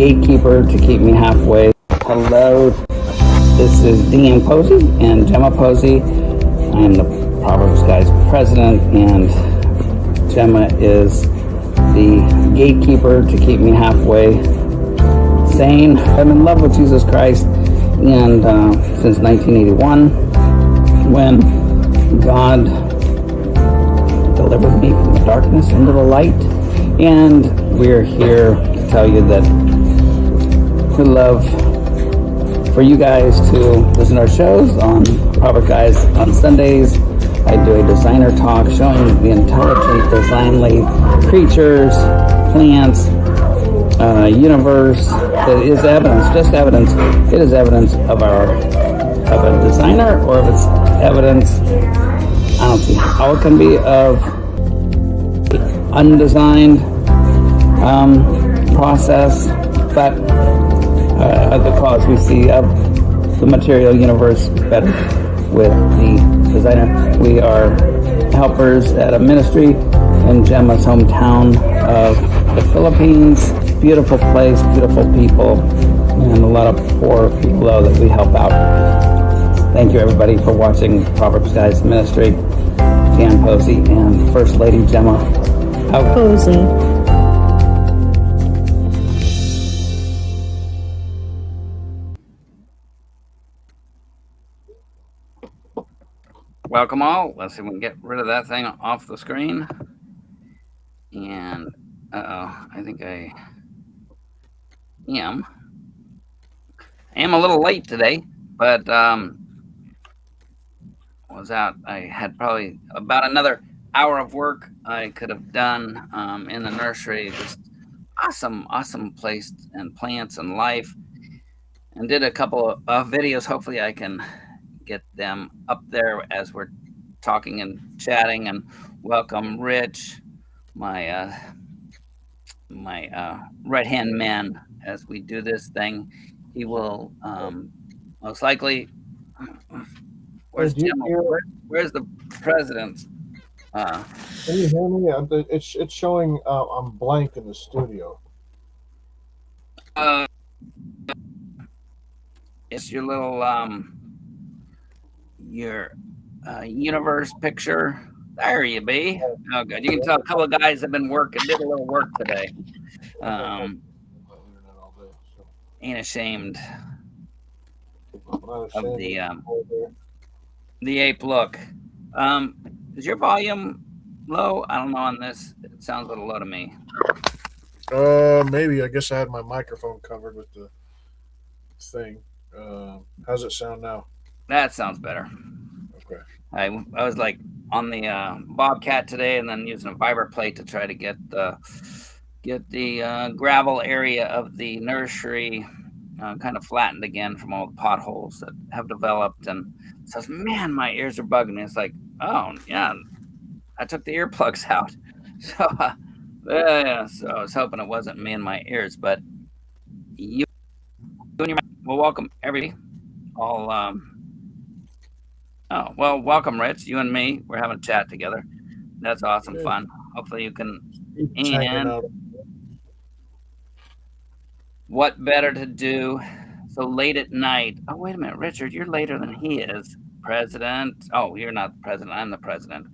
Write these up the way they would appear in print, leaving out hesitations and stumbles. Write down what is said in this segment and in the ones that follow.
gatekeeper to keep me halfway. Hello, this is Dean Pozzi and Gemma Pozzi. I am the ProverbsGuys President, and Gemma is the gatekeeper to keep me halfway sane. I'm in love with Jesus Christ, and since 1981, when God delivered me from the darkness into the light. And we're here to tell you that we love for you guys to listen to our shows on ProverbsGuys on Sundays. I do a designer talk showing the intelligent, designly creatures, plants, universe that is evidence, just evidence. It is evidence of a designer, or if it's evidence, I don't see how it can be of undesigned process, but because we see the material universe is better with the designer. We are helpers at a ministry in Gemma's hometown of the Philippines. Beautiful place, beautiful people, and a lot of poor people though that we help out. Thank you everybody for watching ProverbsGuys Ministry. Dan Pozzi and First Lady Gemma Pozzi. Welcome all. Let's see if we can get rid of that thing off the screen. And I think I am a little late today, but was out. I had probably about another hour of work I could have done in the nursery. Just awesome place and plants and life, and did a couple of videos. Hopefully I can get them up there as we're talking and chatting. And welcome Rich, my right hand man, as we do this thing. He will most likely. Where's the president? Can you hear me? It's showing I'm blank in the studio. It's your little universe picture. There you be. Oh, good. You can tell a couple of guys have been did a little work today. Ain't ashamed of the ape look. Is your volume low? I don't know on this. It sounds a little low to me. Maybe. I guess I had my microphone covered with the thing. How's it sound now? That sounds better. Okay. I was like on the Bobcat today, and then using a fiber plate to try to get the gravel area of the nursery kind of flattened again from all the potholes that have developed. And says, man, my ears are bugging me. It's like, oh yeah, I took the earplugs out. So so I was hoping it wasn't me and my ears, but you and your well, welcome everybody. All welcome Rich. You and me, we're having a chat together. That's awesome. Good. Fun. Hopefully you can. And what better to do so late at night? Oh, wait a minute, Richard, you're later than he is. President. Oh, you're not the president. I'm the president.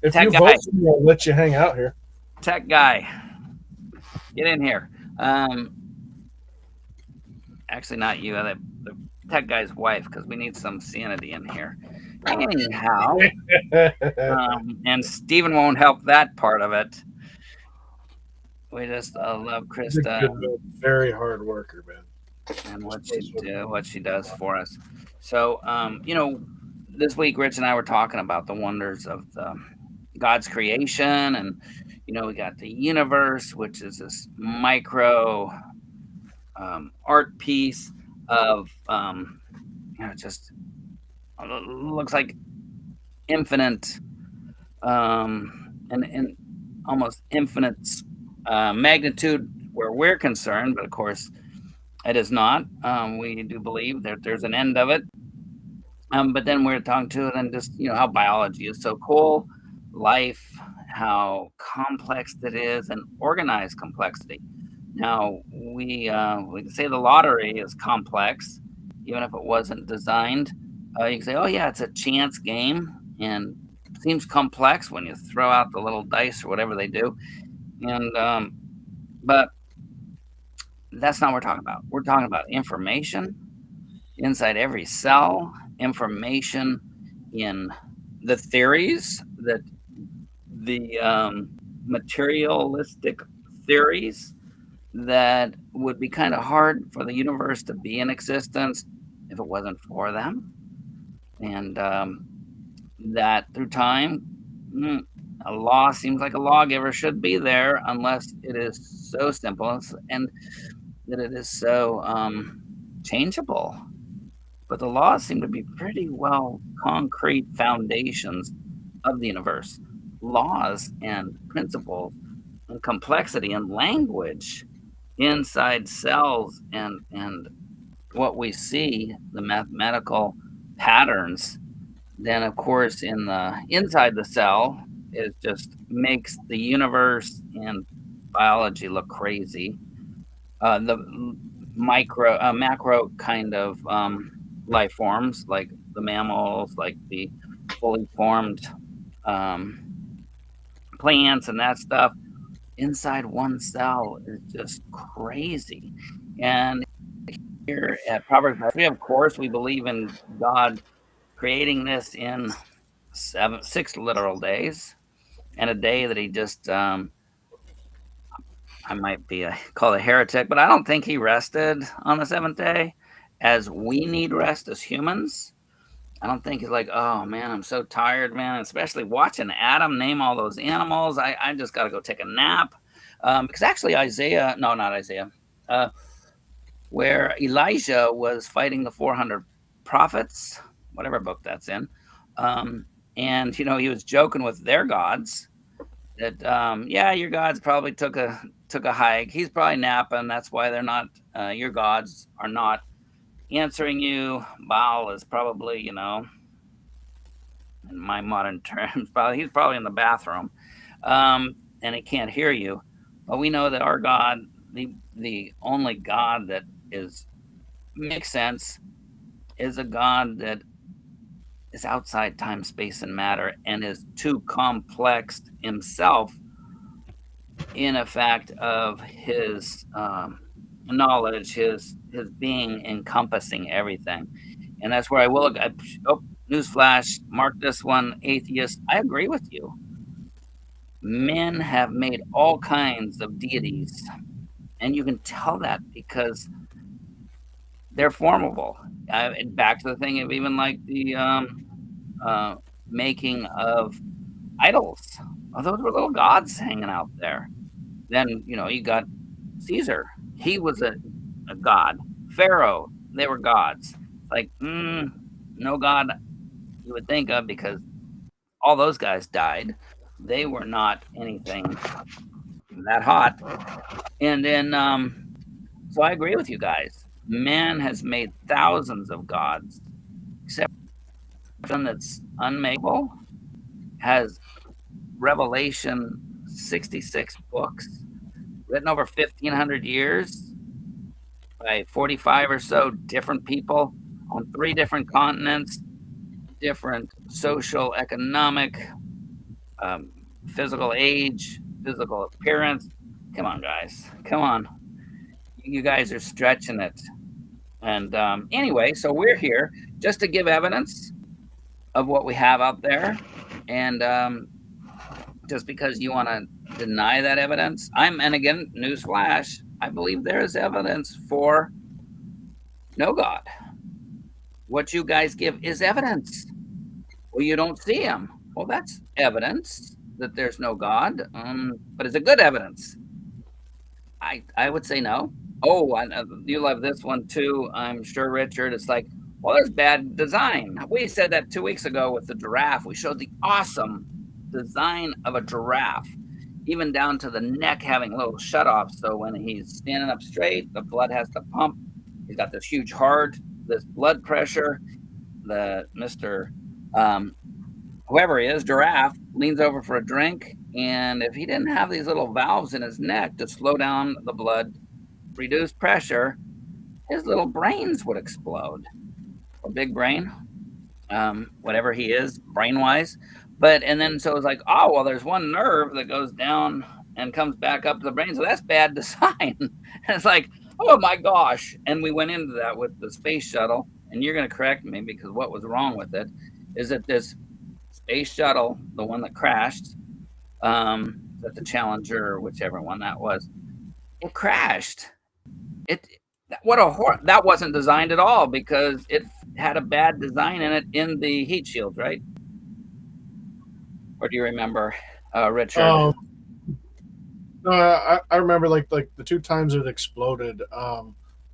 If you vote for me, I'll let you hang out here. Tech guy, get in here. Actually, not you. The tech guy's wife, because we need some sanity in here. Anyhow, and Stephen won't help that part of it. We just love Krista. Very hard worker, man. And what she does for us. So, this week Rich and I were talking about the wonders of God's creation, and we got the universe, which is this micro art piece of just looks like infinite and almost infinite magnitude where we're concerned, but of course it is not. We do believe that there's an end of it. But then we're talking to then just how biology is so cool, life, how complex it is, and organized complexity. Now, we can say the lottery is complex, even if it wasn't designed. You can say, "Oh, yeah, it's a chance game," and it seems complex when you throw out the little dice or whatever they do. And but that's not what we're talking about. We're talking about information inside every cell, information in the theories that the materialistic theories that would be kind of hard for the universe to be in existence if it wasn't for them. And that through time, mm, a law seems like a lawgiver should be there unless it is so simple and that it is so changeable. But the laws seem to be pretty well concrete foundations of the universe. Laws and principles and complexity and language inside cells and what we see, the mathematical patterns, then of course in the inside the cell, it just makes the universe and biology look crazy. The macro kind of life forms, like the mammals, like the fully formed um, plants and that stuff, inside one cell is just crazy. And here at Proverbs, we of course we believe in God creating this in 6 literal days, and a day that He just I might be called a heretic, but I don't think He rested on the seventh day, as we need rest as humans. I don't think He's like, oh man, I'm so tired, man. Especially watching Adam name all those animals. I just got to go take a nap. Because actually, Isaiah, no, not Isaiah, uh, where Elijah was fighting the 400 prophets, whatever book that's in. And, he was joking with their gods that, yeah, your gods probably took a hike. He's probably napping. That's why they're not, your gods are not answering you. Baal is probably, in my modern terms, he's probably in the bathroom, and he can't hear you. But we know that our God, the only God that is makes sense, is a God that is outside time, space, and matter, and is too complex himself in effect of his knowledge, his being encompassing everything. And that's where I will. Oh, newsflash! Mark this one, atheist. I agree with you. Men have made all kinds of deities, and you can tell that because they're formable. Back to the thing of even like the making of idols. Oh, those were little gods hanging out there. Then you got Caesar. He was a god. Pharaoh. They were gods. Like no god you would think of, because all those guys died. They were not anything that hot. And then, so I agree with you guys. Man has made thousands of gods, except one that's unmakeable, has Revelation 66 books, written over 1,500 years by 45 or so different people on 3 different continents, different social, economic, physical age, physical appearance. Come on, guys. Come on. You guys are stretching it. And anyway, so we're here just to give evidence of what we have out there. And just because you want to deny that evidence, and again, newsflash, I believe there is evidence for no God. What you guys give is evidence. Well, you don't see him. Well, that's evidence that there's no God. But is it good evidence? I would say no. Oh, you love this one too, I'm sure, Richard. It's like, well, there's bad design. We said that 2 weeks ago with the giraffe. We showed the awesome design of a giraffe, even down to the neck having little shutoffs. So when he's standing up straight, the blood has to pump. He's got this huge heart, this blood pressure. The Mr. Whoever he is, giraffe, leans over for a drink. And if he didn't have these little valves in his neck to slow down the blood reduced pressure, his little brains would explode, or big brain, whatever he is, brain wise. And then so it's like, oh, well, there's one nerve that goes down and comes back up to the brain. So that's bad design. And it's like, oh my gosh. And we went into that with the space shuttle. And you're going to correct me because what was wrong with it is that this space shuttle, the one that crashed, that the Challenger or whichever one that was, it crashed. It that wasn't designed at all because it had a bad design in it in the heat shield, right? Or do you remember, Richard? No, I remember like the two times it exploded.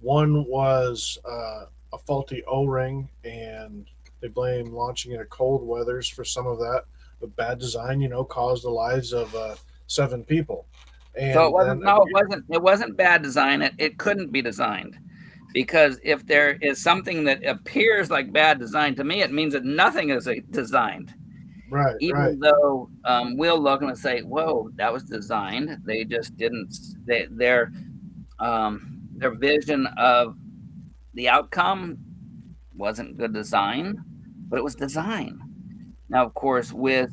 One was a faulty O-ring, and they blame launching it at cold weathers for some of that. But bad design, caused the lives of 7 people. So And then it wasn't bad design. It couldn't be designed because if there is something that appears like bad design to me, it means that nothing is designed. right, Even though we'll look and say, "Whoa, that was designed." They just didn't. Their vision of the outcome wasn't good design, but it was design. Now, of course, with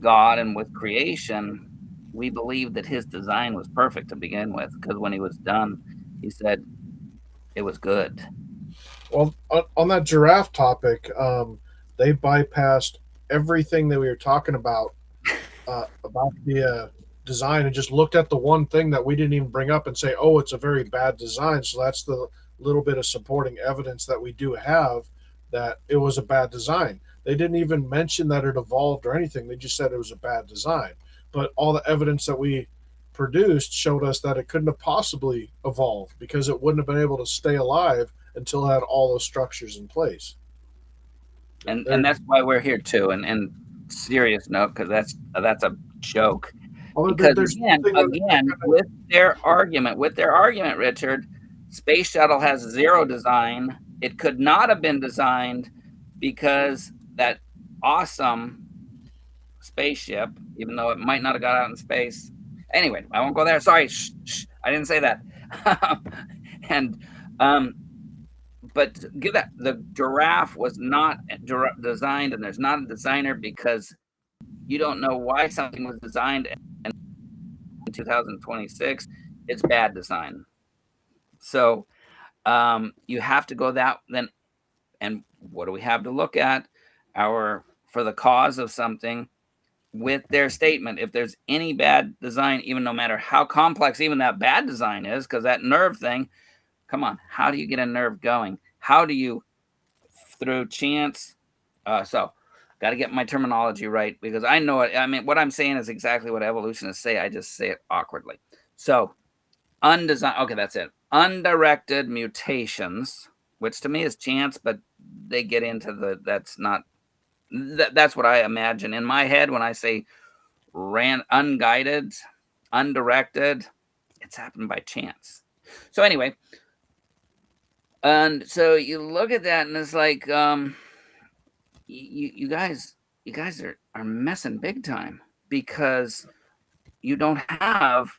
God and with creation, we believe that His design was perfect to begin with, because when He was done, He said it was good. Well, on that giraffe topic, they bypassed everything that we were talking about the design, and just looked at the one thing that we didn't even bring up and say, "Oh, it's a very bad design." So that's the little bit of supporting evidence that we do have that it was a bad design. They didn't even mention that it evolved or anything. They just said it was a bad design. But all the evidence that we produced showed us that it couldn't have possibly evolved because it wouldn't have been able to stay alive until it had all those structures in place. And that's why we're here too. And serious note, because that's a joke. Because again, with their argument, Richard, Space Shuttle has zero design. It could not have been designed because that awesome spaceship, even though it might not have got out in space. Anyway, I won't go there. Sorry, I didn't say that. And but give that the giraffe was not designed, and there's not a designer because you don't know why something was designed in 2026. It's bad design. So you have to go that then. And what do we have to look at? For the cause of something with their statement. If there's any bad design, even no matter how complex even that bad design is, because that nerve thing, come on, how do you get a nerve going? How do you, through chance? So got to get my terminology right, because I know it. I mean, what I'm saying is exactly what evolutionists say. I just say it awkwardly. So undesigned. Okay, that's it. Undirected mutations, which to me is chance, but they get into that's not. That's what I imagine in my head when I say unguided, undirected. It's happened by chance. So anyway, and so you look at that and it's like, you guys are messing big time, because you don't have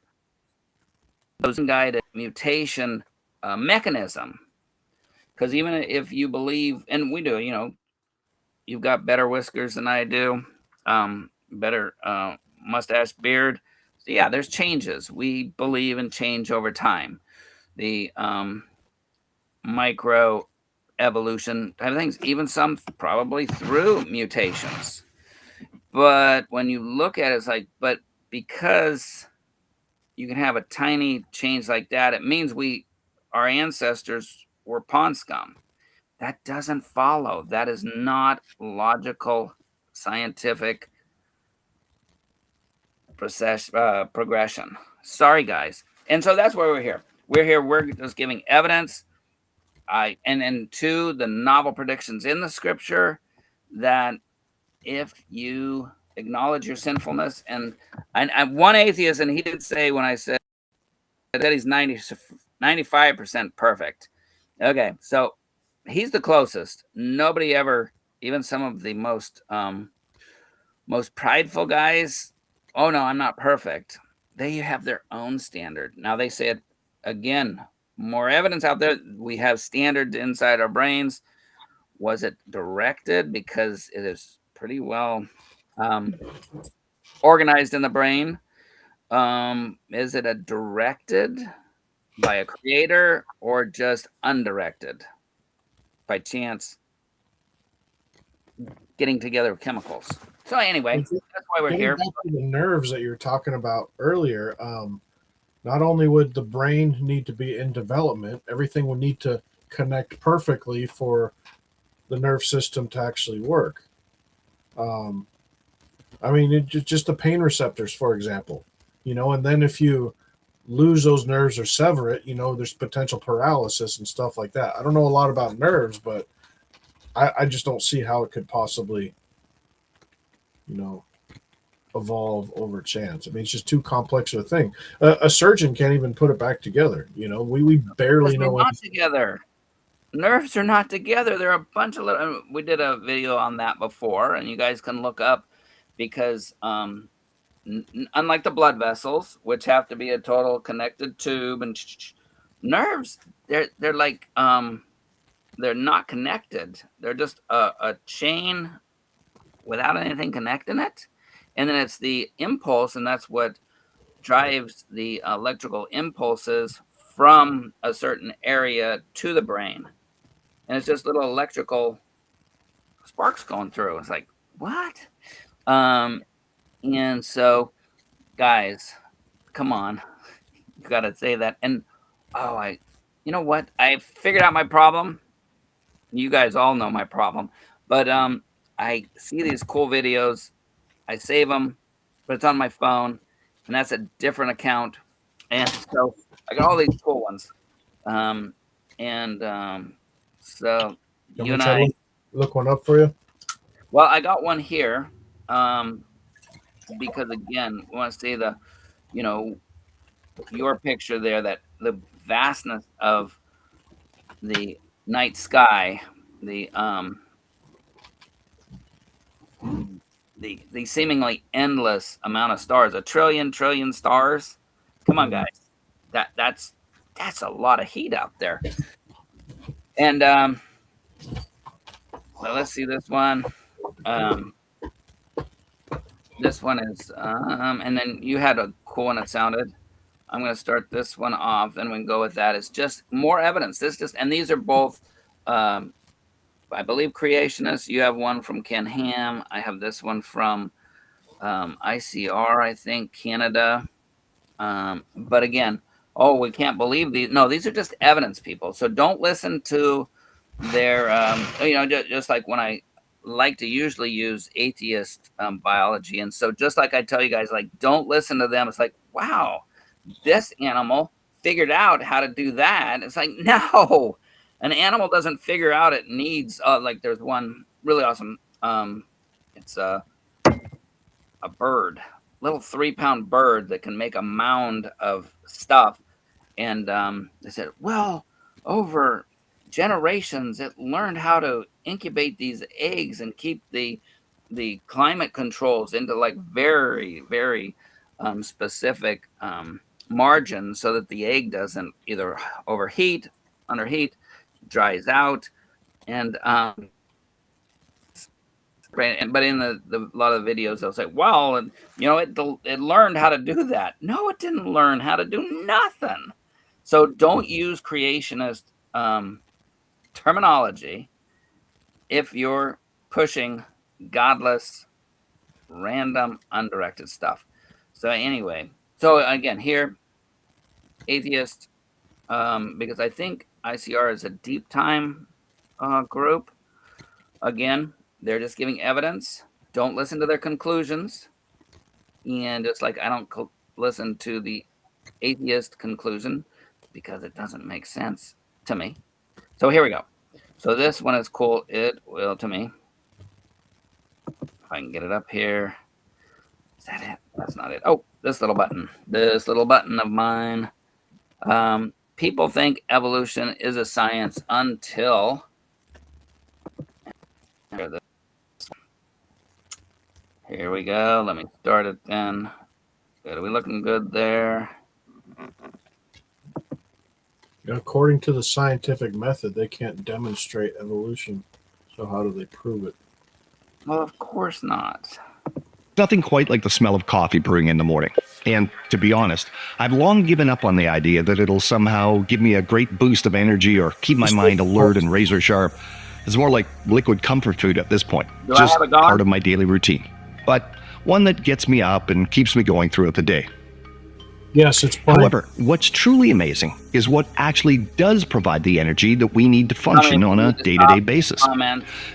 those unguided mutation mechanism. Because even if you believe, and we do, you've got better whiskers than I do, better mustache, beard. So yeah, there's changes. We believe in change over time. The micro evolution type of things, even some probably through mutations. But when you look at it, it's like, but because you can have a tiny change like that, it means our ancestors were pond scum. That doesn't follow. That is not logical, scientific progression. Sorry, guys. And so that's why we're here. We're just giving evidence. And two, the novel predictions in the scripture, that if you acknowledge your sinfulness, and one atheist, and he did say, when I said that he's 95% perfect. Okay, so he's the closest. Nobody ever, even some of the most prideful guys, oh no, I'm not perfect. They have their own standard. Now they say it again more evidence out there. We have standards inside our brains. Was it directed? Because it is pretty well organized in the brain. Is it a directed by a creator or just undirected by chance getting together of chemicals? So anyway, that's why we're Getting here. back to the nerves that you were talking about earlier, not only would the brain need to be in development, everything would need to connect perfectly for the nerve system to actually work. I mean, just the pain receptors, for example, and then if you lose those nerves or sever it, there's potential paralysis and stuff like that. I don't know a lot about nerves, but I just don't see how it could possibly, evolve over chance. I mean, it's just too complex of a thing. A surgeon can't even put it back together. We barely They're know not together. Nerves are not together. There are a bunch of little. We did a video on that before, and you guys can look up because unlike the blood vessels, which have to be a total connected tube, and nerves, they're like they're not connected. They're just a chain without anything connecting it, and then it's the impulse, and that's what drives the electrical impulses from a certain area to the brain, and it's just little electrical sparks going through. It's like what? And so, guys, come on, you got to say that. And you know what? I figured out my problem. You guys all know my problem, but I see these cool videos. I save them, but it's on my phone, and that's a different account. And so I got all these cool ones. And so Can you we and try I, to look one up for you? well, I got one here. Because again, we want to see the, you know, your picture there, that the vastness of the night sky, the the seemingly endless amount of stars, a trillion stars. Come on, guys, that's a lot of heat out there. And well, let's see this one. This one is and then you had a cool one that sounded. I'm going to start this one off, then we can go with that. It's just more evidence. And these are both, I believe, creationists. You have one from Ken Ham. I have this one from ICR, I think, Canada. But again, we can't believe these. No, these are just evidence, people. So don't listen to their, just like when I like to usually use atheist biology. And so just like I tell you guys, like, don't listen to them. It's like, wow, this animal figured out how to do that. It's like, no, an animal doesn't figure out it needs, like there's one really awesome. It's a bird, little 3-pound bird that can make a mound of stuff. And they said, well, over generations, it learned how to incubate these eggs and keep the climate controls into like very, very specific margins so that the egg doesn't either overheat, underheat, dries out, and but in the a lot of the videos they'll say, well, and it learned how to do that. No, it didn't learn how to do nothing. So don't use creationist terminology if you're pushing godless, random, undirected stuff. So anyway, so again, here, atheist, because I think ICR is a deep time group. Again, they're just giving evidence. Don't listen to their conclusions. And just like I don't listen to the atheist conclusion because it doesn't make sense to me. So here we go. So this one is cool. It will to me. If I can get it up here. Is that it? That's not it. Oh, this little button. This little button of mine. People think evolution is a science until. Here we go. Let me start it then. Good. Are we looking good there? According to the scientific method, they can't demonstrate evolution. So how do they prove it? Well, of course not. Nothing quite like the smell of coffee brewing in the morning. And to be honest, I've long given up on the idea that it'll somehow give me a great boost of energy or keep my mind alert and razor sharp. It's more like liquid comfort food at this point, just part of my daily routine, but one that gets me up and keeps me going throughout the day. Yes, it's plenty. However, what's truly amazing is what actually does provide the energy that we need to function on a day-to-day basis.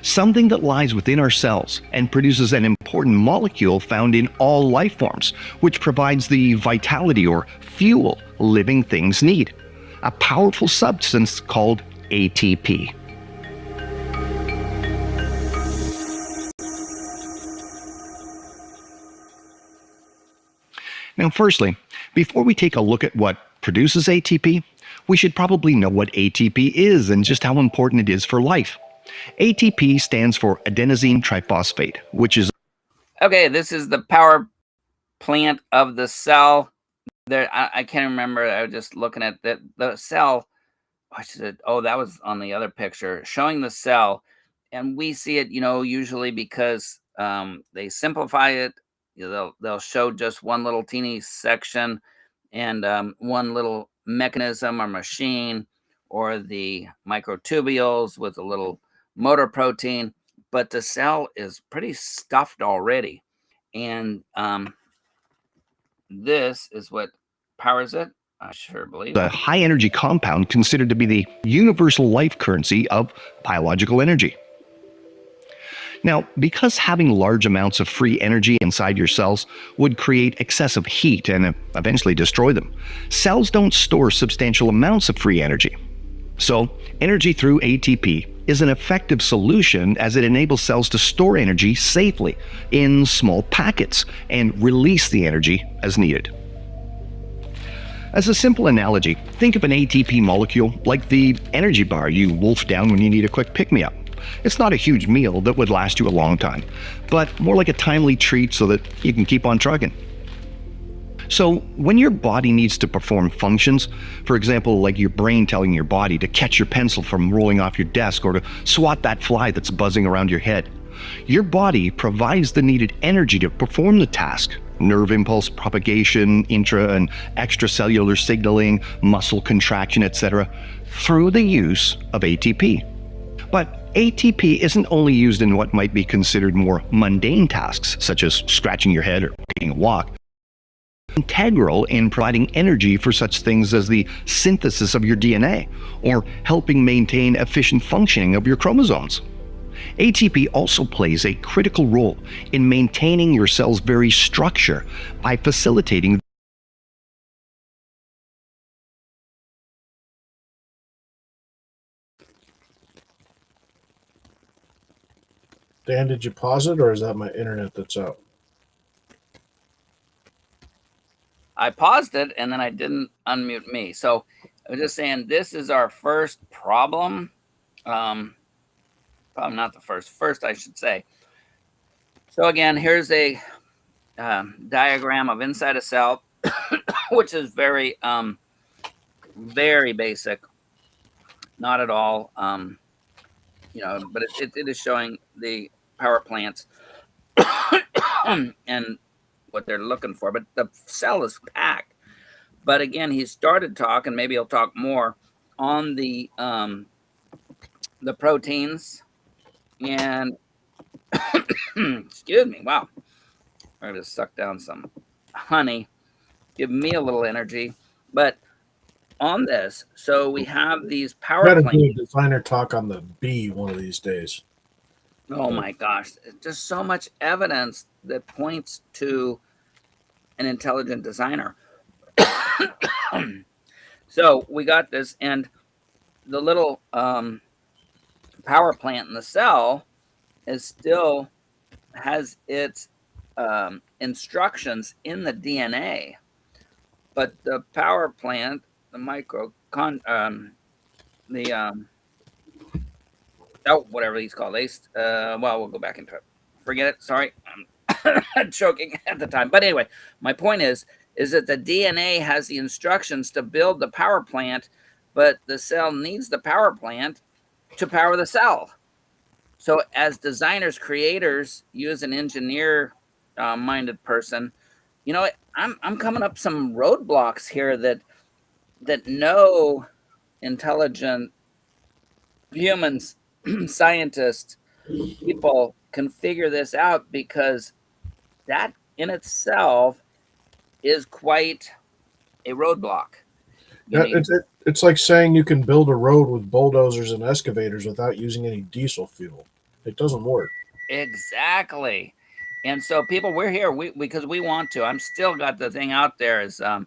Something that lies within our cells and produces an important molecule found in all life forms, which provides the vitality or fuel living things need. A powerful substance called ATP. Now, firstly, before we take a look at what produces ATP, we should probably know what ATP is and just how important it is for life. ATP stands for adenosine triphosphate, which is... Okay, this is the power plant of the cell. There, I can't remember. I was just looking at the cell. Oh, that was on the other picture, showing the cell. And we see it, usually because they simplify it. They'll show just one little teeny section and one little mechanism or machine, or the microtubules with a little motor protein, but the cell is pretty stuffed already. And this is what powers it. I sure believe a high energy compound considered to be the universal life currency of biological energy. Now, because having large amounts of free energy inside your cells would create excessive heat and eventually destroy them, cells don't store substantial amounts of free energy. So, energy through ATP is an effective solution as it enables cells to store energy safely in small packets and release the energy as needed. As a simple analogy, think of an ATP molecule like the energy bar you wolf down when you need a quick pick-me-up. It's not a huge meal that would last you a long time, but more like a timely treat so that you can keep on trucking. So when your body needs to perform functions, for example, like your brain telling your body to catch your pencil from rolling off your desk or to swat that fly that's buzzing around your head, your body provides the needed energy to perform the task. Nerve impulse propagation, intra and extracellular signaling, muscle contraction, etc., through the use of ATP. But ATP isn't only used in what might be considered more mundane tasks, such as scratching your head or taking a walk. It's integral in providing energy for such things as the synthesis of your DNA, or helping maintain efficient functioning of your chromosomes. ATP also plays a critical role in maintaining your cell's very structure by facilitating. Dan, did you pause it, or is that my internet that's out? I paused it and then I didn't unmute me. So I was just saying, this is our first problem. Probably not the first I should say. So again, here's a diagram of inside a cell, which is very basic, not at all, but it is showing the power plants and what they're looking for. But the cell is packed. But again, he started talking, maybe he'll talk more on the proteins and excuse me, wow. I'm going to suck down some honey, give me a little energy. But on this, so we have these power plants. Do a designer talk on the bee one of these days. Oh my gosh, there's so much evidence that points to an intelligent designer. So we got this, and the little power plant in the cell is still has its instructions in the DNA, but the power plant, the whatever these called, well, we'll go back into it. Forget it. Sorry, I'm choking at the time. But anyway, my point is that the DNA has the instructions to build the power plant, but the cell needs the power plant to power the cell. So as designers, creators, you as an engineer minded person, you know, I'm coming up some roadblocks here that no intelligent humans, scientists, people can figure this out, because that in itself is quite a roadblock. It's like saying you can build a road with bulldozers and excavators without using any diesel fuel. It doesn't work. Exactly. And so people, we're here because we want to. I'm still got the thing out there is I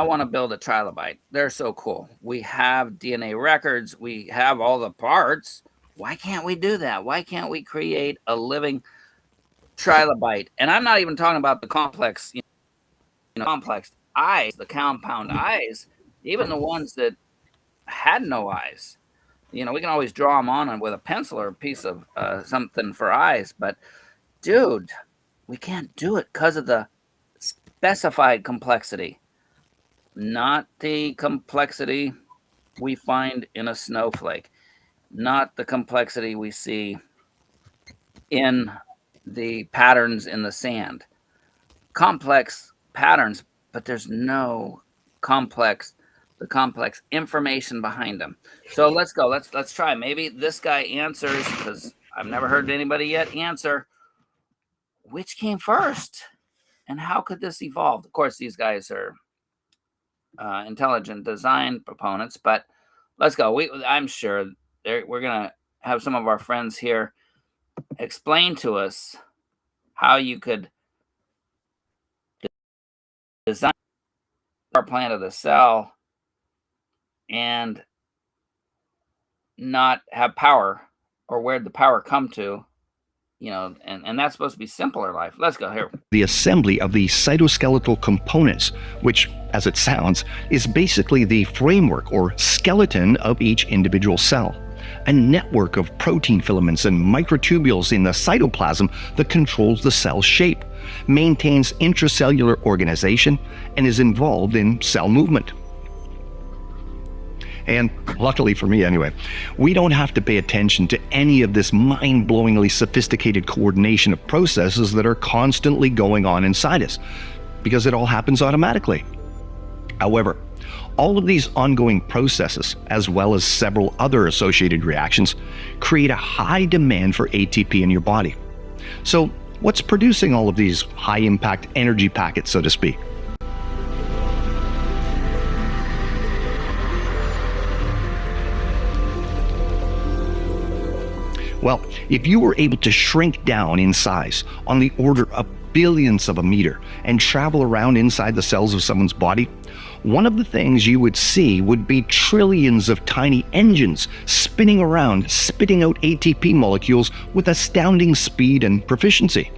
want to build a trilobite. They're so cool. We have DNA records. We have all the parts. Why can't we do that? Why can't we create a living trilobite? And I'm not even talking about the complex, complex eyes, the compound eyes, even the ones that had no eyes. We can always draw them on with a pencil or a piece of something for eyes. But, dude, we can't do it because of the specified complexity, not the complexity we find in a snowflake, not the complexity we see in the patterns in the sand. Complex patterns, but there's no complex information behind them. So let's go. Let's try. Maybe this guy answers, because I've never heard anybody yet answer which came first and how could this evolve. Of course, these guys are intelligent design proponents, but let's go. I'm sure we're gonna have some of our friends here explain to us how you could design our plant of the cell and not have power, or where'd the power come to, and that's supposed to be simpler life. Let's go here. The assembly of the cytoskeletal components, which, as it sounds, is basically the framework or skeleton of each individual cell. A network of protein filaments and microtubules in the cytoplasm that controls the cell's shape, maintains intracellular organization, and is involved in cell movement. And luckily for me anyway, we don't have to pay attention to any of this mind-blowingly sophisticated coordination of processes that are constantly going on inside us, because it all happens automatically. However, all of these ongoing processes, as well as several other associated reactions, create a high demand for ATP in your body. So, what's producing all of these high-impact energy packets, so to speak? Well, if you were able to shrink down in size on the order of billionths of a meter and travel around inside the cells of someone's body, one of the things you would see would be trillions of tiny engines spinning around, spitting out ATP molecules with astounding speed and proficiency.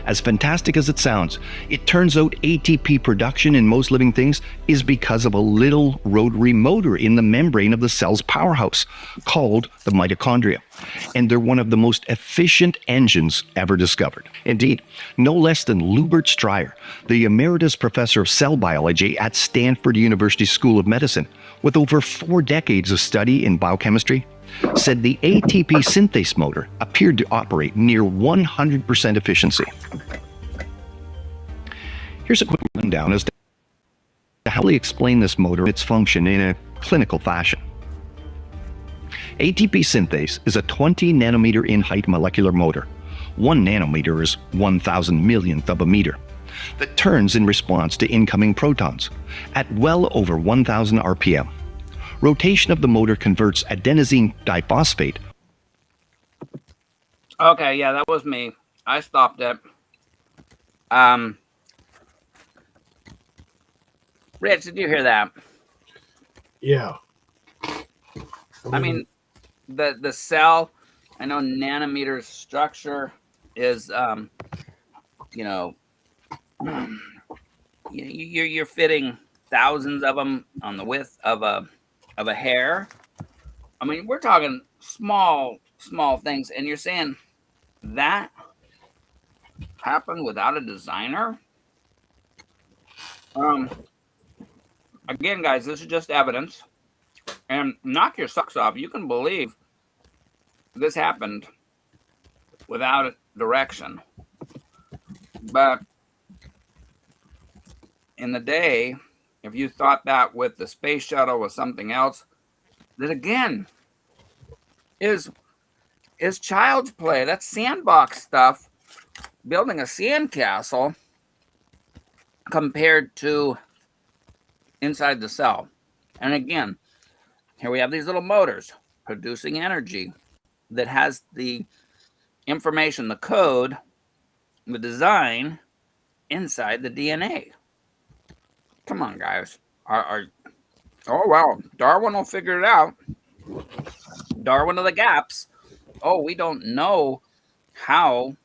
As fantastic as it sounds, it turns out ATP production in most living things is because of a little rotary motor in the membrane of the cell's powerhouse, called the mitochondria. And they're one of the most efficient engines ever discovered. Indeed, no less than Lubert Stryer, the emeritus professor of cell biology at Stanford University School of Medicine, with over 4 decades of study in biochemistry, said the ATP synthase motor appeared to operate near 100% efficiency. Here's a quick rundown as to how we explain this motor and its function in a clinical fashion. ATP synthase is a 20 nanometer in height molecular motor. 1 nanometer is 1,000 millionth of a meter, that turns in response to incoming protons at well over 1,000 RPM. Rotation of the motor converts adenosine diphosphate. Okay, yeah, that was me. I stopped it. Rich, did you hear that? Yeah. I mean, the cell, I know nanometer structure is, you're fitting thousands of them on the width of a hair. I mean, we're talking small things, and you're saying that happened without a designer? again, guys, this is just evidence. And knock your socks off. You can believe this happened without direction. But in the day, if you thought that with the space shuttle was something else, that again is child's play. That's sandbox stuff, building a sandcastle compared to inside the cell. And again, here we have these little motors producing energy that has the information, the code, the design inside the DNA. Come on, guys. Oh, well, Darwin will figure it out. Darwin of the gaps. Oh, we don't know how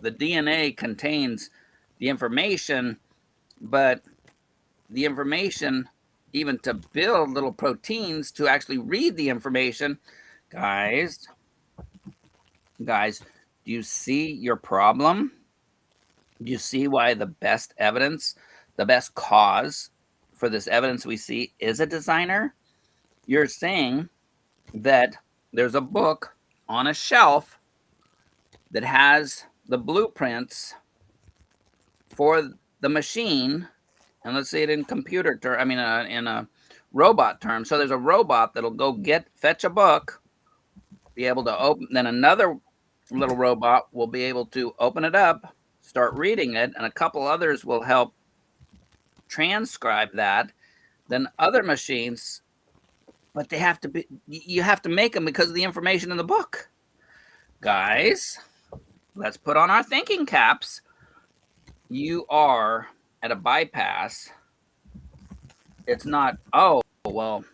the DNA contains the information, but the information, even to build little proteins to actually read the information. Guys, do you see your problem? Do you see why the best evidence, the best cause for this evidence we see is a designer? You're saying that there's a book on a shelf that has the blueprints for the machine, and let's say it in computer term, I mean, in a robot term. So there's a robot that'll go fetch a book, be able to open, then another little robot will be able to open it up, start reading it, and a couple others will help transcribe that. Then other machines, but they have to be, you have to make them because of the information in the book. Guys, let's put on our thinking caps. You are at a bypass. It's not, oh, well,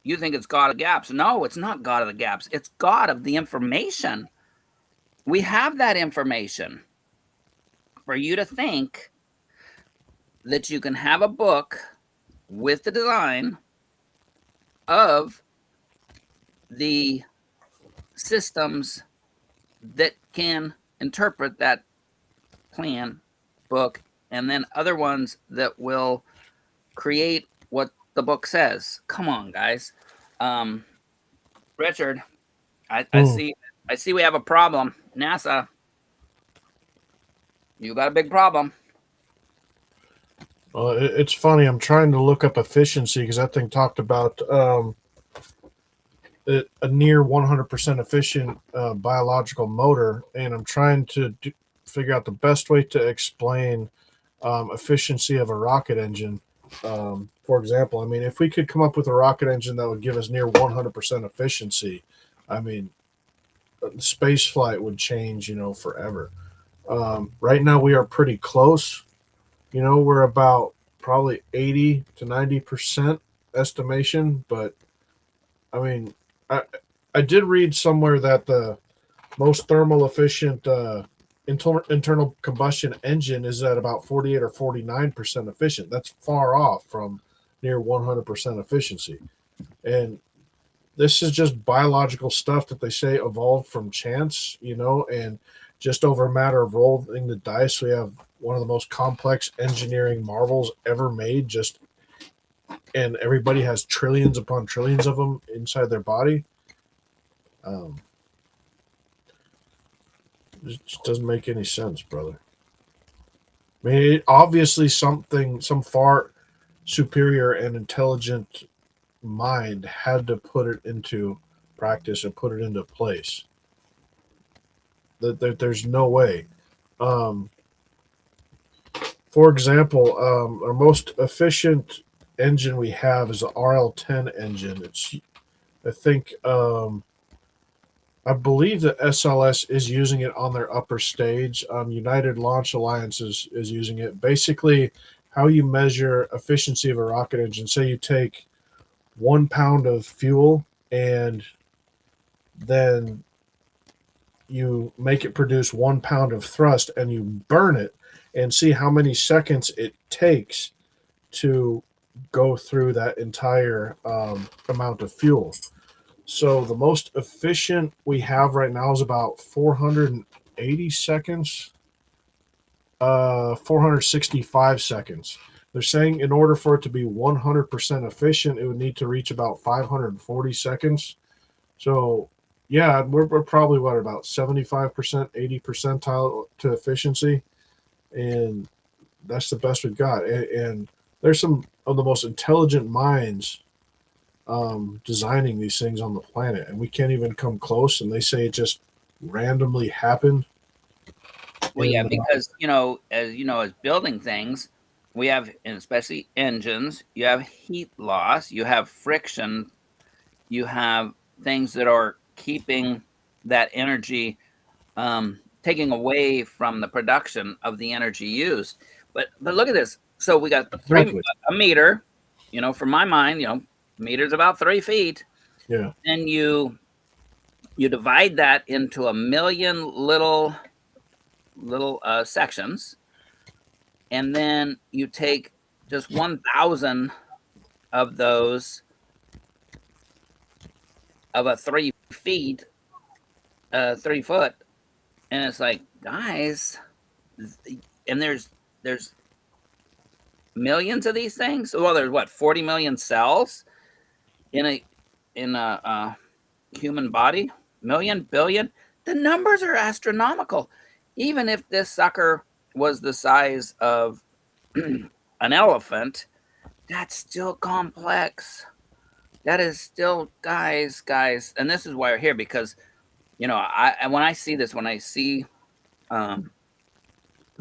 you think it's God of gaps. No, it's not God of the gaps. It's God of the information. We have that information for you to think that you can have a book with the design of the systems that can interpret that plan, book, and then other ones that will create what the book says. Come on, guys. Richard, I see we have a problem. NASA, you got a big problem. Well, it's funny. I'm trying to look up efficiency because that thing talked about a near 100% efficient biological motor, and I'm trying to figure out the best way to explain efficiency of a rocket engine. For example, I mean, if we could come up with a rocket engine that would give us near 100% efficiency, I mean, space flight would change, forever. Right now we are pretty close. We're about probably 80 to 90% estimation, but I mean, I did read somewhere that the most thermal efficient internal combustion engine is at about 48 or 49% efficient. That's far off from near 100% efficiency. And this is just biological stuff that they say evolved from chance, and just over a matter of rolling the dice, we have one of the most complex engineering marvels ever made, and everybody has trillions upon trillions of them inside their body. It just doesn't make any sense, brother. I mean, obviously some far superior and intelligent mind had to put it into practice and put it into place. There's no way. For example, our most efficient engine we have is the RL10 engine. I believe that SLS is using it on their upper stage. United Launch Alliance is using it. Basically, how you measure efficiency of a rocket engine, say you take 1 pound of fuel and then you make it produce 1 pound of thrust and you burn it and see how many seconds it takes to go through that entire amount of fuel. So the most efficient we have right now is about 480 seconds, 465 seconds. They're saying in order for it to be 100% efficient, it would need to reach about 540 seconds. So, yeah, we're probably what, about 75%, 80 percentile to efficiency, and that's the best we've got. And there's some of the most intelligent minds designing these things on the planet, and we can't even come close. And they say it just randomly happened. Well, yeah, And, because as building things, we have, and especially engines, you have heat loss, you have friction, you have things that are keeping that energy, taking away from the production of the energy used. But look at this. So we got Exactly. a meter. For my mind, meter's about 3 feet. Yeah. And you divide that into a million little sections, and then you take just 1,000 of those of a 3 feet, 3 foot, and it's like, guys, and there's millions of these things. Well, there's what, 40 million cells in a human body, million, billion. The numbers are astronomical. Even if this sucker was the size of an elephant, that's still complex. That is still, guys, and this is why we're here, because when I see this, when I see the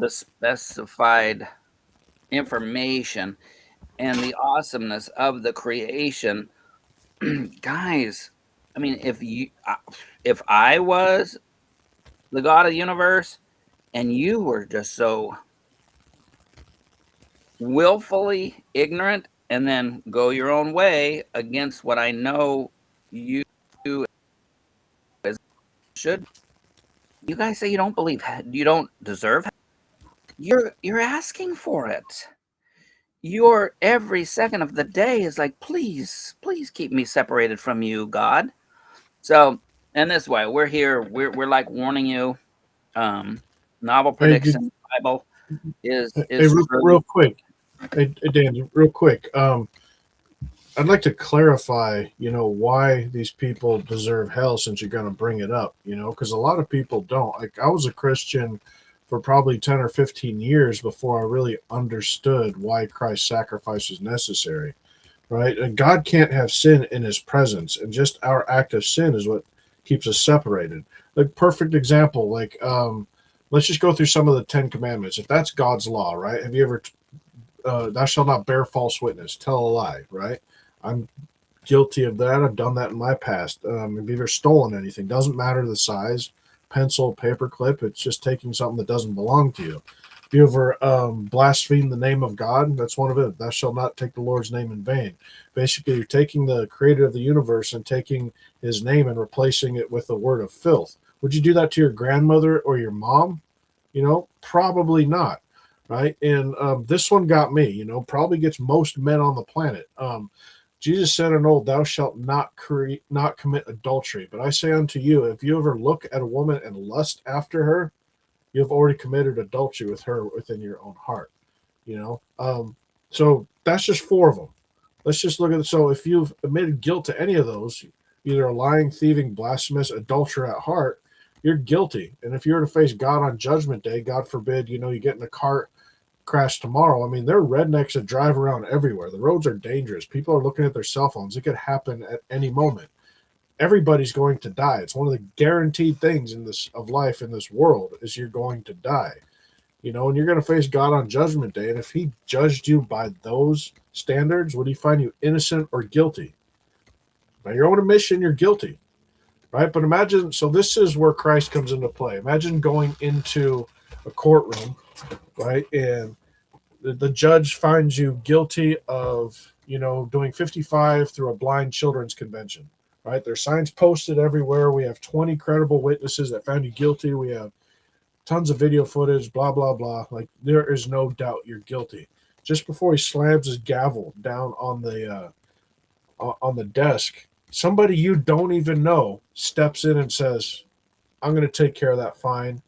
specified information and the awesomeness of the creation, guys, I mean, if I was the God of the universe and you were just so willfully ignorant and then go your own way against what I know you should, you guys say you don't believe, you don't deserve, you're asking for it. Your every second of the day is like, please keep me separated from you, God. So, and this way, we're here. We're like warning you. Novel prediction Bible is real quick. Hey, Dan, real quick. I'd like to clarify, why these people deserve hell, since you're going to bring it up, because a lot of people don't. Like, I was a Christian for probably 10 or 15 years before I really understood why Christ's sacrifice is necessary, right? And God can't have sin in his presence, and just our act of sin is what keeps us separated. Like, perfect example, like, let's just go through some of the 10 commandments. If that's God's law, right? Have you ever, thou shalt not bear false witness, tell a lie, right? I'm guilty of that. I've done that in my past. Have you ever stolen anything? Doesn't matter the size, pencil, paperclip. It's just taking something that doesn't belong to you. If you ever blaspheme the name of God, that's one of it. Thou shalt not take the Lord's name in vain. Basically, you're taking the creator of the universe and taking his name and replacing it with a word of filth. Would you do that to your grandmother or your mom? Probably not, right? And this one got me, probably gets most men on the planet. Jesus said in old, thou shalt not commit adultery. But I say unto you, if you ever look at a woman and lust after her, you have already committed adultery with her within your own heart. So that's just 4 of them. Let's just look at it. So if you've admitted guilt to any of those, either a lying, thieving, blasphemous, adulterer at heart, you're guilty. And if you were to face God on Judgment Day, God forbid, you get in a car crash tomorrow. I mean, there are rednecks that drive around everywhere. The roads are dangerous. People are looking at their cell phones. It could happen at any moment. Everybody's going to die. It's one of the guaranteed things of life in this world is you're going to die. And you're going to face God on Judgment Day. And if he judged you by those standards, would he find you innocent or guilty? By your own admission, you're guilty, right? But imagine, so this is where Christ comes into play. Imagine going into a courtroom, right? And the judge finds you guilty of, doing 55 through a blind children's convention, right? There's signs posted everywhere. We have 20 credible witnesses that found you guilty. We have tons of video footage, blah, blah, blah. Like, there is no doubt you're guilty. Just before he slams his gavel down on the desk, somebody you don't even know steps in and says, I'm going to take care of that fine.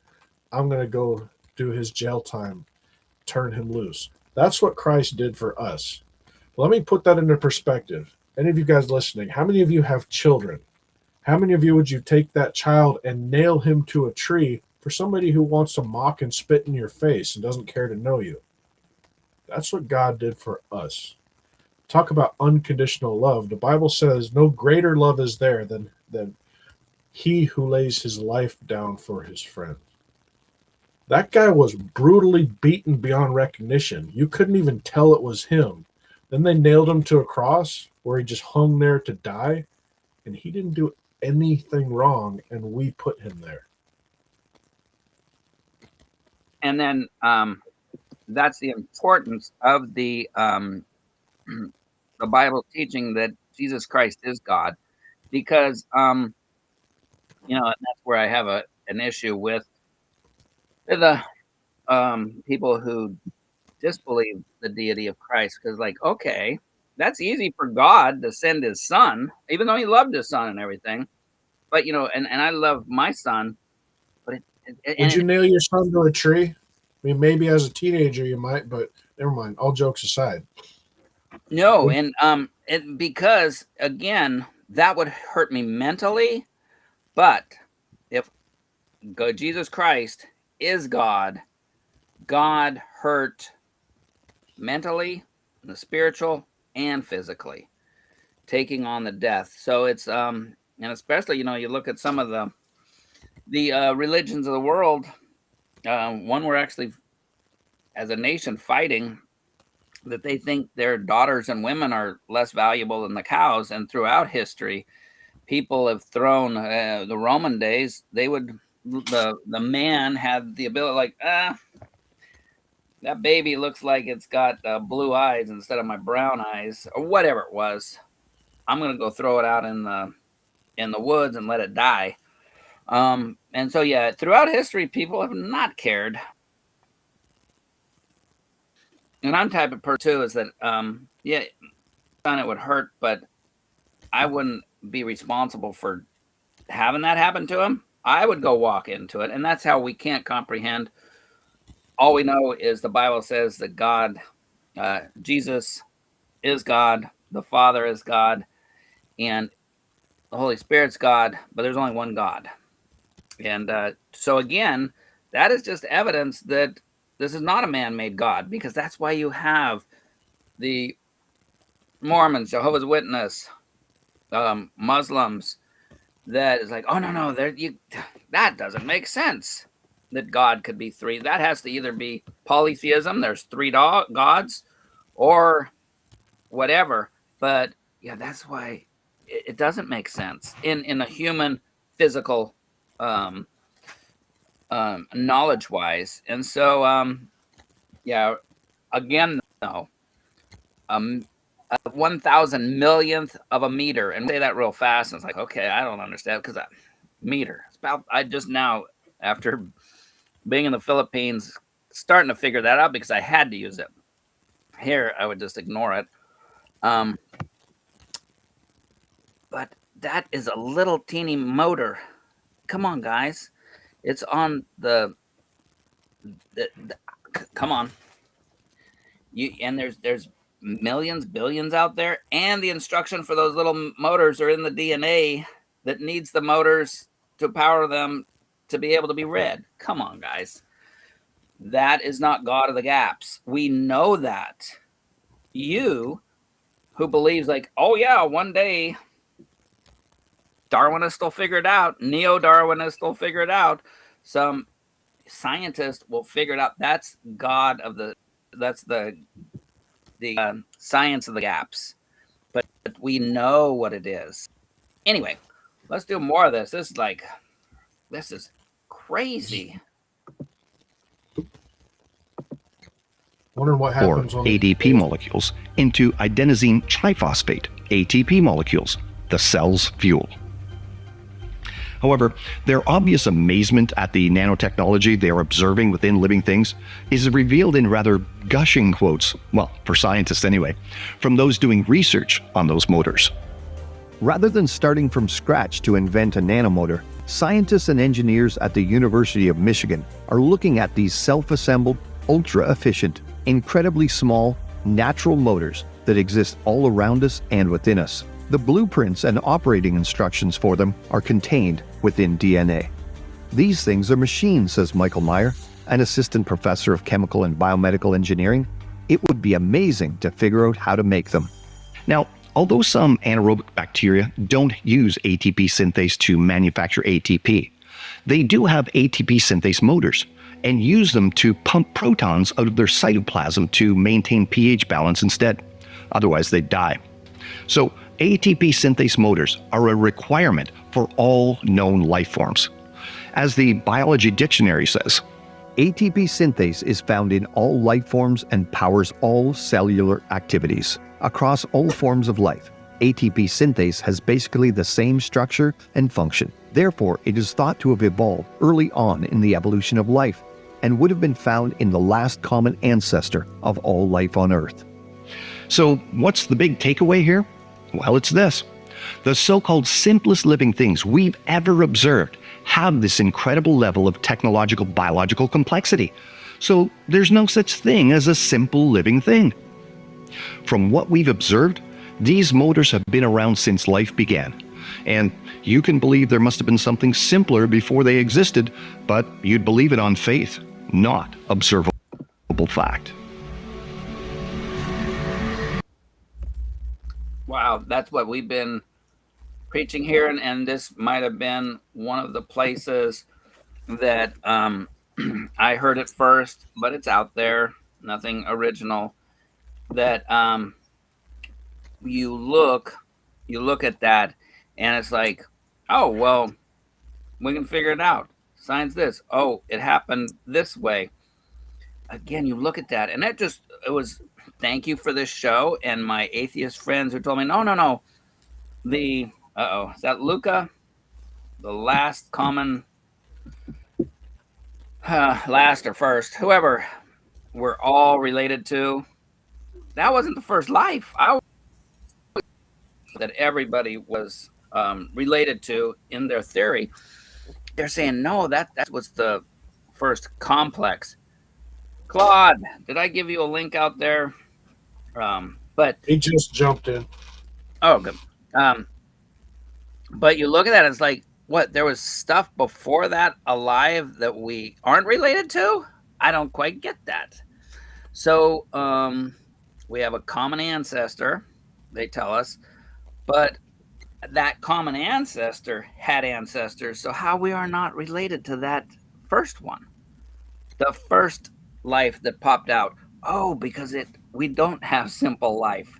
I'm going to go do his jail time, turn him loose. That's what Christ did for us. Let me put that into perspective. Any of you guys listening, how many of you have children? How many of you would you take that child and nail him to a tree for somebody who wants to mock and spit in your face and doesn't care to know you? That's what God did for us. Talk about unconditional love. The Bible says no greater love is there than he who lays his life down for his friend. That guy was brutally beaten beyond recognition. You couldn't even tell it was him. Then they nailed him to a cross where he just hung there to die, and he didn't do anything wrong, and we put him there. And then that's the importance of the Bible teaching that Jesus Christ is God, because and that's where I have an issue with the people who disbelieve the deity of Christ, because okay, that's easy for God to send his son, even though he loved his son and everything, but and I love my son, but would you nail your son to a tree? I mean, maybe as a teenager you might, but never mind. All jokes aside. No, and because again, that would hurt me mentally. But if Jesus Christ is God, God hurt mentally, the spiritual, and physically, taking on the death. So it's and especially you look at some of the religions of the world. One we're actually, as a nation, fighting that they think their daughters and women are less valuable than the cows. And throughout history, people have thrown the Roman days. They would the man had the ability, that baby looks like it's got blue eyes instead of my brown eyes, or whatever it was. I'm gonna go throw it out in the woods and let it die. And so throughout history, people have not cared. And I'm type of person too, is that it would hurt, but I wouldn't be responsible for having that happen to him. I would go walk into it, and that's how we can't comprehend. All we know is the Bible says that God, Jesus is God, the Father is God, and the Holy Spirit's God, but there's only one God. And so again, that is just evidence that this is not a man-made God, because that's why you have the Mormons, Jehovah's Witness, Muslims, that is oh no, that doesn't make sense that God could be three. That has to either be polytheism, there's three gods, or whatever. But that's why it doesn't make sense in a human physical knowledge wise. And so again, no, 1,000 millionth of a meter, and say that real fast, and it's okay, I don't understand, because that meter, it's about, I just now, after being in the Philippines, starting to figure that out, because I had to use it. Here I would just ignore it. But that is a little teeny motor. Come on, guys, it's on the come on. And there's millions, billions out there, and the instruction for those little motors are in the DNA that needs the motors to power them to be able to be read. Come on, guys. That is not God of the gaps. We know that. You who believes one day Darwinists will figure it out, neo-Darwinists will figure it out, some scientist will figure it out. That's God of that's the science of the gaps, but we know what it is. Anyway, let's do more of this. This is crazy. Wondering what happens or ADP molecules into adenosine triphosphate, ATP molecules, the cell's fuel. However, their obvious amazement at the nanotechnology they are observing within living things is revealed in rather gushing quotes, well, for scientists anyway, from those doing research on those motors. Rather than starting from scratch to invent a nanomotor, scientists and engineers at the University of Michigan are looking at these self-assembled, ultra-efficient, incredibly small, natural motors that exist all around us and within us. The blueprints and operating instructions for them are contained within DNA. These things are machines, says Michael Meyer, an assistant professor of chemical and biomedical engineering. It would be amazing to figure out how to make them. Now, although some anaerobic bacteria don't use ATP synthase to manufacture ATP, they do have ATP synthase motors and use them to pump protons out of their cytoplasm to maintain pH balance instead. Otherwise, they'd die. So, ATP synthase motors are a requirement for all known life forms. As the Biology Dictionary says, ATP synthase is found in all life forms and powers all cellular activities. Across all forms of life, ATP synthase has basically the same structure and function. Therefore, it is thought to have evolved early on in the evolution of life and would have been found in the last common ancestor of all life on Earth. So what's the big takeaway here? Well, it's this. The so-called simplest living things we've ever observed have this incredible level of technological biological complexity. So there's no such thing as a simple living thing. From what we've observed, these motors have been around since life began. And you can believe there must have been something simpler before they existed, but you'd believe it on faith, not observable fact. Wow, that's what we've been preaching here, and this might have been one of the places that I heard it first, but it's out there, nothing original. That you look at that, and it's like, oh well, we can figure it out. Science this. Oh, it happened this way. Again, you look at that, and it was. Thank you for this show, and my atheist friends who told me, no. Is that Luca? The last common, last or first, whoever we're all related to. That wasn't the first life. That everybody was related to in their theory. They're saying, no, that was the first complex. Claude, did I give you a link out there? But he just jumped in. Oh, good. But you look at that, it's like, what? There was stuff before that alive that we aren't related to? I don't quite get that. So we have a common ancestor, they tell us, but that common ancestor had ancestors. So how we are not related to that first one, the first life that popped out? Oh, because we don't have simple life.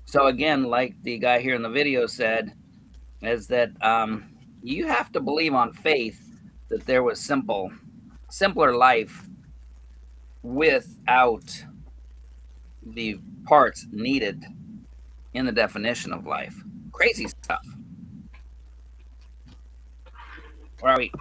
So again, like the guy here in the video said, is that you have to believe on faith that there was simpler life without the parts needed in the definition of life. Crazy stuff. Where are we?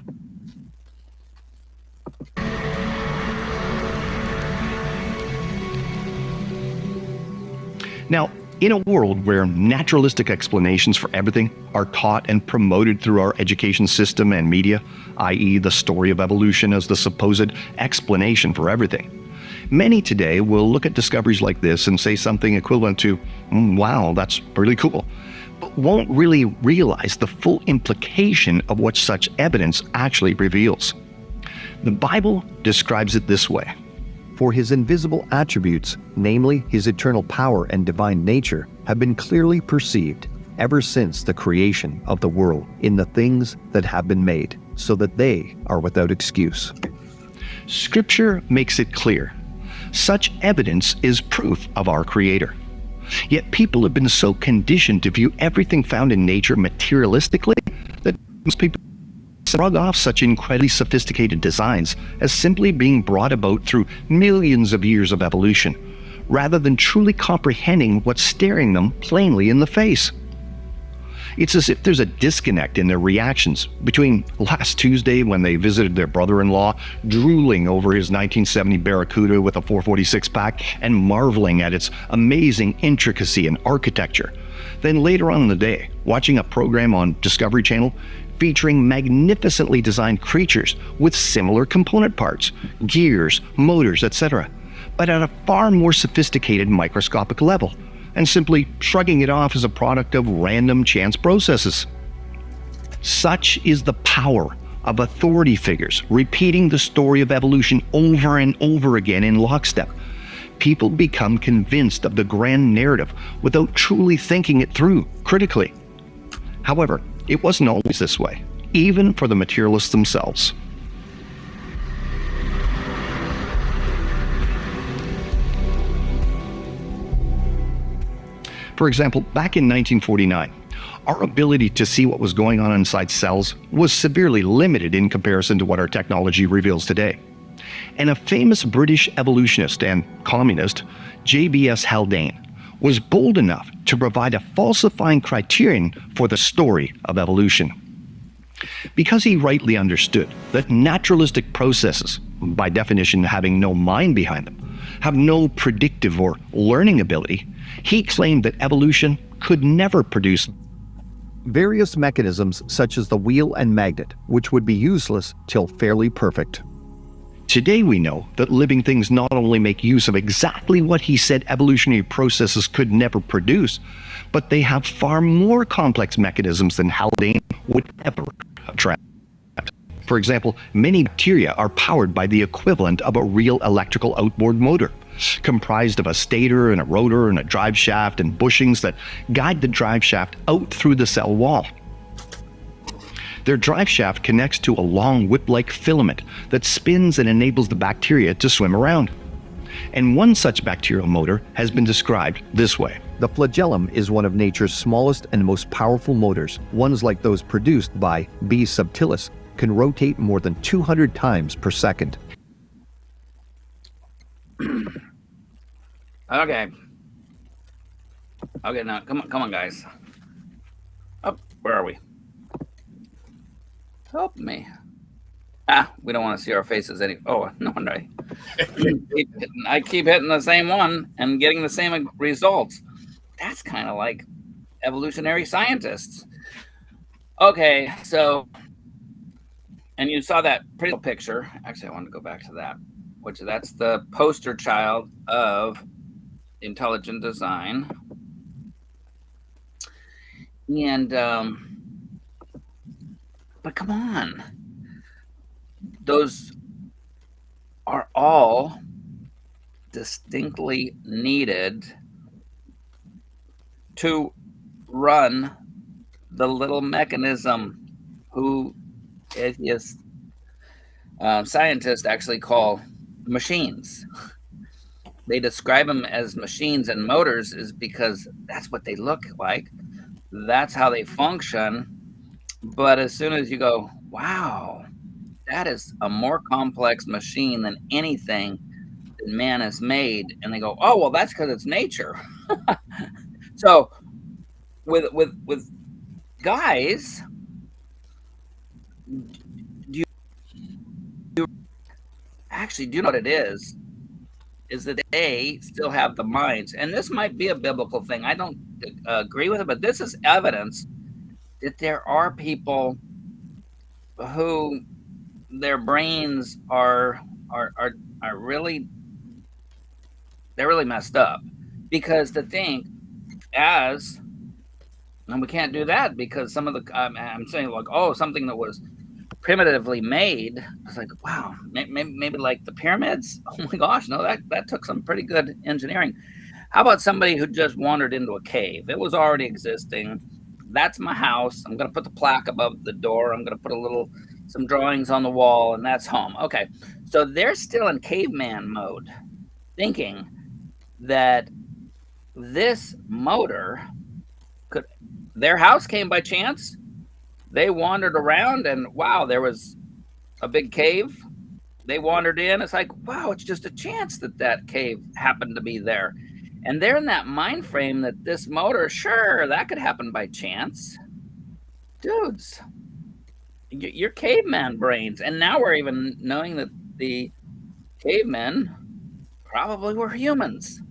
Now, in a world where naturalistic explanations for everything are taught and promoted through our education system and media, i.e. the story of evolution as the supposed explanation for everything, many today will look at discoveries like this and say something equivalent to, wow, that's really cool, but won't really realize the full implication of what such evidence actually reveals. The Bible describes it this way. For his invisible attributes, namely his eternal power and divine nature, have been clearly perceived ever since the creation of the world in the things that have been made, so that they are without excuse. Scripture makes it clear. Such evidence is proof of our Creator. Yet people have been so conditioned to view everything found in nature materialistically that most people shrug off such incredibly sophisticated designs as simply being brought about through millions of years of evolution, rather than truly comprehending what's staring them plainly in the face. It's as if there's a disconnect in their reactions between last Tuesday when they visited their brother-in-law, drooling over his 1970 Barracuda with a 446 pack and marveling at its amazing intricacy and architecture. Then later on in the day, watching a program on Discovery Channel featuring magnificently designed creatures with similar component parts, gears, motors, etc., but at a far more sophisticated microscopic level, and simply shrugging it off as a product of random chance processes. Such is the power of authority figures repeating the story of evolution over and over again in lockstep. People become convinced of the grand narrative without truly thinking it through critically. However, it wasn't always this way, even for the materialists themselves. For example, back in 1949, our ability to see what was going on inside cells was severely limited in comparison to what our technology reveals today. And a famous British evolutionist and communist, J.B.S. Haldane, was bold enough to provide a falsifying criterion for the story of evolution. Because he rightly understood that naturalistic processes, by definition having no mind behind them, have no predictive or learning ability, he claimed that evolution could never produce various mechanisms such as the wheel and magnet, which would be useless till fairly perfect. Today we know that living things not only make use of exactly what he said evolutionary processes could never produce, but they have far more complex mechanisms than Haldane would ever attract. For example, many bacteria are powered by the equivalent of a real electrical outboard motor, comprised of a stator and a rotor and a drive shaft and bushings that guide the drive shaft out through the cell wall. Their drive shaft connects to a long whip-like filament that spins and enables the bacteria to swim around. And one such bacterial motor has been described this way. The flagellum is one of nature's smallest and most powerful motors. Ones like those produced by B. subtilis can rotate more than 200 times per second. Okay, now come on, guys. Oh, where are we? Help me. We don't want to see our faces any. Oh, no wonder I keep hitting the same one and getting the same results. That's kind of like evolutionary scientists. Okay, so, and you saw that pretty picture. Actually, I wanted to go back to that, that's the poster child of intelligent design. And, but come on. Those are all distinctly needed to run the little mechanism who atheist scientists actually call machines. They describe them as machines and motors is because that's what they look like. That's how they function. But as soon as you go, wow, that is a more complex machine than anything that man has made. And they go, oh, well, that's because it's nature. So with guys, do you know what it is that they still have the minds. And this might be a biblical thing. I don't agree with it, but this is evidence that there are people who their brains are really, they're really messed up. Because to think and we can't do that because some of the, I'm saying like, oh, something that was primitively made, it's like, wow, maybe like the pyramids. Oh my gosh, no, that took some pretty good engineering. How about somebody who just wandered into a cave? It was already existing. That's my house. I'm going to put the plaque above the door. I'm going to put some drawings on the wall, and that's home. Okay, so they're still in caveman mode, thinking that this motor their house came by chance. They wandered around and wow, there was a big cave. They wandered in. It's like, wow, it's just a chance that cave happened to be there. And they're in that mind frame that this motor, sure, that could happen by chance. Dudes, you're caveman brains. And now we're even knowing that the cavemen probably were humans.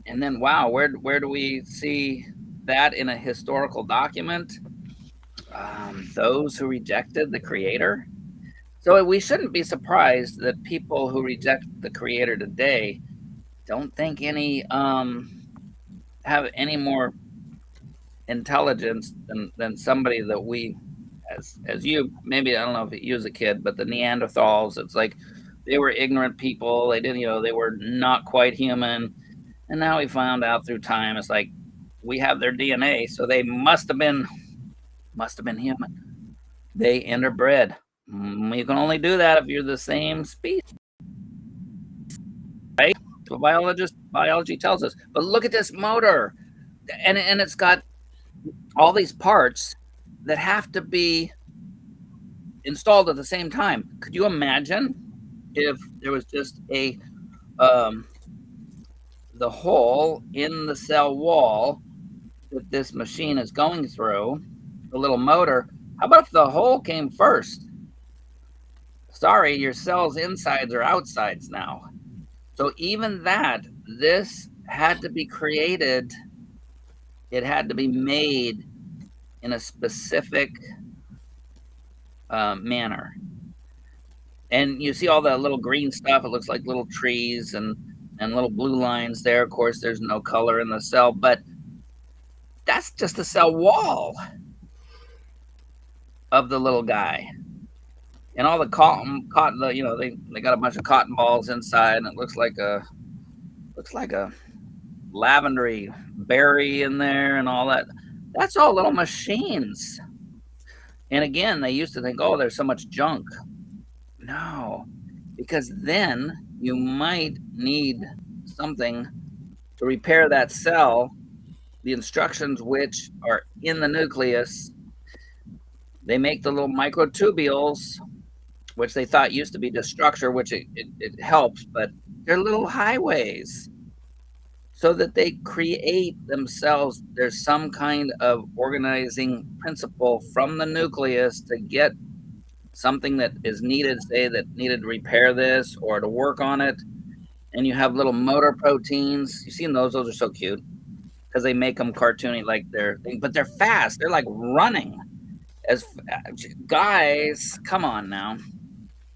And then, wow, where do we see that in a historical document? Those who rejected the creator. So we shouldn't be surprised that people who reject the Creator today don't think any have any more intelligence than somebody that we, as you, maybe, I don't know if you as a kid, but the Neanderthals, it's like they were ignorant people. They didn't, they were not quite human. And now we found out through time, it's like we have their DNA, so they must have been human. They interbred. You can only do that if you're the same species, right? So biology tells us. But look at this motor, and it's got all these parts that have to be installed at the same time. Could you imagine if there was just the hole in the cell wall that this machine is going through, the little motor? How about if the hole came first? Sorry, your cell's insides are outsides now. So even that, this had to be created. It had to be made in a specific manner. And you see all the little green stuff. It looks like little trees and little blue lines there. Of course, there's no color in the cell, but that's just the cell wall of the little guy. And all the cotton, they got a bunch of cotton balls inside, and it looks like a lavendery berry in there and all that. That's all little machines. And again, they used to think, oh, there's so much junk. No, because then you might need something to repair that cell. The instructions, which are in the nucleus, they make the little microtubules, which they thought used to be just structure, which it helps, but they're little highways, so that they create themselves. There's some kind of organizing principle from the nucleus to get something that is needed, say that needed to repair this or to work on it. And you have little motor proteins. You've seen those? Those are so cute because they make them cartoony, like but they're fast. They're like running. As guys, come on now.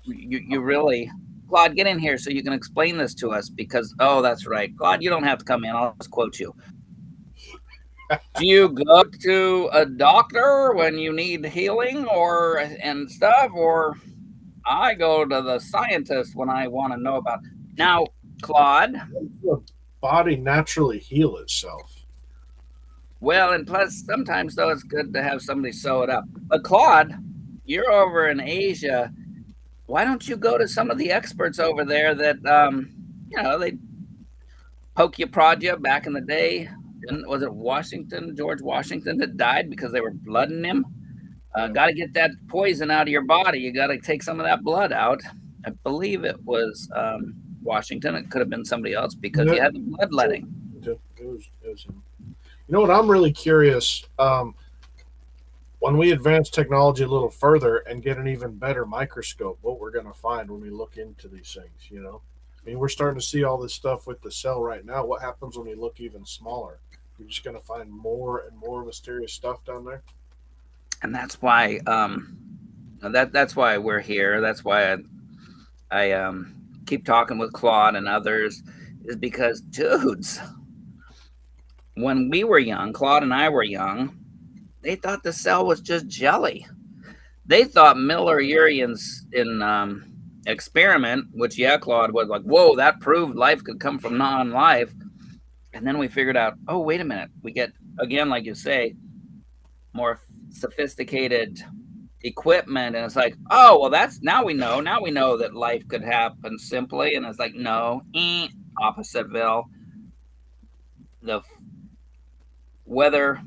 You really, Claude, get in here so you can explain this to us, because, oh, that's right. Claude, you don't have to come in. I'll just quote you. Do you go to a doctor when you need healing and stuff, or I go to the scientist when I want to know about it? Now, Claude, the body naturally heal itself. Well, and plus sometimes though it's good to have somebody sew it up. But Claude, you're over in Asia. Why don't you go to some of the experts over there that they poke you, prod you back in the day? Was it George Washington, that died because they were blooding him? Got to get that poison out of your body. You got to take some of that blood out. I believe it was Washington. It could have been somebody else because he had the bloodletting. It was him. You know what? I'm really curious. When we advance technology a little further and get an even better microscope, what we're going to find when we look into these things, I mean, we're starting to see all this stuff with the cell right now. What happens when we look even smaller? We're just going to find more and more mysterious stuff down there. And that's why that's why we're here. That's why I keep talking with Claude and others, is because, dudes, when we were young, Claude and I were young, they thought the cell was just jelly. They thought Miller-Urey's experiment, which, Claude was like, whoa, that proved life could come from non-life. And then we figured out, oh, wait a minute. We get, again, like you say, more sophisticated equipment. And it's like, oh, well, now we know that life could happen simply. And it's like, no, oppositeville. The weather,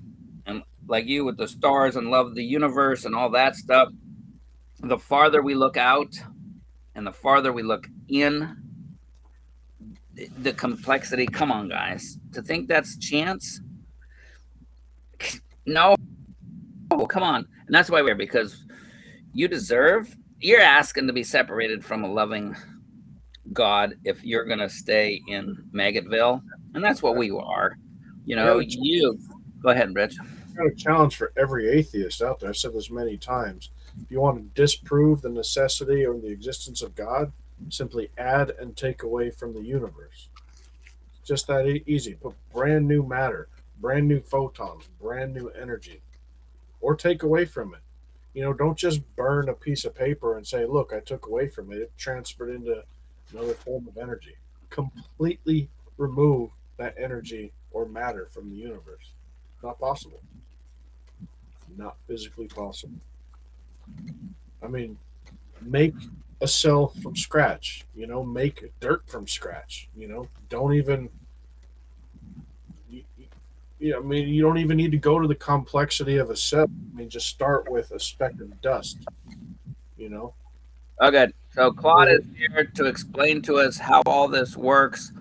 and like you with the stars and love of the universe and all that stuff, the farther we look out and the farther we look in, the complexity. Come on, guys, to think that's chance? No, come on. And that's why we're, because you're asking to be separated from a loving God if you're going to stay in Maggotville. And that's what we are. Go ahead, Rich. I've got a challenge for every atheist out there. I've said this many times. If you want to disprove the necessity or the existence of God, simply add and take away from the universe. It's just that easy. Put brand new matter, brand new photons, brand new energy, or take away from it. Don't just burn a piece of paper and say, look, I took away from it. It transferred into another form of energy. Completely remove that energy or matter from the universe. Not possible. Not physically possible. I mean, make a cell from scratch, make dirt from scratch, don't even, I mean, you don't even need to go to the complexity of a cell. I mean, just start with a speck of dust, you know. Oh, good. So Claude is here to explain to us how all this works,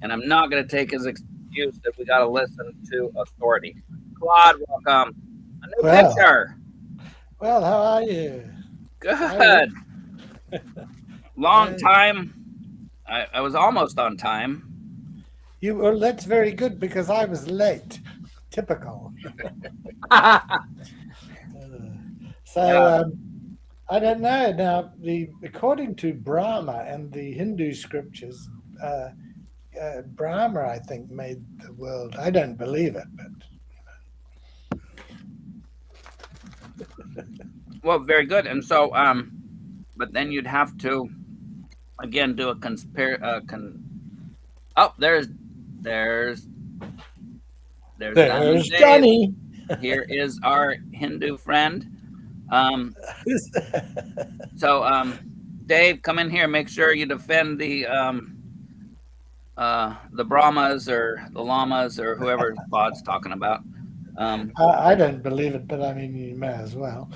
and I'm not going to take his excuse that we got to listen to authority. Claude, welcome. A new picture. Well, how are you? Good. Long time. I was almost on time. Well, that's very good because I was late. Typical. So I don't know. Now, according to Brahma and the Hindu scriptures, Brahma, I think, made the world. I don't believe it, but Well, very good. And so, but then you'd have to again do a Oh, there's Johnny. Here is our Hindu friend. So, Dave, come in here. Make sure you defend the Brahmas or the Lamas or whoever Claude's talking about. I don't believe it, but I mean, you may as well.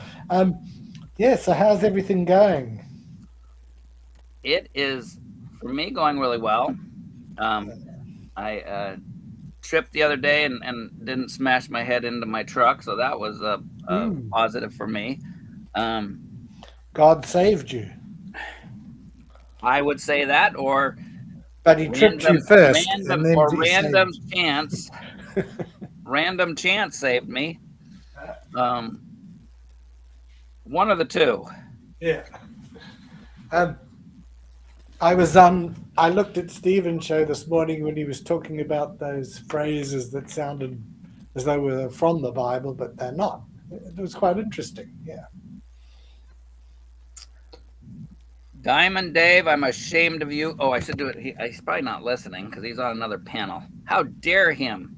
Yeah, so how's everything going? It is, for me, going really well. I tripped the other day and didn't smash my head into my truck, so that was a positive for me. God saved you. I would say that, but he tripped you first, random chance. Random chance saved me. One of the two. Yeah. I looked at Stephen's show this morning when he was talking about those phrases that sounded as though they were from the Bible, but they're not. It was quite interesting. Yeah. Diamond Dave, I'm ashamed of you. Oh, I should do it. He's probably not listening because he's on another panel. How dare him?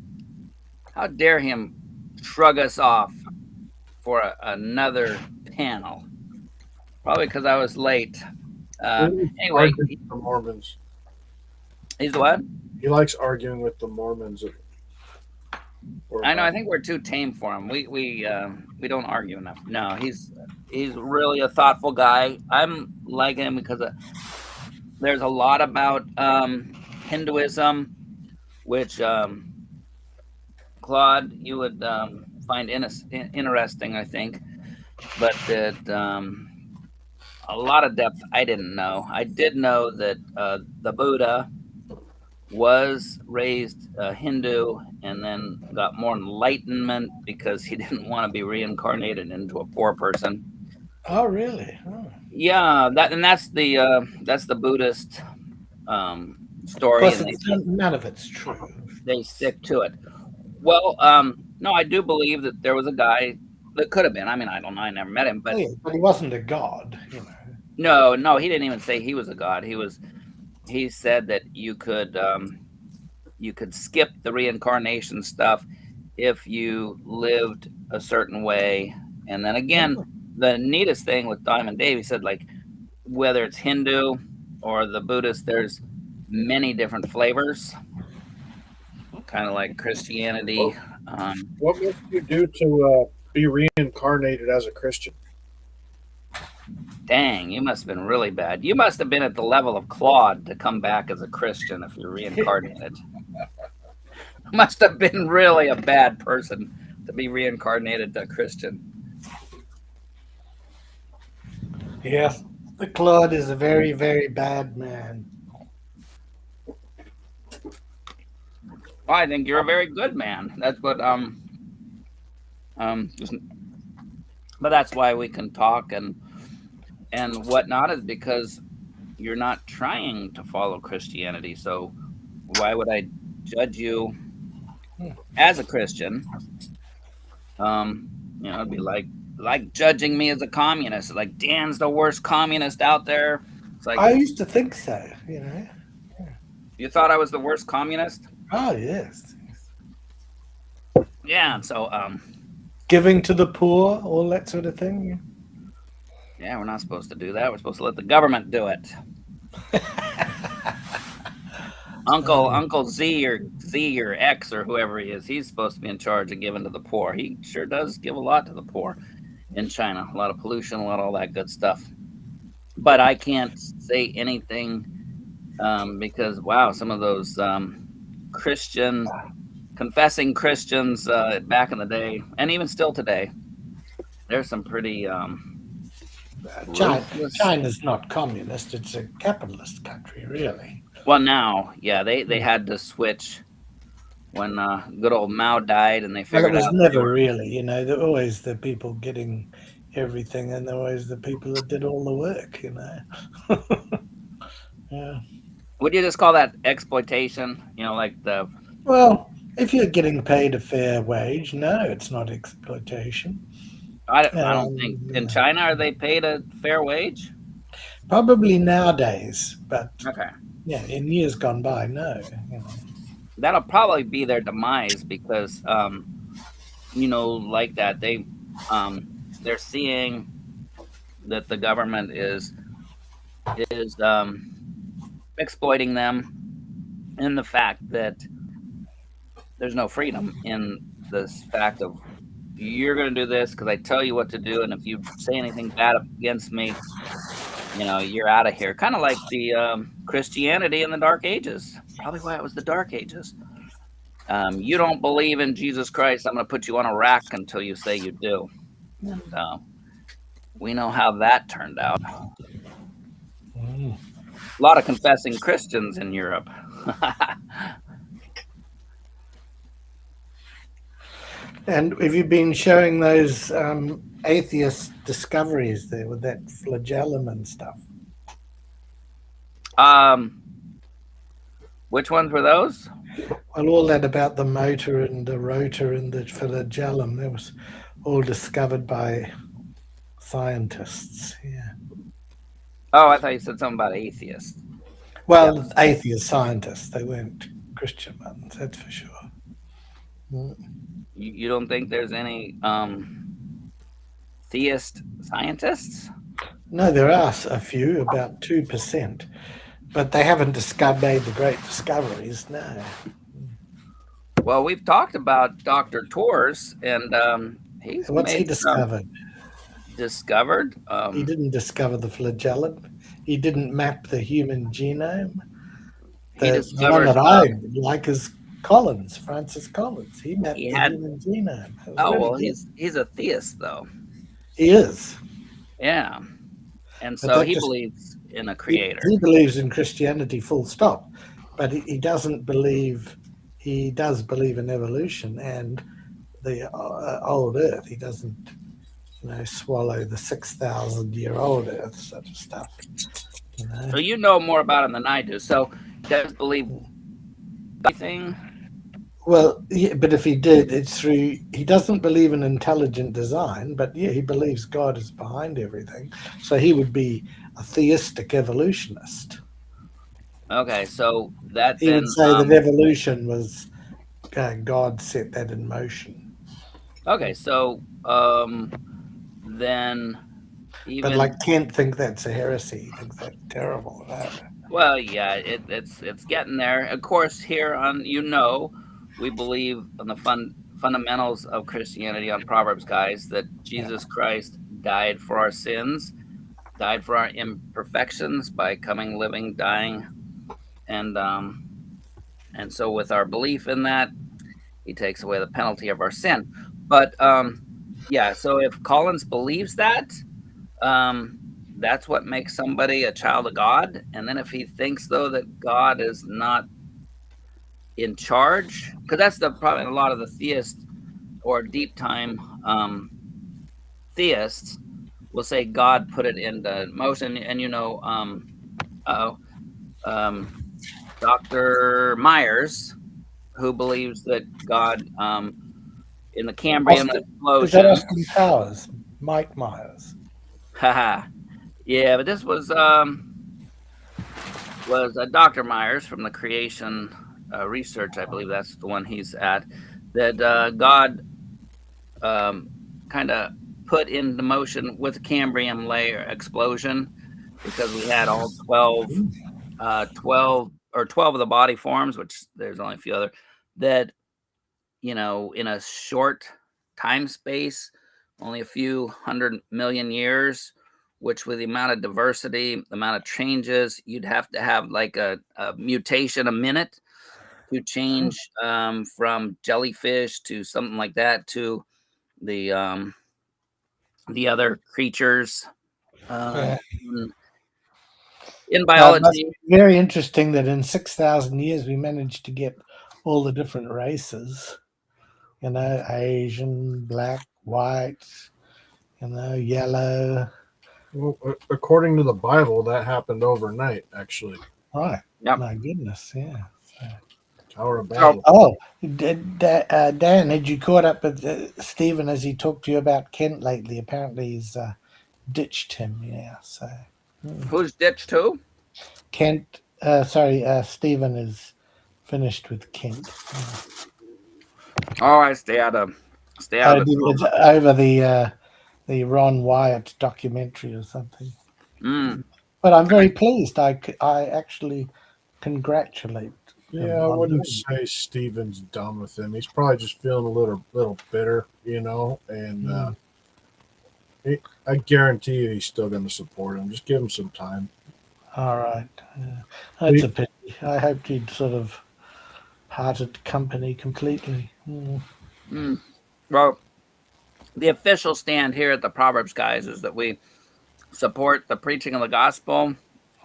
How dare him shrug us off for another panel? Probably because I was late. Anyway, the Mormons. He's what? He likes arguing with the Mormons. I know. I think we're too tame for him. We don't argue enough. No, he's really a thoughtful guy. I'm liking him because there's a lot about Hinduism, which Claude, you would find interesting, I think, but that a lot of depth I didn't know. I did know that the Buddha was raised Hindu and then got more enlightenment because he didn't want to be reincarnated into a poor person. Oh, really? Oh. Yeah, that's the Buddhist story. Of course, none of it's true. They stick to it. Well, no, I do believe that there was a guy that could have been. I mean, I don't know. I never met him, but he wasn't a god. You know. No, he didn't even say he was a god. He said that you could skip the reincarnation stuff if you lived a certain way. And then again, the neatest thing with Diamond Dave, he said, like, whether it's Hindu or the Buddhist, there's many different flavors, kind of like Christianity. What must you do to be reincarnated as a Christian? Dang, you must have been really bad. You must have been at the level of Claude to come back as a Christian if you're reincarnated. Must have been really a bad person to be reincarnated to a Christian. Yes, the Claude is a very, very bad man. I think you're a very good man. That's what But that's why we can talk and whatnot, is because you're not trying to follow Christianity. So why would I judge you as a Christian? It'd be like judging me as a communist. Like, Dan's the worst communist out there. It's like, I used to think so, you thought I was the worst communist? Oh, yes. Yeah. So Giving to the poor, all that sort of thing. yeah, we're not supposed to do that. We're supposed to let the government do it. Uncle Z or X or whoever he is, he's supposed to be in charge of giving to the poor. He sure does give a lot to the poor in China. A lot of pollution, a lot of all that good stuff. But I can't say anything because, wow, some of those confessing Christians back in the day, and even still today, there's some pretty China's not communist. It's a capitalist country, really. well, now, yeah, they had to switch when good old Mao died, and they Well, figured it was out never really, there were always the people getting everything, and there were always the people that did all the work, Yeah. Would you just call that exploitation? Like the Well, if you're getting paid a fair wage, no, it's not exploitation. I don't think in China are they paid a fair wage? Probably nowadays, but Okay. yeah, in years gone by, no. That'll probably be their demise because like that they're seeing that the government is exploiting them in the fact that there's no freedom in this fact of you're going to do this because I tell you what to do, and if you say anything bad against me, you're out of here. Kind of like the Christianity in the Dark Ages. Probably why it was the Dark Ages. You don't believe in Jesus Christ, I'm going to put you on a rack until you say you do. And we know how that turned out. A lot of confessing Christians in Europe. And have you been showing those atheist discoveries there with that flagellum and stuff? Which ones were those? Well, all that about the motor and the rotor and the flagellum, that was all discovered by scientists. Yeah. Oh, I thought you said something about atheists. Well, yeah. Atheist scientists, they weren't Christian ones, that's for sure. You don't think there's any theist scientists? No, there are a few, about 2%, but they haven't made the great discoveries, no. Well, we've talked about Dr. Torres, and what's he discovered? Discovered? He didn't discover the flagellum. He didn't map the human genome. The one that I like is Francis Collins. He mapped the human genome. Oh, well, he's a theist, though. He is. Yeah. And so he believes in a creator. He believes in Christianity, full stop. But he doesn't believe, he does believe in evolution and the old Earth. He doesn't, swallow the 6,000-year-old Earth sort of stuff. So you know more about him than I do. So he does believe anything? Well, yeah, but if he did, it's through, he doesn't believe in intelligent design, but yeah, he believes God is behind everything. So he would be a theistic evolutionist. Okay, so that he would say that evolution was God set that in motion. Okay, so then even... But like Kent think that's a heresy. He thinks that's terrible. Well, yeah, it's getting there. Of course, here on we believe in the fundamentals of Christianity on Proverbs, guys, that Jesus Christ died for our sins, died for our imperfections by coming, living, dying, and so with our belief in that, he takes away the penalty of our sin. But yeah, so if Collins believes that, that's what makes somebody a child of God. And then if he thinks, though, that God is not in charge, because that's probably a lot of the theist or deep time theists will say God put it into motion, and Dr. Myers, who believes that God in the Cambrian Is that explosion. Austin Powers? Mike Myers. Haha. Yeah, but this was Dr. Myers from the Creation Research, I believe that's the one he's at, that God kind of put into motion with the Cambrian layer explosion, because we had all 12 of the body forms, which there's only a few other, that, in a short time space, only a few 100 million years, which with the amount of diversity, the amount of changes, you'd have to have like a mutation a minute to change from jellyfish to something like that to the other creatures Yeah. in It must biology. be very interesting that in 6,000 years we managed to get all the different races. Asian, black, white, yellow. Well, according to the Bible, that happened overnight, actually. Right. Yep. My goodness, yeah. Tower of Babel. Oh, Dan, had you caught up with Stephen as he talked to you about Kent lately? Apparently he's ditched him, yeah. So Who's ditched who? Kent, Stephen is finished with Kent. Oh, I stay out of It's over the Ron Wyatt documentary or something. But I'm very pleased. I actually congratulate. Yeah, I wouldn't say Steven's done with him. He's probably just feeling a little bitter, and I guarantee you he's still going to support him. Just give him some time. All right. That's a pity. I hoped he'd sort of parted company completely. Well, the official stand here at the Proverbs Guys is that we support the preaching of the gospel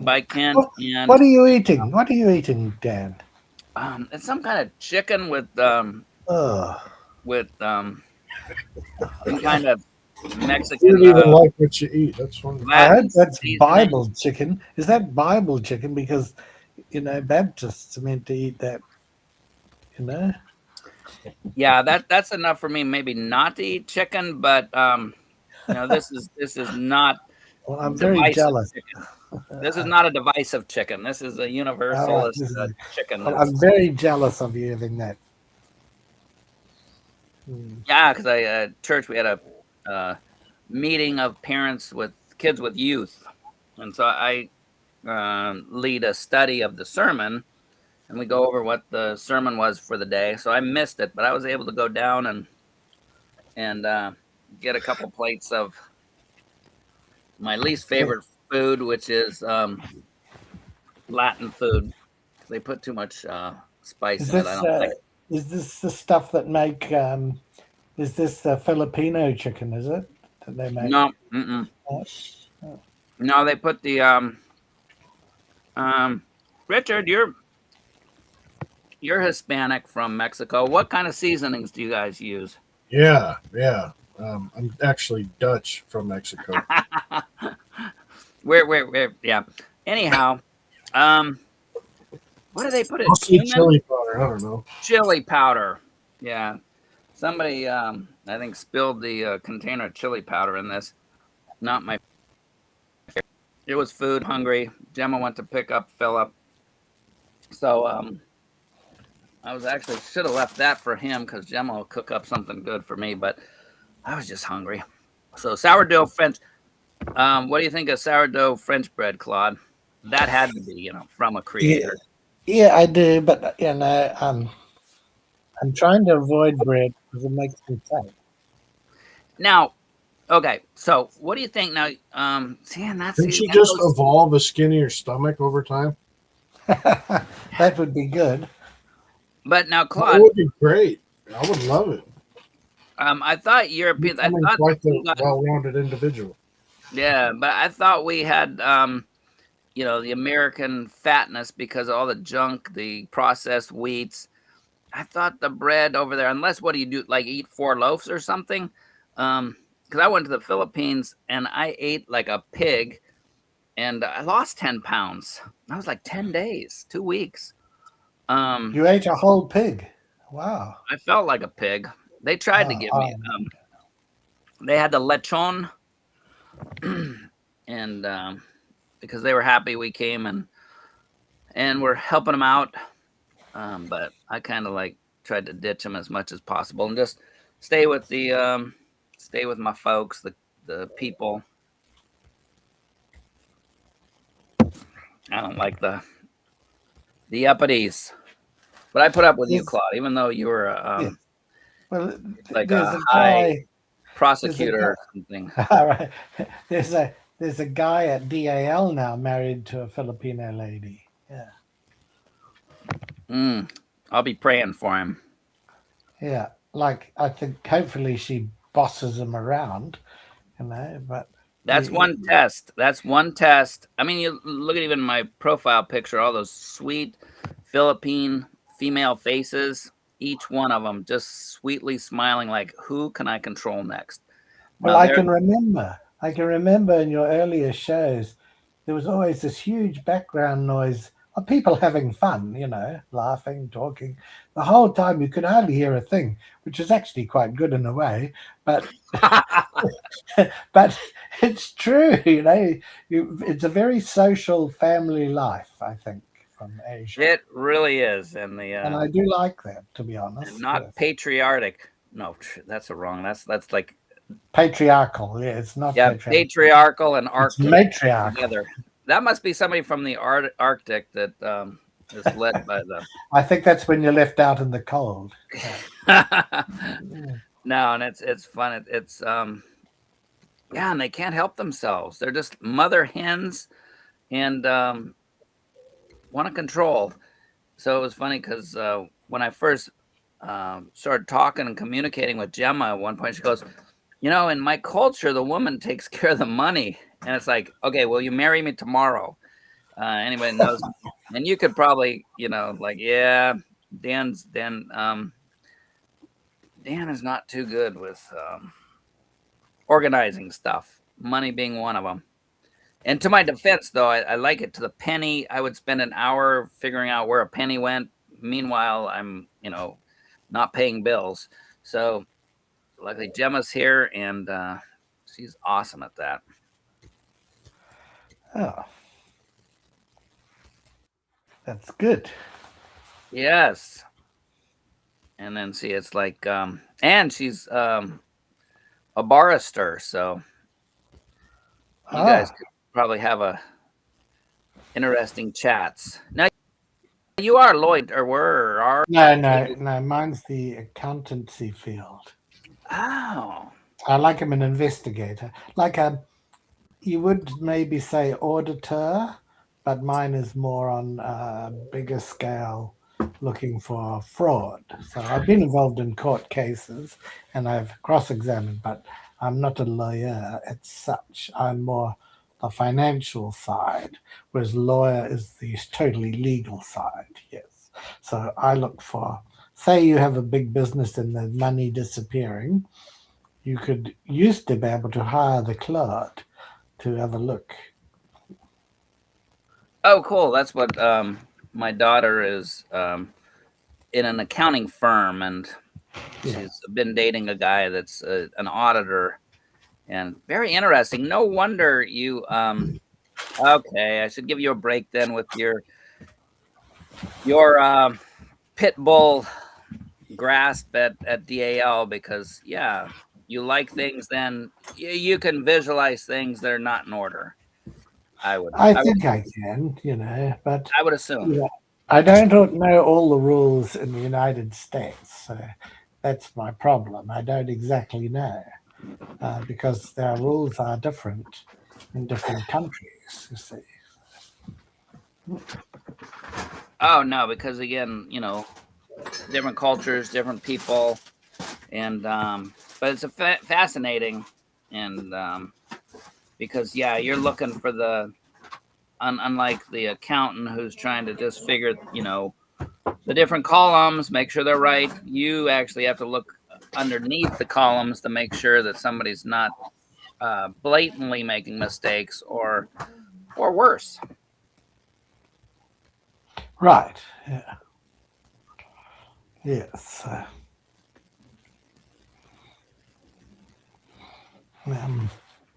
by Kent. What are you eating? What are you eating, Dan? It's some kind of chicken with some kind of Mexican. You don't even like what you eat. That's funny. I hope that's Bible chicken. Is that Bible chicken? Because Baptists are meant to eat that. Yeah, that's enough for me. Maybe not to eat chicken, but this is not. Well, I'm very jealous. Chicken. This is not a divisive chicken. This is a universalist chicken. Well, I'm very jealous of you having that. Yeah, because at church we had a meeting of parents with kids with youth, and so I lead a study of the sermon, and we go over what the sermon was for the day. So I missed it, but I was able to go down and get a couple plates of my least favorite food, which is Latin food. They put too much spice in it. I don't like it. Is this the stuff that make? Is this the Filipino chicken? Is it that they make? No, no. They put the Richard, you're Hispanic from Mexico. What kind of seasonings do you guys use? Yeah. I'm actually Dutch from Mexico. Where? Yeah. Anyhow, what do they put in? Chili powder. I don't know. Chili powder. Yeah. Somebody, I think, spilled the container of chili powder in this. Not my favorite. It was food hungry. Gemma went to pick up Philip. So I was actually should have left that for him because Gemma will cook up something good for me, but I was just hungry. So sourdough French. What do you think of sourdough French bread, Claude? That had to be, from a creator. Yeah, I do, but I'm trying to avoid bread because it makes me fat. Now, okay, so what do you think now? Didn't you just evolve a skinnier stomach over time? That would be good. But now, Claude, that would be great. I would love it. I thought Europeans. I thought quite the well-rounded individual. Yeah, but I thought we had, the American fatness because of all the junk, the processed wheats. I thought the bread over there, unless what do you do, like eat 4 loaves or something? because I went to the Philippines and I ate like a pig, and I lost 10 pounds. That was like 10 days, 2 weeks. You ate a whole pig. Wow. I felt like a pig. They tried to give me. They had the lechon, and because they were happy we came and we're helping them out. But I kind of like tried to ditch them as much as possible and just stay with my folks, the people. I don't like the uppities, but I put up with you, Claude, even though you were well, like there's a a high guy, prosecutor or something. all right. There's a guy at DAL now married to a Filipino lady. Yeah. I'll be praying for him. Yeah. Like, I think hopefully she bosses him around, but That's one test. That's one test. I mean, you look at even my profile picture, all those sweet Philippine female faces, each one of them just sweetly smiling like, who can I control next? Well, I can remember in your earlier shows, there was always this huge background noise of people having fun, laughing, talking. The whole time you could hardly hear a thing, which is actually quite good in a way. But but it's true, it's a very social family life, I think, from Asia. It really is. And I do like that, to be honest. Not patriotic. No, that's wrong. That's like patriarchal. Yeah, it's not patriarchal and Arctic matriarchal together. That must be somebody from the Arctic that is led by the. I think that's when you're left out in the cold. No, and it's fun. It's and they can't help themselves. They're just mother hens and want to control. So it was funny because when I first started talking and communicating with Gemma at one point, she goes, in my culture, the woman takes care of the money. And it's like, okay, will you marry me tomorrow? Anybody knows? And you could probably, Dan is not too good with organizing stuff, money being one of them. And to my defense, though, I like it to the penny. I would spend an hour figuring out where a penny went. Meanwhile, I'm, not paying bills. So luckily Gemma's here, and she's awesome at that. Oh, that's good. Yes. And then see, it's like, and she's a barrister, so you guys could probably have a interesting chats. Now, you are Lloyd, or were, or are? No, mine's the accountancy field. Oh. I like I'm an investigator. Like you would maybe say auditor, but mine is more on a bigger scale, looking for fraud. So I've been involved in court cases and I've cross-examined, but I'm not a lawyer as such. I'm more the financial side, whereas lawyer is the totally legal side. Yes. So I look for, say you have a big business and there's money disappearing, you could used to be able to hire the clerk to have a look. Oh, cool. That's what my daughter is in an accounting firm, and she's been dating a guy that's an auditor, and very interesting. No wonder you okay, I should give you a break then with your pit bull grasp at DAL, because you like things, then you can visualize things that are not in order. I think I can, but I would assume. I don't know all the rules in the United States, so that's my problem. I don't exactly know because their rules are different in different countries, you see. Oh, no, because again, different cultures, different people, and but it's fascinating, and because you're looking for the unlike the accountant who's trying to just figure the different columns, make sure they're right. You actually have to look underneath the columns to make sure that somebody's not blatantly making mistakes or worse. Right. Yeah. Yes.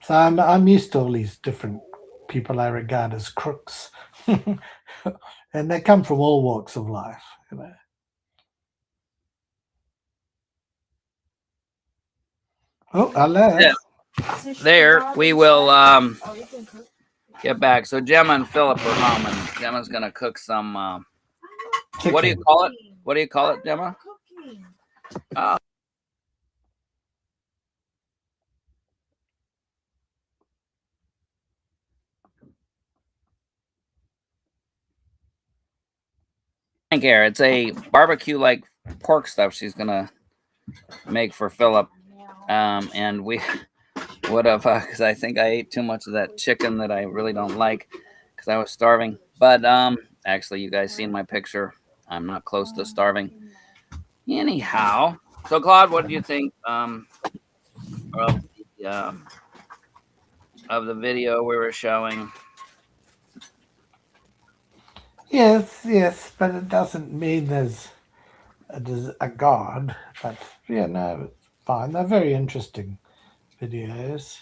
So I'm used to all these different people I regard as crooks, and they come from all walks of life. You know. Oh, hello. Yeah. There, we will get back. So Gemma and Philip are home, and Gemma's gonna cook some. What do you call it? What do you call it, Gemma? Here, it's a barbecue-like pork stuff she's gonna make for Philip, and we would have because I think I ate too much of that chicken that I really don't like because I was starving. But actually, you guys seen my picture. I'm not close to starving. Anyhow, so Claude, what do you think of the video we were showing? Yes, but it doesn't mean there's a God. But yeah, no, it's fine. They're very interesting videos.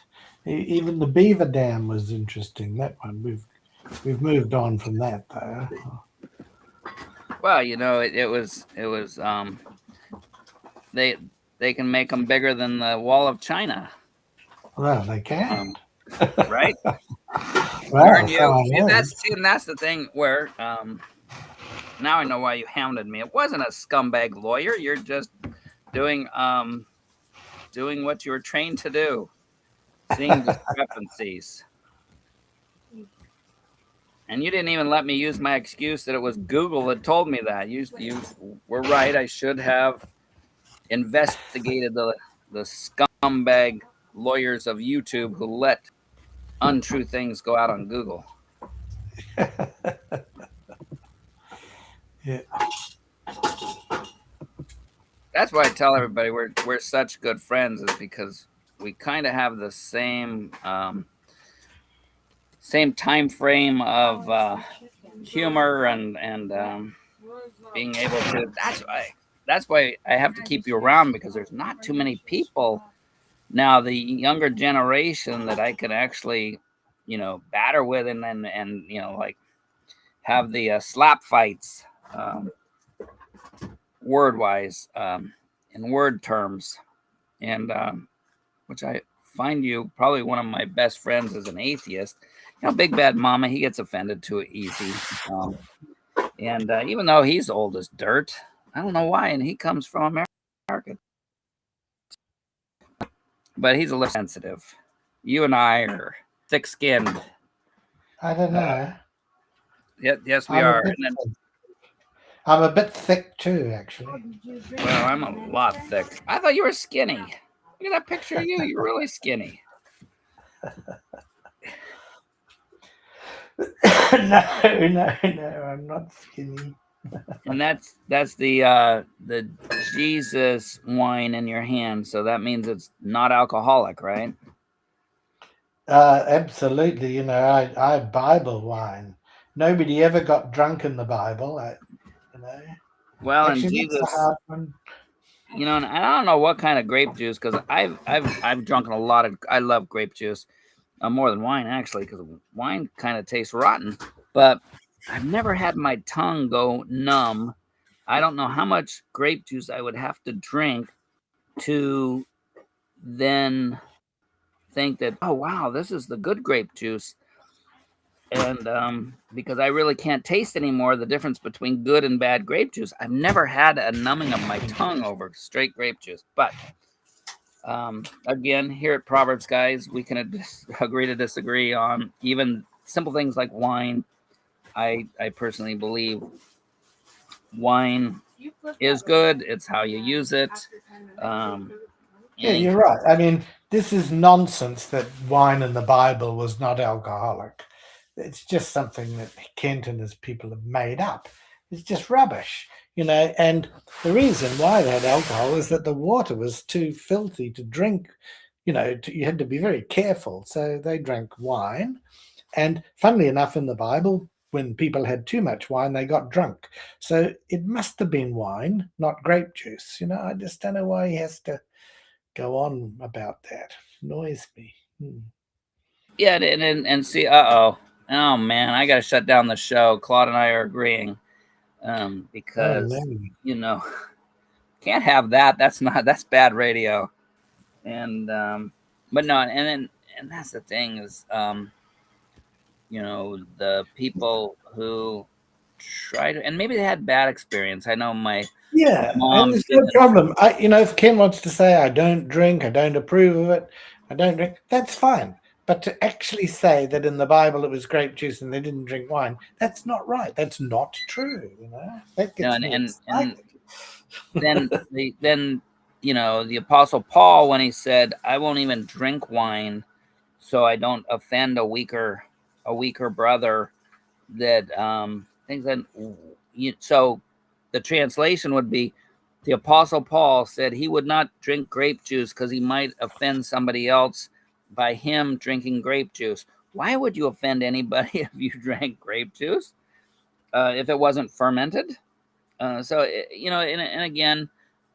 Even the beaver dam was interesting. That one we've moved on from that though. Well, you know, it was they can make them bigger than the Wall of China. Well, they can. Right? Well, that's the thing where now I know why you hounded me. It wasn't a scumbag lawyer. You're just doing what you were trained to do, seeing discrepancies. And you didn't even let me use my excuse that it was Google that told me that. You were right. I should have investigated the scumbag lawyers of YouTube who let untrue things go out on Google. Yeah. That's why I tell everybody we're such good friends, is because we kind of have the same time frame of humor and being able to. That's why I have to keep you around, because there's not too many people now, the younger generation, that I could actually, batter with and like have the slap fights, word wise, in word terms, and which I find you probably one of my best friends as an atheist. Big Bad Mama, he gets offended too easy. And even though he's old as dirt, I don't know why, and he comes from America. But he's a little sensitive. You and I are thick-skinned. I don't know. Yes, we are. I'm a bit thick too, actually. Well, I'm a lot thick. I thought you were skinny. Look at that picture of you. You're really skinny. No, I'm not skinny. And that's the Jesus wine in your hand, so that means it's not alcoholic, right? Absolutely. I Bible wine. Nobody ever got drunk in the Bible. Well, actually, and Jesus, that's a hard one. and I don't know what kind of grape juice, because I've drunken a lot of. I love grape juice, more than wine actually, because wine kind of tastes rotten, but I've never had my tongue go numb. I don't know how much grape juice I would have to drink to then think that, oh, wow, this is the good grape juice. And because I really can't taste anymore the difference between good and bad grape juice. I've never had a numbing of my tongue over straight grape juice. But again, here at Proverbs Guys, we can agree to disagree on even simple things like wine. I personally believe wine is good. It's how you use it. Yeah, you're right. I mean, this is nonsense that wine in the Bible was not alcoholic. It's just something that Kent and his people have made up. It's just rubbish. And the reason why they had alcohol is that the water was too filthy to drink. You had to be very careful. So they drank wine. And funnily enough, in the Bible, when people had too much wine, they got drunk. So it must have been wine, not grape juice. I just don't know why he has to go on about that. Annoys me. Yeah, and see, oh man, I got to shut down the show. Claude and I are agreeing because no. Can't have that. That's bad radio. And but no, and that's the thing is the people who try to, and maybe they had bad experience. I know my mom and there's no problem. If Ken wants to say I don't drink, I don't approve of it, I don't drink, that's fine. But to actually say that in the Bible it was grape juice and they didn't drink wine, that's not right. That's not true. That gets me excited. And then the Apostle Paul, when he said, "I won't even drink wine, so I don't offend a weaker brother," that things that so the translation would be, the Apostle Paul said he would not drink grape juice because he might offend somebody else by him drinking grape juice. Why would you offend anybody if you drank grape juice if it wasn't fermented? And again,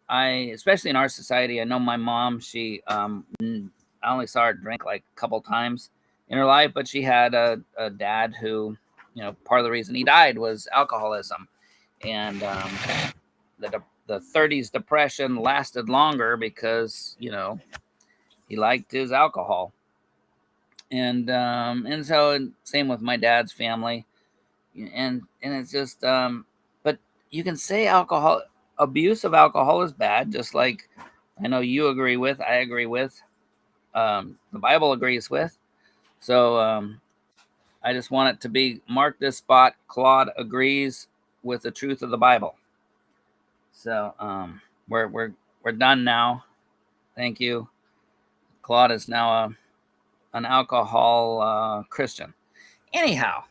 especially in our society, I know my mom, she I only saw her drink like a couple times in her life, but she had a dad who, part of the reason he died was alcoholism. And the 30s depression lasted longer because, he liked his alcohol. And so same with my dad's family. And it's just, but you can say abuse of alcohol is bad, just like I know you agree with, I agree with, the Bible agrees with. So I just want it to be marked this spot. Claude agrees with the truth of the Bible. So we're done now. Thank you. Claude is now an alcohol Christian. Anyhow,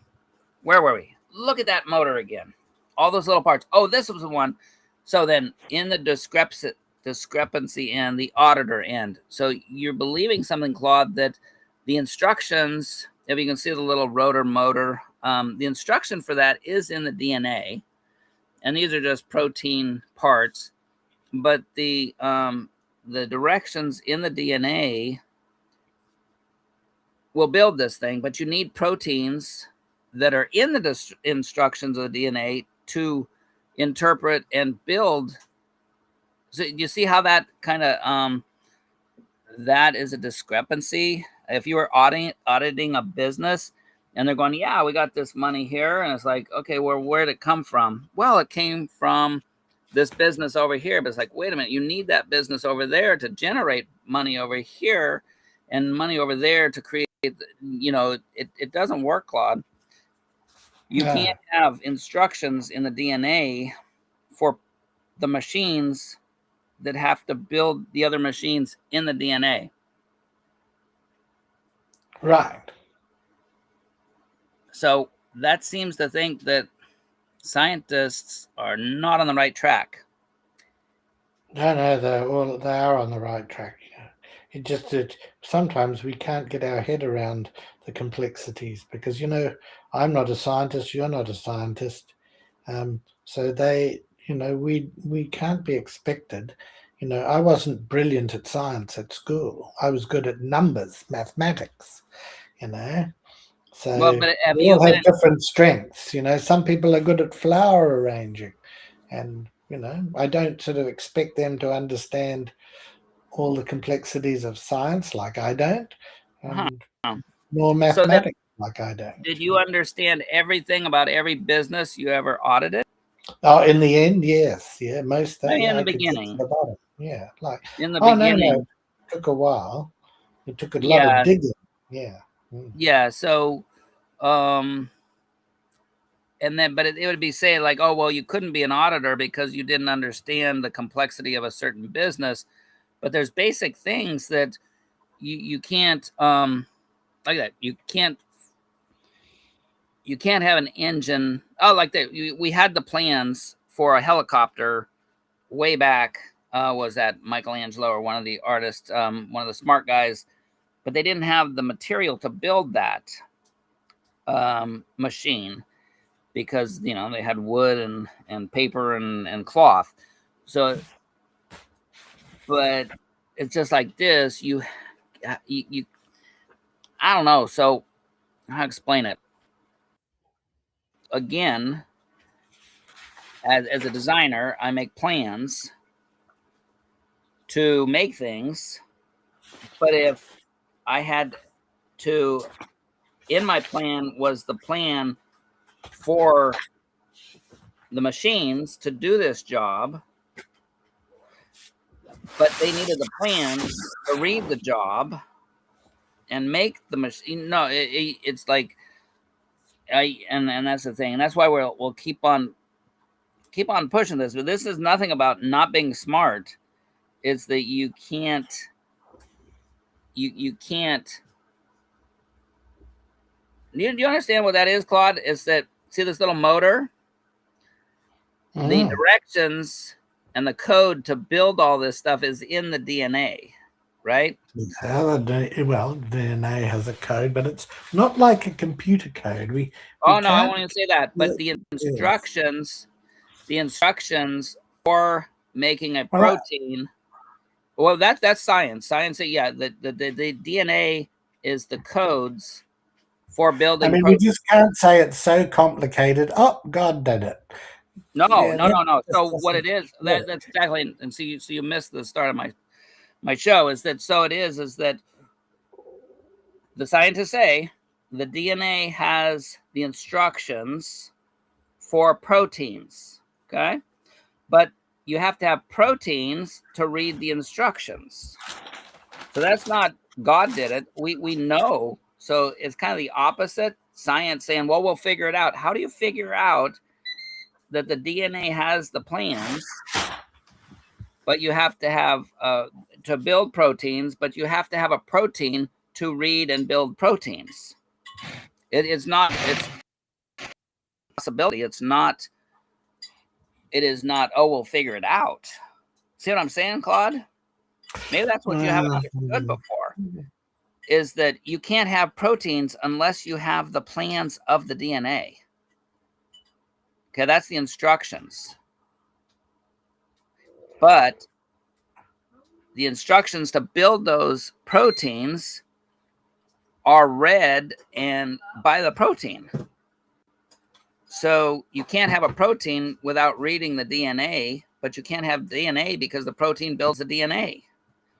where were we? Look at that motor again. All those little parts. Oh, this was the one. So then in the discrepancy and the auditor end. So you're believing something, Claude, that the instructions, if you can see the little rotor motor, the instruction for that is in the DNA. And these are just protein parts. But the directions in the DNA will build this thing. But you need proteins that are in the instructions of the DNA to interpret and build. So you see how that kind of that is a discrepancy. If you were auditing a business and they're going, yeah, we got this money here, and it's like, okay, well, where'd it come from? Well, it came from this business over here. But it's like, wait a minute, you need that business over there to generate money over here and money over there to create, it doesn't work, Claude. You can't have instructions in the DNA for the machines that have to build the other machines in the DNA. Right. So that seems to think that scientists are not on the right track. No, they are on the right track. It just that sometimes we can't get our head around the complexities because, I'm not a scientist, you're not a scientist. So we can't be expected. I wasn't brilliant at science at school. I was good at numbers, mathematics, So we all have different strengths. Some people are good at flower arranging. And, I don't sort of expect them to understand all the complexities of science like I don't, and nor mathematics like I don't. Did you understand everything about every business you ever audited? Oh, in the end, yes. Yeah, most things. Maybe in the beginning. The bottom. Yeah, like in the beginning. No. It took a while. It took a lot of digging. Yeah. Yeah. So, and then, but it would be saying like, oh, well, you couldn't be an auditor because you didn't understand the complexity of a certain business. But there's basic things that you can't, like that. You can't have an engine. Oh, like that. We had the plans for a helicopter way back. Was that Michelangelo or one of the artists, one of the smart guys, but they didn't have the material to build that machine because, you know, they had wood and paper and cloth. So, but it's just like this. You I don't know. So how to explain it? Again, as a designer, I make plans to make things, but if I had to, in my plan was the plan for the machines to do this job, but they needed the plans to read the job and make the machine. No, it's like and that's the thing, and that's why we'll keep on pushing this. But this is nothing about not being smart. It's that you can't. You can't. Do you understand what that is, Claude? It's that, see this little motor? The directions and the code to build all this stuff is in the DNA, right? Well, DNA has a code, but it's not like a computer code. I won't even say that. But the instructions for making a protein. Well, that's science. Science, yeah. The DNA is the codes for building. I mean, we just can't say it's so complicated. Oh, God did it. No. So what it is, that's exactly. And so you missed the start of my show. Is that the scientists say the DNA has the instructions for proteins. Okay, but you have to have proteins to read the instructions. So that's not God did it. We know. So it's kind of the opposite. Science saying, well, we'll figure it out. How do you figure out that the DNA has the plans, but you have to have to build proteins, but you have to have a protein to read and build proteins? It's a possibility. It is not, oh, we'll figure it out. See what I'm saying, Claude? Maybe that's what you haven't understood before, is that you can't have proteins unless you have the plans of the DNA. Okay, that's the instructions. But the instructions to build those proteins are read and by the protein. So you can't have a protein without reading the DNA, but you can't have DNA because the protein builds the DNA.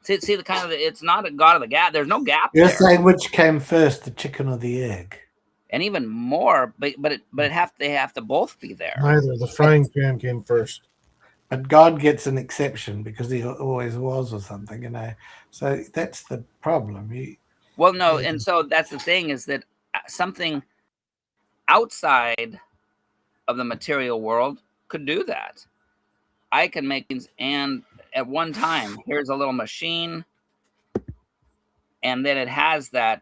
See the kind of, it's not a God of the gap. There's no gap You're there. saying which came first, the chicken or the egg? And even more, but they have to both be there. Neither. The frying pan came first. But God gets an exception because he always was or something, you know. So that's the problem. Well, no, and so that's the thing, is that something outside of the material world could do that. I can make things, and at one time, here's a little machine, and then it has the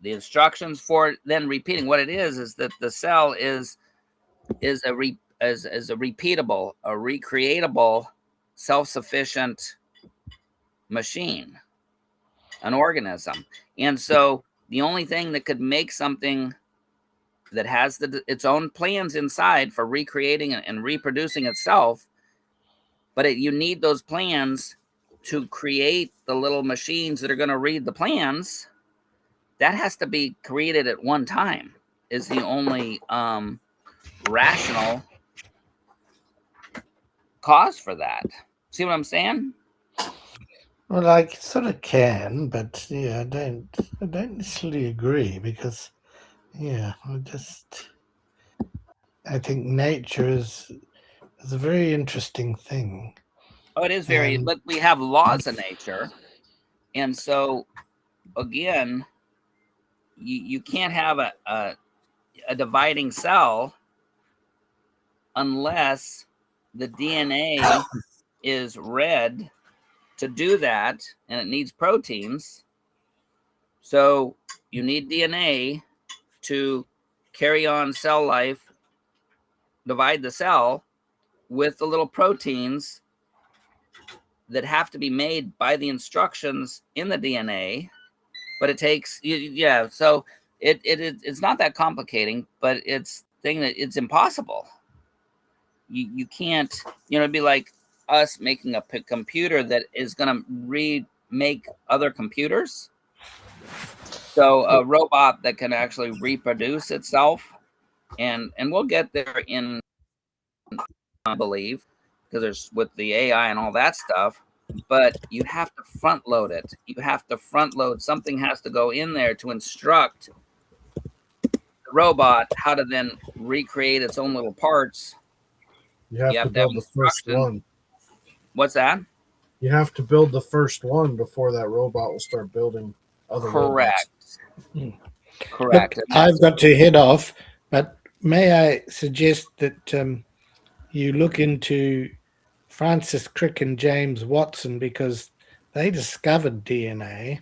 instructions for it, then repeating. What it is that the cell is a repeatable, a recreatable, self-sufficient machine, an organism. And so the only thing that could make something that has its own plans inside for recreating and reproducing itself, but you need those plans to create the little machines that are going to read the plans. That has to be created at one time, is the only rational cause for that. See what I'm saying? Well, I sort of can, but yeah, I don't necessarily agree because, yeah, I think nature is a very interesting thing. Oh, it is very, but we have laws of nature. And so, again, you can't have a dividing cell unless the DNA is read to do that, and it needs proteins. So you need DNA to carry on cell life, divide the cell, with the little proteins that have to be made by the instructions in the DNA. But it takes, yeah. So it's not that complicating, but it's impossible. You can't, it'd be like us making a computer that is going to remake other computers. So a robot that can actually reproduce itself, and we'll get there in, I believe, because there's with the AI and all that stuff. But you have to front load it. You have to front load. Something has to go in there to instruct the robot how to then recreate its own little parts. You have to build the first one. What's that? You have to build the first one before that robot will start building other Correct. robots. Correct. Look, I've got to head off, but may I suggest that you look into Francis Crick and James Watson, because they discovered DNA,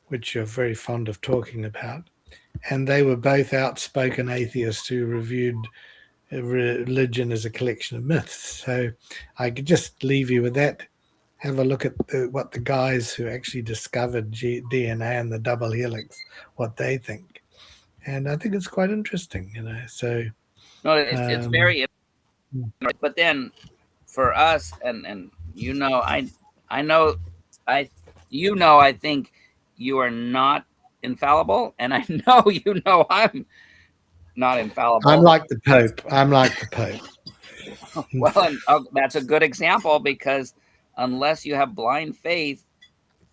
which you're very fond of talking about, and they were both outspoken atheists who reviewed religion as a collection of myths. So I could just leave you with that. Have a look at what the guys who actually discovered DNA and the double helix, what they think. And I think it's quite interesting, So no, it's very. But then, for us, and I think you are not infallible, and I know I'm not infallible. I'm like the Pope. Well, and that's a good example, because unless you have blind faith,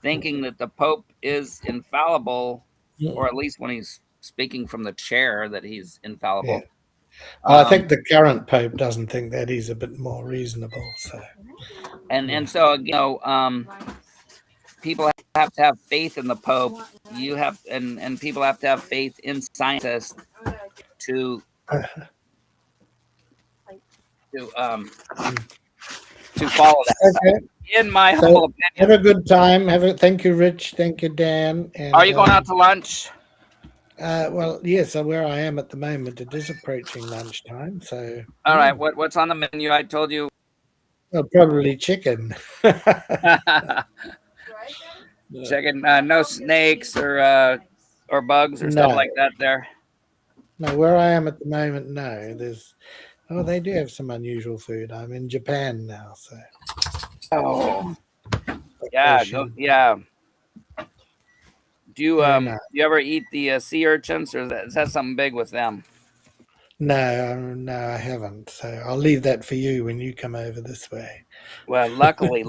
thinking that the Pope is infallible, or at least when he's speaking from the chair that he's infallible. Yeah. I think the current Pope doesn't think that. He's a bit more reasonable. So, so people have to have faith in the Pope. You have, and people have to have faith in scientists to follow that. Okay. In my humble opinion. Have a good time. Thank you, Rich. Thank you, Dan. And, are you going out to lunch? Well, yes. Where I am at the moment, it is approaching lunchtime. So, all right. What's on the menu? I told you. Well, probably chicken. Chicken. No snakes or bugs or stuff like that there. No, where I am at the moment, no. They do have some unusual food. I'm in Japan now, so. Oh. Yeah. Yeah. Do you ever eat the sea urchins, or is that something big with them? No, I haven't. So I'll leave that for you when you come over this way. Well, luckily,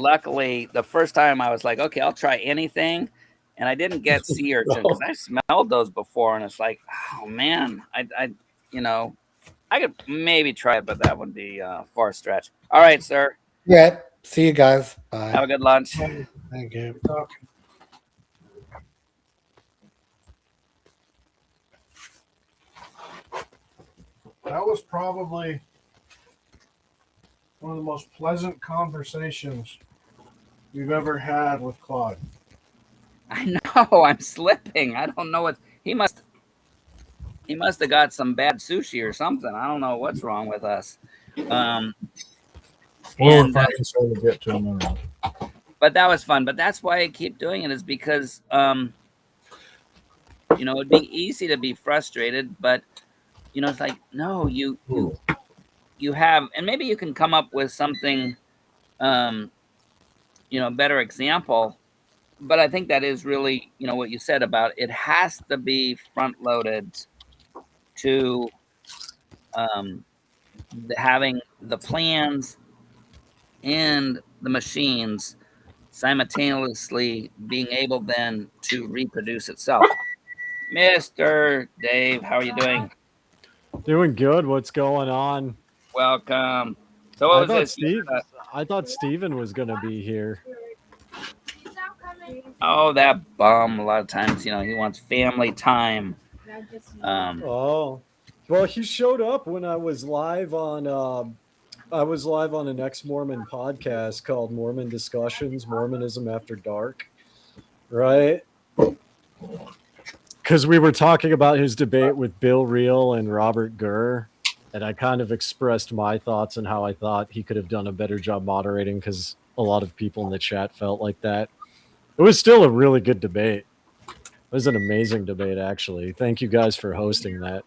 the first time I was like, okay, I'll try anything, and I didn't get sea urchin because I smelled those before, and it's like, oh man, I could maybe try it, but that would be far stretch. All right, sir. Yeah. See you guys. Bye. Have a good lunch. Thank you. That was probably one of the most pleasant conversations we've ever had with Claude. I know, I'm slipping. I don't know what he must have got some bad sushi or something. I don't know what's wrong with us. We're finding something to get to him. But that was fun. But that's why I keep doing it, is because it'd be easy to be frustrated, but it's like, no, you have, and maybe you can come up with something, better example. But I think that is really, what you said about it has to be front loaded to having the plans and the machines simultaneously being able then to reproduce itself. Mr. Dave, how are you doing? Doing good. What's going on? Welcome. So what was this? I thought Steven was going to be here. Oh, that bum. A lot of times, he wants family time. Well, he showed up when I was live on an ex-Mormon podcast called Mormon Discussions, Mormonism After Dark, right? Because we were talking about his debate with Bill Reel and Robert Gurr. and I kind of expressed my thoughts and how I thought he could have done a better job moderating, because a lot of people in the chat felt like that. It was still a really good debate. It was an amazing debate, actually. Thank you guys for hosting that.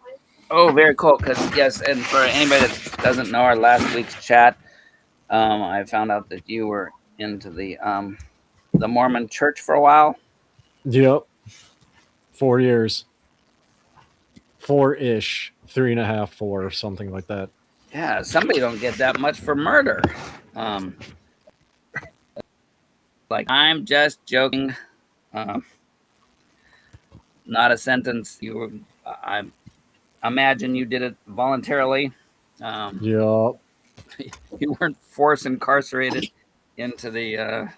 Oh, very cool. Because yes, and for anybody that doesn't know our last week's chat, I found out that you were into the Mormon Church for a while. Yep. 4 years. 4-ish. 3.5, 4, something like that. Yeah, somebody don't get that much for murder. Like, I'm just joking. Not a sentence. I imagine you did it voluntarily. Yep. You weren't forced incarcerated into the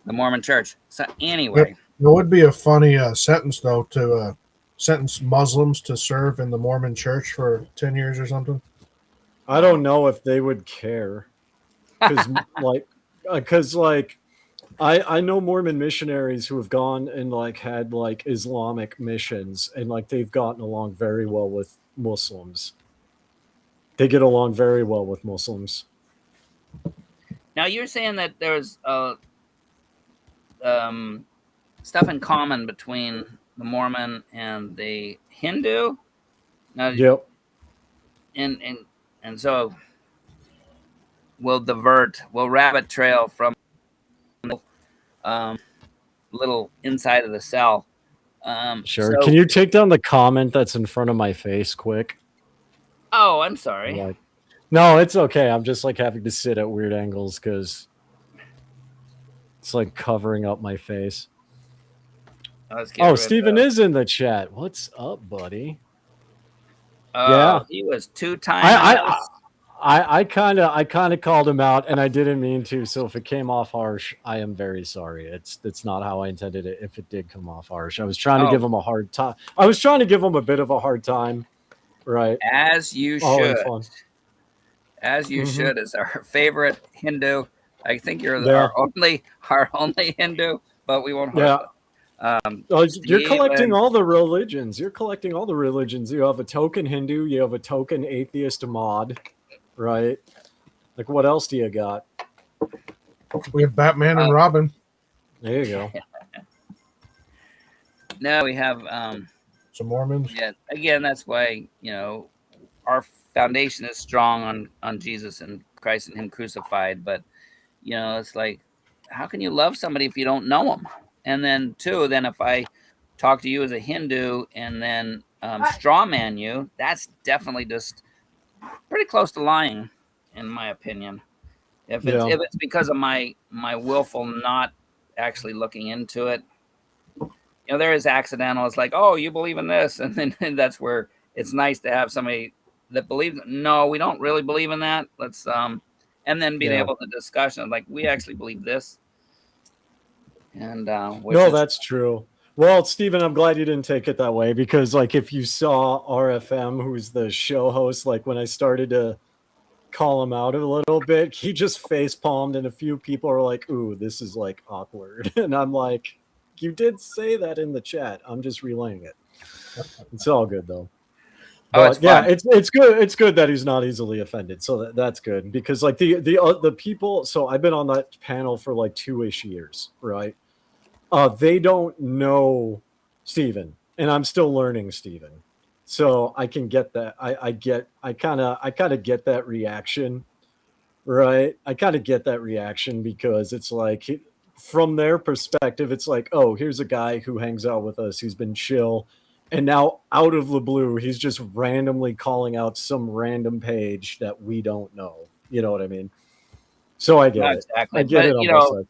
Mormon Church. So anyway, It would be a funny sentence, though, to sentence Muslims to serve in the Mormon Church for 10 years or something. I don't know if they would care, because I know Mormon missionaries who have gone and had Islamic missions, and they've gotten along very well with Muslims. They get along very well with Muslims. now you're saying that there's stuff in common between the Mormon and the Hindu. Now, Yep. And so we'll rabbit trail from little inside of the cell. Sure. So, Can you take down the comment that's in front of my face quick? oh, I'm sorry. No, it's okay. I'm just having to sit at weird angles because it's covering up my face. Oh, Stephen is in the chat. What's up, buddy? Yeah, he was 2 times. I kind of called him out, and I didn't mean to. So if it came off harsh, I am very sorry. It's not how I intended it. If it did come off harsh, I was trying to give him a hard time. I was trying to give him a bit of a hard time, right? As you should. As you should, as our favorite Hindu. I think you're our only Hindu, but we won't. You're collecting all the religions. You have a token Hindu. You have a token atheist mod, right? What else do you got? We have Batman and Robin. There you go. Now we have some Mormons. Yeah, again, that's why our foundation is strong on Jesus and Christ and Him crucified. But it's how can you love somebody if you don't know them? And then if I talk to you as a Hindu and then straw man you, that's definitely just pretty close to lying, in my opinion. If it's because of my willful not actually looking into it, there is accidental. It's oh, you believe in this, and then that's where it's nice to have somebody that believes. No, we don't really believe in that. Let's and then being able to discussion we actually believe this. And no, that's true. Well, Stephen, I'm glad you didn't take it that way, because if you saw RFM, who's the show host, when I started to call him out a little bit, he just face palmed, and a few people are ooh, this is awkward. And I'm you did say that in the chat. I'm just relaying it. It's all good though. But it's good. It's good that he's not easily offended. So that's good, because the people. So I've been on that panel for 2-ish years, right? They don't know Stephen, and I'm still learning Stephen. So I can get that. I kind of get that reaction, right? I kind of get that reaction because it's from their perspective, it's oh, here's a guy who hangs out with us, who's been chill. And now, out of the blue, he's just randomly calling out some random page that we don't know. You know what I mean? So I get it. Exactly. I get it on both sides.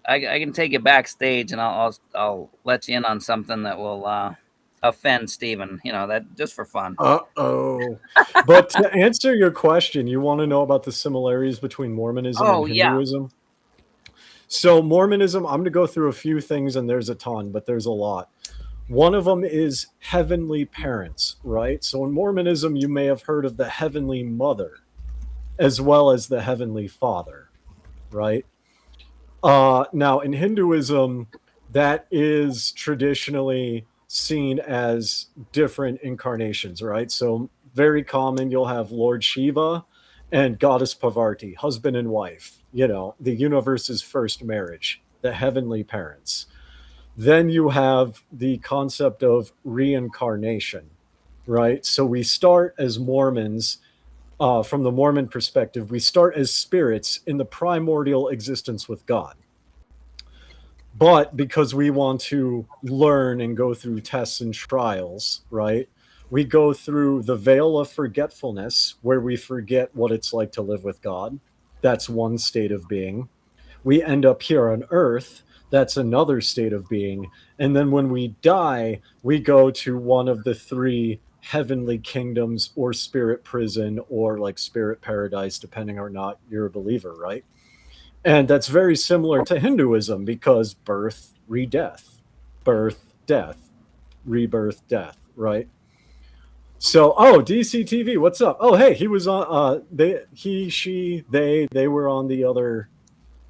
I can take you backstage, and I'll let you in on something that will offend Stephen. That just for fun. Uh-oh. But to answer your question, you want to know about the similarities between Mormonism and Hinduism? Yeah. So Mormonism, I'm going to go through a few things, and there's a ton, but there's a lot. One of them is heavenly parents, right? So in Mormonism, you may have heard of the Heavenly Mother as well as the Heavenly Father, right? Now, in Hinduism, that is traditionally seen as different incarnations, right? So very common. You'll have Lord Shiva and Goddess Parvati, husband and wife, the universe's first marriage, the heavenly parents. Then you have the concept of reincarnation, right? So we start as Mormons, from the Mormon perspective, we start as spirits in the primordial existence with God. But because we want to learn and go through tests and trials, right? We go through the veil of forgetfulness, where we forget what it's like to live with God. That's one state of being. We end up here on earth. That's another state of being. And then when we die, we go to one of the three heavenly kingdoms, or spirit prison, or like spirit paradise, depending or not you're a believer, right? And that's very similar to Hinduism, because birth, re-death, birth, death, rebirth, death, right? So, DCTV, what's up? Oh, hey, he was on. They were on the other.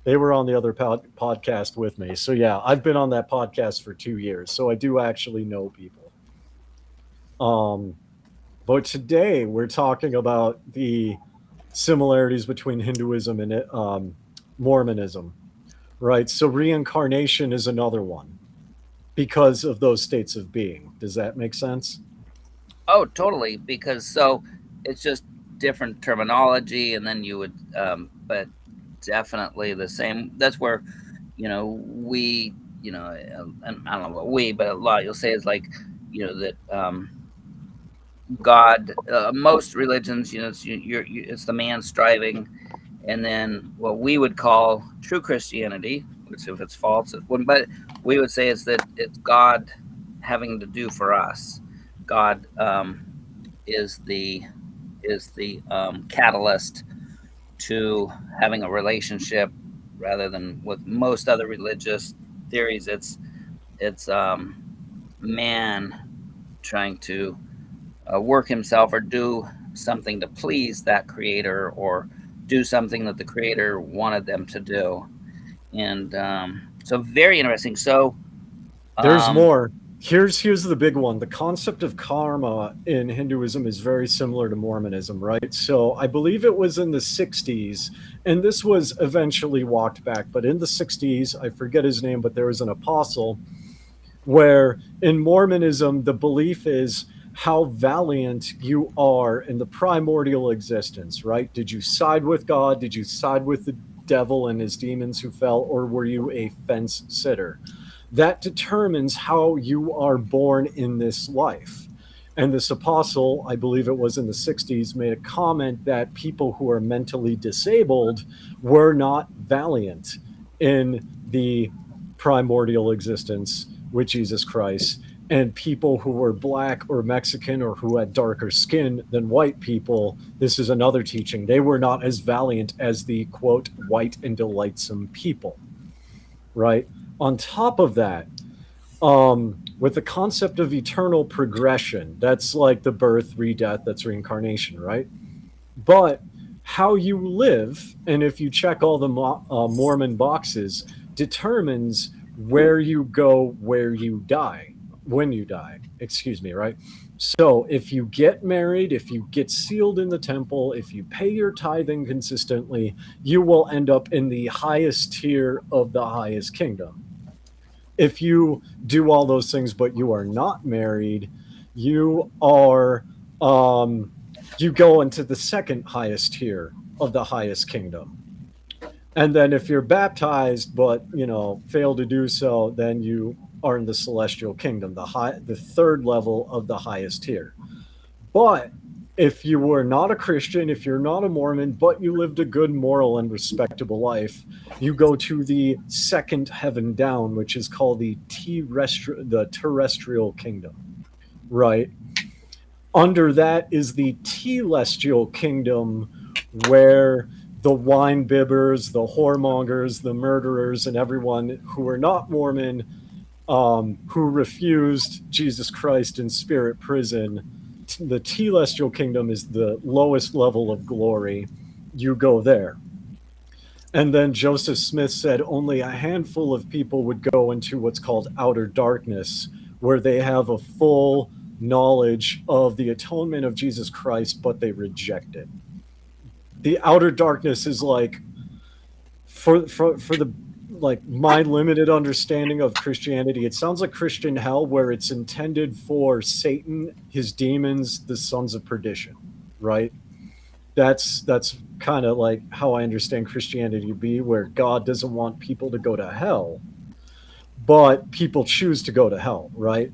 They were on the other podcast with me. So yeah, I've been on that podcast for 2 years, so I do actually know people. But today we're talking about the similarities between Hinduism and Mormonism, right? So reincarnation is another one because of those states of being. Does that make sense? Oh, totally. Because so it's just different terminology, and then you would, but definitely the same. That's where, we, and I don't know what we, but a lot you'll say is like, that God, most religions, it's the man striving, and then what we would call true Christianity, which if it's false, it wouldn't, but we would say is that it's God having to do for us. God is the catalyst to having a relationship, rather than with most other religious theories. It's man trying to work himself or do something to please that creator, or do something that the creator wanted them to do. And so very interesting. So there's more. Here's the big one. The concept of karma in Hinduism is very similar to Mormonism, right? So I believe it was in the 60s, and this was eventually walked back, but in the 60s, I forget his name, but there was an apostle, where in Mormonism, the belief is how valiant you are in the primordial existence, right? Did you side with God? Did you side with the devil and his demons who fell, or were you a fence sitter? That determines how you are born in this life. And this apostle, I believe it was in the 60s, made a comment that people who are mentally disabled were not valiant in the primordial existence with Jesus Christ. And people who were black or Mexican, or who had darker skin than white people, this is another teaching, they were not as valiant as the, quote, white and delightsome people, right? On top of that, with the concept of eternal progression, that's like the birth, re-death, that's reincarnation, right? But how you live, and if you check all the Mormon boxes, determines where you go, where you die, when you die, right? So if you get married, if you get sealed in the temple, if you pay your tithing consistently, you will end up in the highest tier of the highest kingdom. If you do all those things, but you are not married, you are, you go into the second highest tier of the highest kingdom. And then if you're baptized, but, fail to do so, then you are in the celestial kingdom, the third level of the highest tier. But if you were not a Christian, if you're not a Mormon, but you lived a good, moral, and respectable life, you go to the second heaven down, which is called the terrestrial kingdom, right? Under that is the telestial kingdom, where the wine bibbers, the whoremongers, the murderers, and everyone who are not Mormon, who refused Jesus Christ in spirit prison, the telestial kingdom is the lowest level of glory. You go there. And then Joseph Smith said only a handful of people would go into what's called outer darkness, where they have a full knowledge of the atonement of Jesus Christ, but they reject it. The outer darkness is like, for the like my limited understanding of Christianity, it sounds like Christian hell, where it's intended for Satan, his demons, the sons of perdition, right? That's kind of like how I understand Christianity to be, where God doesn't want people to go to hell, but people choose to go to hell, right?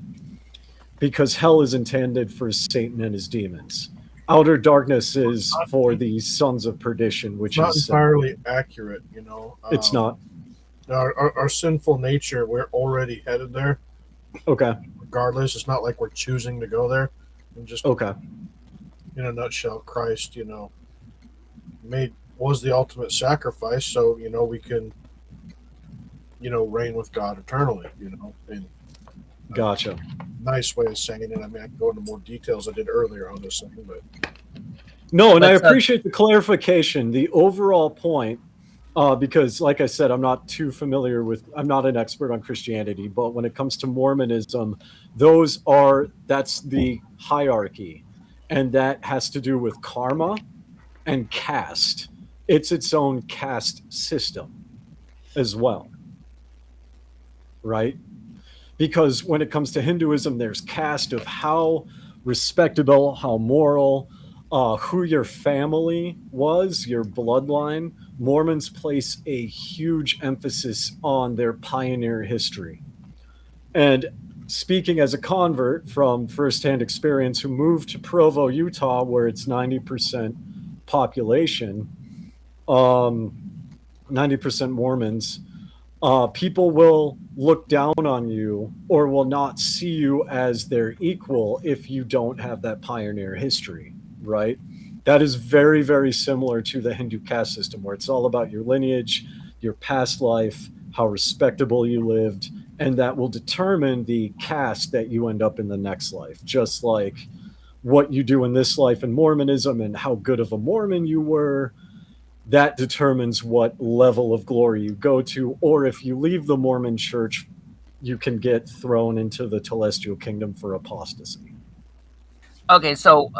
Because hell is intended for Satan and his demons. Outer darkness is for the sons of perdition, which not is entirely accurate, you know. It's not. Our sinful nature, we're already headed there. Okay. Regardless, it's not like we're choosing to go there. And just Okay. in a nutshell, Christ, you know, was the ultimate sacrifice, so you know we can, you know, reign with God eternally. You know, and Gotcha. nice way of saying it. I mean, I can go into more details I did earlier on this thing, but No, and I appreciate the clarification. The overall point, because like I said, I'm not an expert on Christianity, but when it comes to Mormonism, that's the hierarchy, and that has to do with karma and caste. It's its own caste system as well, right? Because when it comes to Hinduism, there's caste of how respectable, how moral, who your family was, your bloodline. Mormons place a huge emphasis on their pioneer history. And speaking as a convert from firsthand experience who moved to Provo, Utah, where it's 90% population, 90% Mormons, people will look down on you or will not see you as their equal if you don't have that pioneer history, right? That is very, very similar to the Hindu caste system, where it's all about your lineage, your past life, how respectable you lived, and that will determine the caste that you end up in the next life. Just like what you do in this life in Mormonism and how good of a Mormon you were, that determines what level of glory you go to. Or if you leave the Mormon church, you can get thrown into the celestial kingdom for apostasy. Okay, so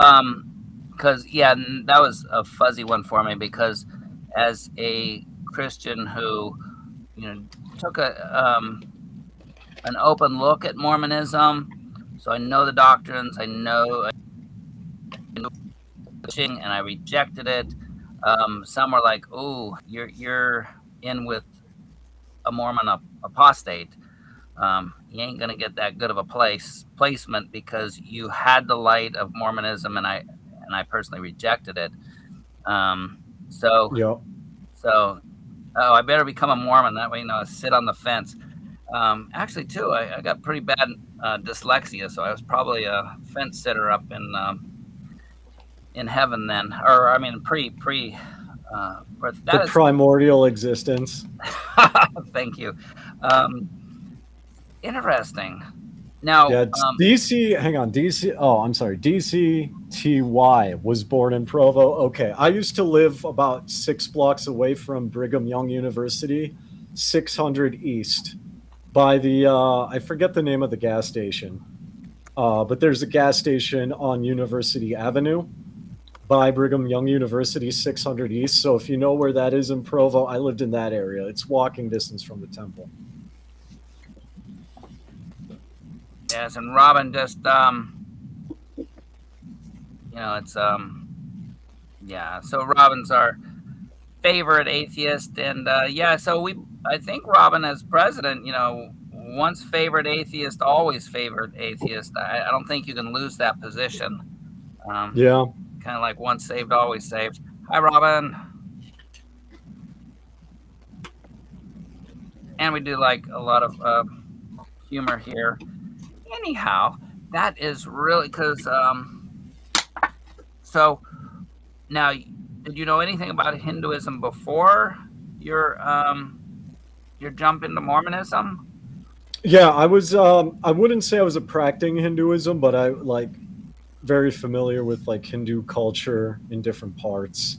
because that was a fuzzy one for me, because as a Christian who, you know, took an open look at Mormonism, so I know the doctrines, I know and I rejected it. Some were like, "Oh, you're in with a Mormon apostate. You ain't gonna get that good of a placement because you had the light of Mormonism, and I personally rejected it. So I better become a Mormon, that way, you know, I sit on the fence. Actually, too, I got pretty bad dyslexia, so I was probably a fence sitter up in heaven then, or I mean the primordial existence. Thank you. Interesting. Now, DCTY was born in Provo. Okay, I used to live about 6 blocks away from Brigham Young University, 600 East, by the I forget the name of the gas station, but there's a gas station on University Avenue by Brigham Young University, 600 East. So if you know where that is in Provo, I lived in that area. It's walking distance from the temple. Yes, and Robin just, you know, it's, yeah, so Robin's our favorite atheist, and, so I think Robin as president, you know, once favored atheist, always favored atheist. I don't think you can lose that position. Yeah. Kind of like once saved, always saved. Hi, Robin. And we do like a lot of humor here. Anyhow, that is really because. So now, did you know anything about Hinduism before your jump into Mormonism? Yeah, I was. I wouldn't say I was a practicing Hinduism, but I very familiar with Hindu culture in different parts.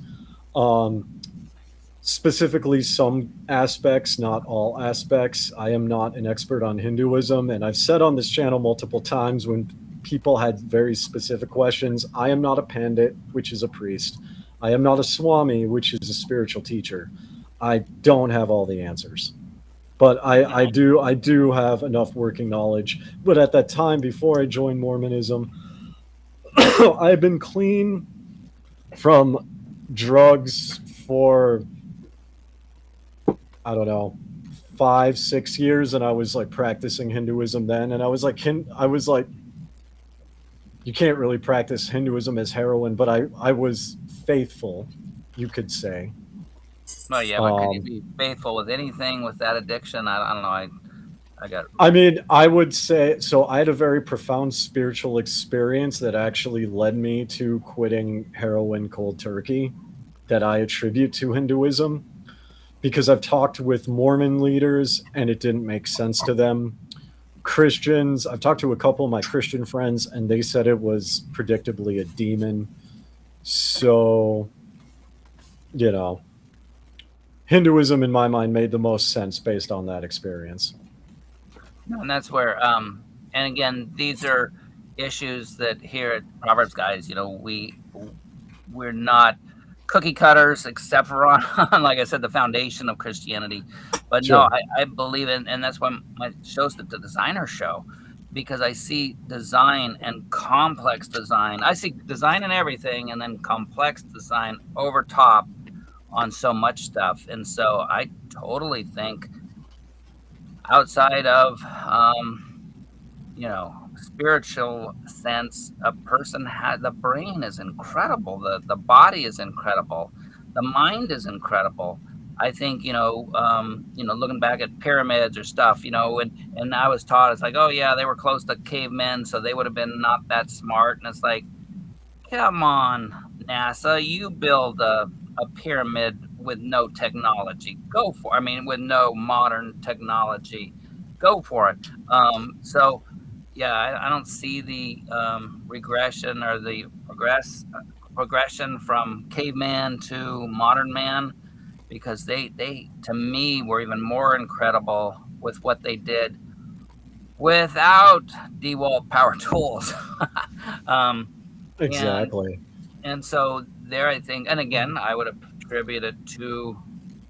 Specifically some aspects, not all aspects. I am not an expert on Hinduism, and I've said on this channel multiple times when people had very specific questions. I am not a pandit, which is a priest. I am not a swami, which is a spiritual teacher. I don't have all the answers, but I do have enough working knowledge. But at that time, before I joined Mormonism, I had been clean from drugs for, I don't know, 5-6 years, and I was like practicing Hinduism then, and I was like, you can't really practice Hinduism as heroin, but I was faithful, you could say. Oh yeah, but could you be faithful with anything with that addiction? I don't know. I mean, I would say so. I had a very profound spiritual experience that actually led me to quitting heroin cold turkey, that I attribute to Hinduism, because I've talked with Mormon leaders and it didn't make sense to them. Christians, I've talked to a couple of my Christian friends and they said it was predictably a demon. So, you know, Hinduism in my mind made the most sense based on that experience. And that's where, and again, these are issues that here at Proverbs Guys, we're not cookie cutters, except for on like I said, the foundation of Christianity. But Sure. no, I believe in, and that's why my show's the designer show, because I see design and complex design. I see design in everything, and then complex design over top on so much stuff. And so I totally think outside of spiritual sense, a person had, the brain is incredible, the body is incredible, the mind is incredible. I think looking back at pyramids or stuff, and I was taught, it's like, oh yeah, they were close to cavemen, so they would have been not that smart. And it's like, come on, NASA, you build a pyramid with no technology, go for it. I mean, with no modern technology, go for it. So yeah, I don't see the regression or the progression from caveman to modern man, because they to me were even more incredible with what they did without DeWalt power tools. Exactly. And so there, I think, and again, I would attribute it to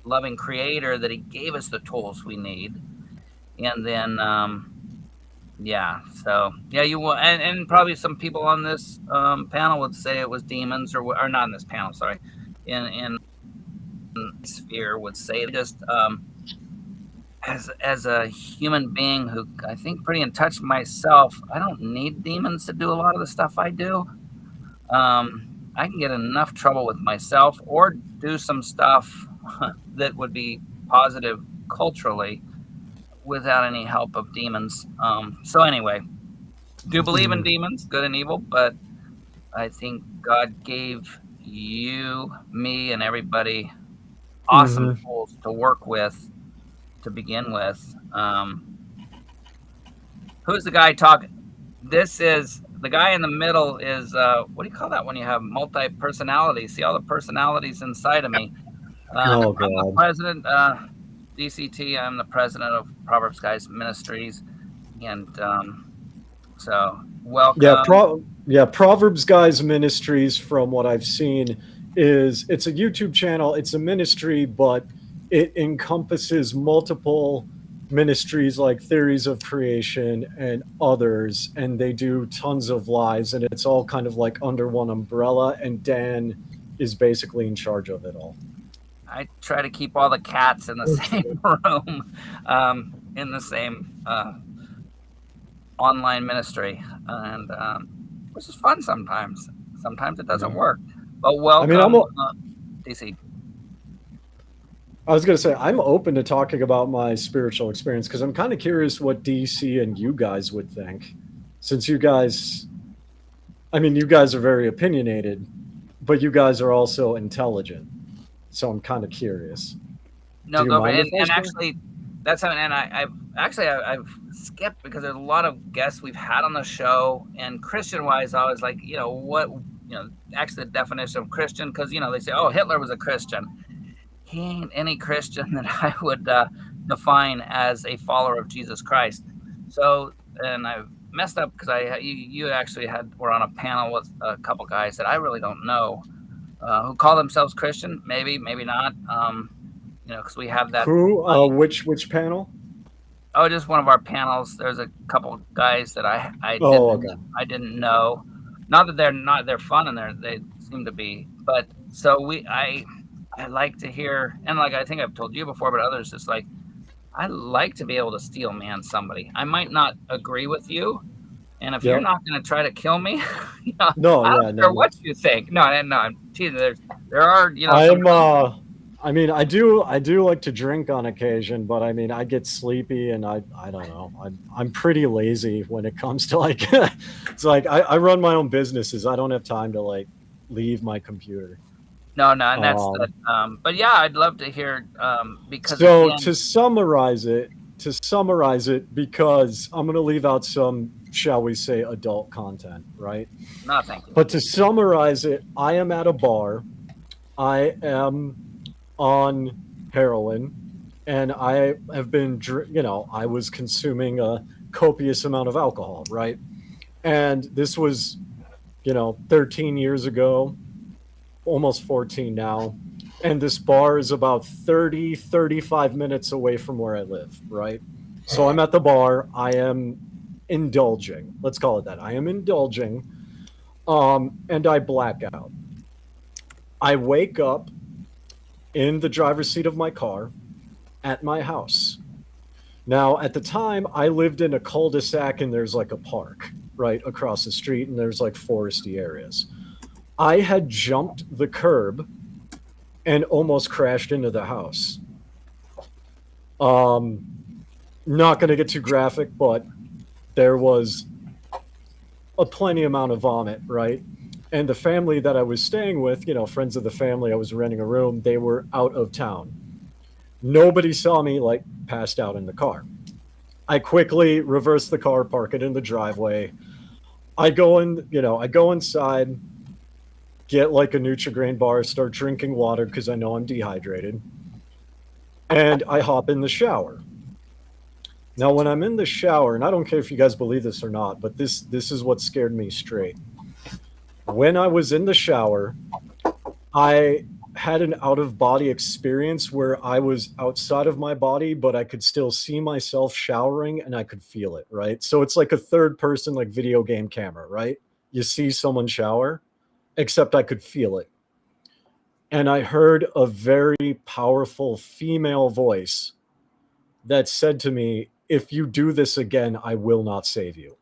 loving Creator, that He gave us the tools we need. And then you will, and probably some people on this panel would say it was demons, or not in this panel, sorry, in sphere would say, just as a human being who I think pretty in touch with myself, I don't need demons to do a lot of the stuff I do. I can get enough trouble with myself or do some stuff that would be positive culturally without any help of demons. So anyway, do believe in demons, good and evil, but I think God gave you, me, and everybody awesome tools to work with to begin with. Who's the guy talking? This is the guy in the middle is, what do you call that when you have multi-personalities? See all the personalities inside of me. I'm the president, DCT. I'm the president of Proverbs Guys Ministries. And so welcome. Proverbs Guys Ministries, from what I've seen, it's a YouTube channel. It's a ministry, but it encompasses multiple ministries like Theories of Creation and others, and they do tons of lives, and it's all kind of like under one umbrella, and Dan is basically in charge of it all. I try to keep all the cats in the same room, in the same online ministry, and which is fun sometimes. Sometimes it doesn't work, but welcome, DC. I was going to say, I'm open to talking about my spiritual experience, because I'm kind of curious what DC and you guys would think, since you guys are very opinionated, but you guys are also intelligent. So I'm kind of curious. No, go ahead. And actually, that's something, and I've skipped, because there's a lot of guests we've had on the show, and Christian-wise, I was like, actually the definition of Christian, because, they say, oh, Hitler was a Christian. He ain't any Christian that I would define as a follower of Jesus Christ. So, and I've messed up because you actually were on a panel with a couple guys that I really don't know who call themselves Christian. Maybe not. Because we have that. Who? Which panel? Oh, just one of our panels. There's a couple guys that I didn't know. Not that they're fun and they seem to be, but so I like to hear, and like I think I've told you before, but others, it's like I like to be able to steel man somebody. I might not agree with you, and if you're not going to try to kill me, I don't care what you think. No, I'm teasing. There are I do like to drink on occasion, but I mean, I get sleepy and I don't know. I'm pretty lazy when it comes to like, it's like I run my own businesses. I don't have time to like leave my computer. No, and that's but yeah, I'd love to hear because so again, to summarize it, because I'm going to leave out some, shall we say, adult content, right? No, thank you. But to summarize it, I am at a bar. I am on heroin, and I have been, I was consuming a copious amount of alcohol, right? And this was, 13 years ago, almost 14 now. And this bar is about 35 minutes away from where I live, right? So I'm at the bar. I am indulging. Let's call it that. I am indulging. And I black out. I wake up in the driver's seat of my car at my house. Now, at the time, I lived in a cul-de-sac and there's like a park right across the street and there's like foresty areas. I had jumped the curb and almost crashed into the house. Not going to get too graphic, but there was a plenty amount of vomit, right? And the family that I was staying with, friends of the family, I was renting a room, they were out of town. Nobody saw me like passed out in the car. I quickly reverse the car, park it in the driveway. I go inside, get like a Nutri-Grain bar, start drinking water because I know I'm dehydrated. And I hop in the shower. Now, when I'm in the shower, and I don't care if you guys believe this or not, but this is what scared me straight. When I was in the shower, I had an out-of-body experience where I was outside of my body, but I could still see myself showering and I could feel it, right? So it's like a third-person, like video game camera, right? You see someone shower, except I could feel it. And I heard a very powerful female voice that said to me, "If you do this again, I will not save you."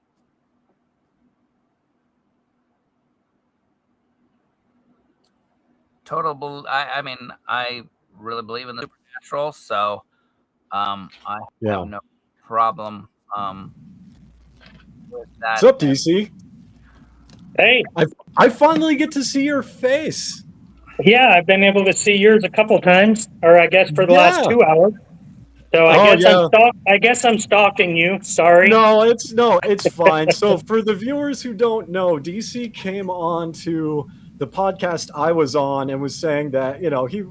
I really believe in the supernatural, so I have no problem with that. What's up, DC? Hey. I finally get to see your face. Yeah, I've been able to see yours a couple times, or I guess for the last 2 hours. So I guess I'm stalking you. Sorry. No, it's fine. So for the viewers who don't know, DC came on to the podcast I was on and was saying that,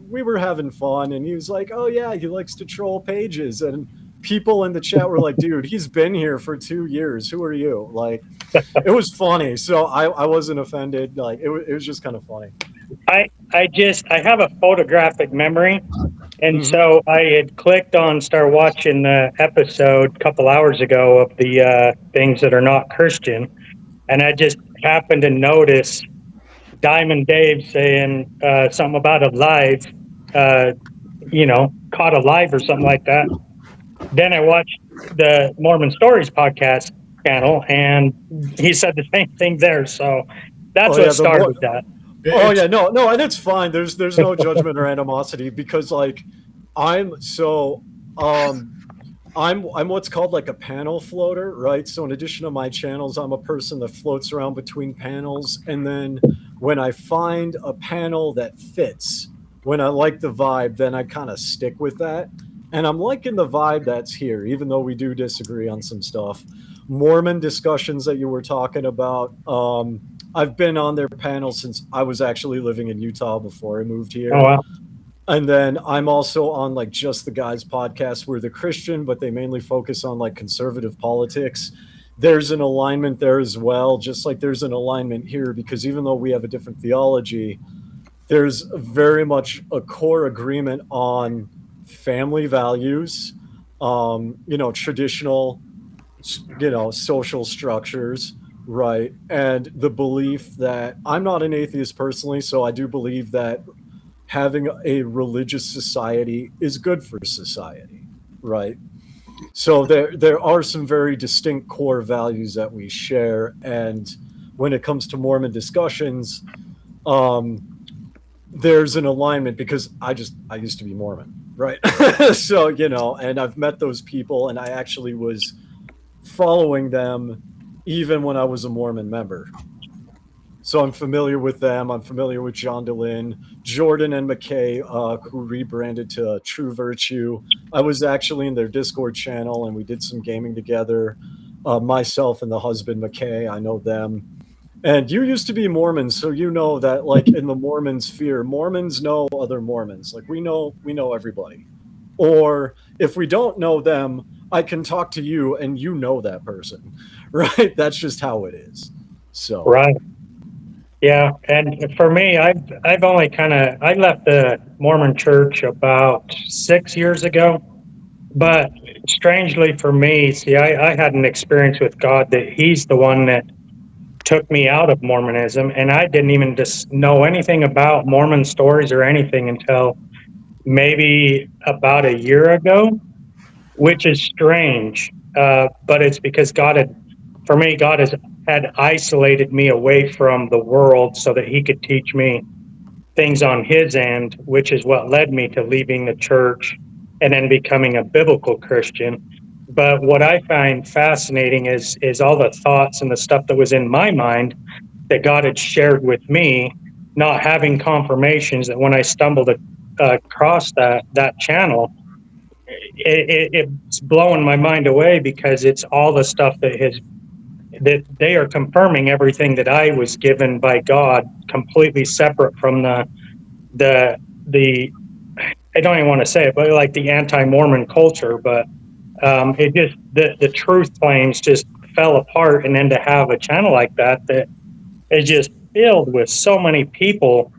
we were having fun, and he was like, "Oh yeah, he likes to troll pages." And people in the chat were like, "Dude, he's been here for 2 years. Who are you?" Like, it was funny. So I wasn't offended. Like, it was just kind of funny. I have a photographic memory. And so I had clicked on start watching the episode a couple hours ago of the things that are not Christian. And I just happened to notice Diamond Dave saying something about alive, caught alive or something like that. Then I watched the Mormon Stories podcast channel, and he said the same thing there. So that's what started that. Oh yeah, no, and it's fine. There's no judgment or animosity because like I'm what's called like a panel floater, right? So in addition to my channels, I'm a person that floats around between panels, and then when I find a panel that fits, when I like the vibe, then I kind of stick with that. And I'm liking the vibe that's here, even though we do disagree on some stuff. Mormon discussions that you were talking about. I've been on their panel since I was actually living in Utah before I moved here. Oh, wow. And then I'm also on like Just the Guys podcast where they're Christian, but they mainly focus on like conservative politics. there's an alignment there as well, just like there's an alignment here, because even though we have a different theology, there's very much a core agreement on family values, traditional, social structures, right? And the belief that I'm not an atheist personally, so I do believe that having a religious society is good for society, right? So there are some very distinct core values that we share, and when it comes to Mormon discussions, there's an alignment because I used to be Mormon, right? So, and I've met those people, and I actually was following them even when I was a Mormon member. So I'm familiar with them. I'm familiar with John DeLynn, Jordan and McKay, who rebranded to True Virtue. I was actually in their Discord channel, and we did some gaming together. Myself and the husband, McKay, I know them. And you used to be Mormon, so you know that, like, in the Mormon sphere, Mormons know other Mormons. Like, we know everybody. Or if we don't know them, I can talk to you, and you know that person, right? That's just how it is. So Right. Yeah, and for me, I've only I left the Mormon Church about 6 years ago, but strangely for me, see, I had an experience with God that He's the one that took me out of Mormonism, and I didn't even just know anything about Mormon stories or anything until maybe about a year ago, which is strange, but it's because for me, God had isolated me away from the world so that He could teach me things on His end, which is what led me to leaving the church and then becoming a biblical Christian. But what I find fascinating is all the thoughts and the stuff that was in my mind that God had shared with me, not having confirmations, that when I stumbled across that channel, it's blowing my mind away, because it's all the stuff that they are confirming everything that I was given by God, completely separate from the I don't even want to say it, but like the anti-Mormon culture. But it just the truth claims just fell apart, and then to have a channel like that is just filled with so many people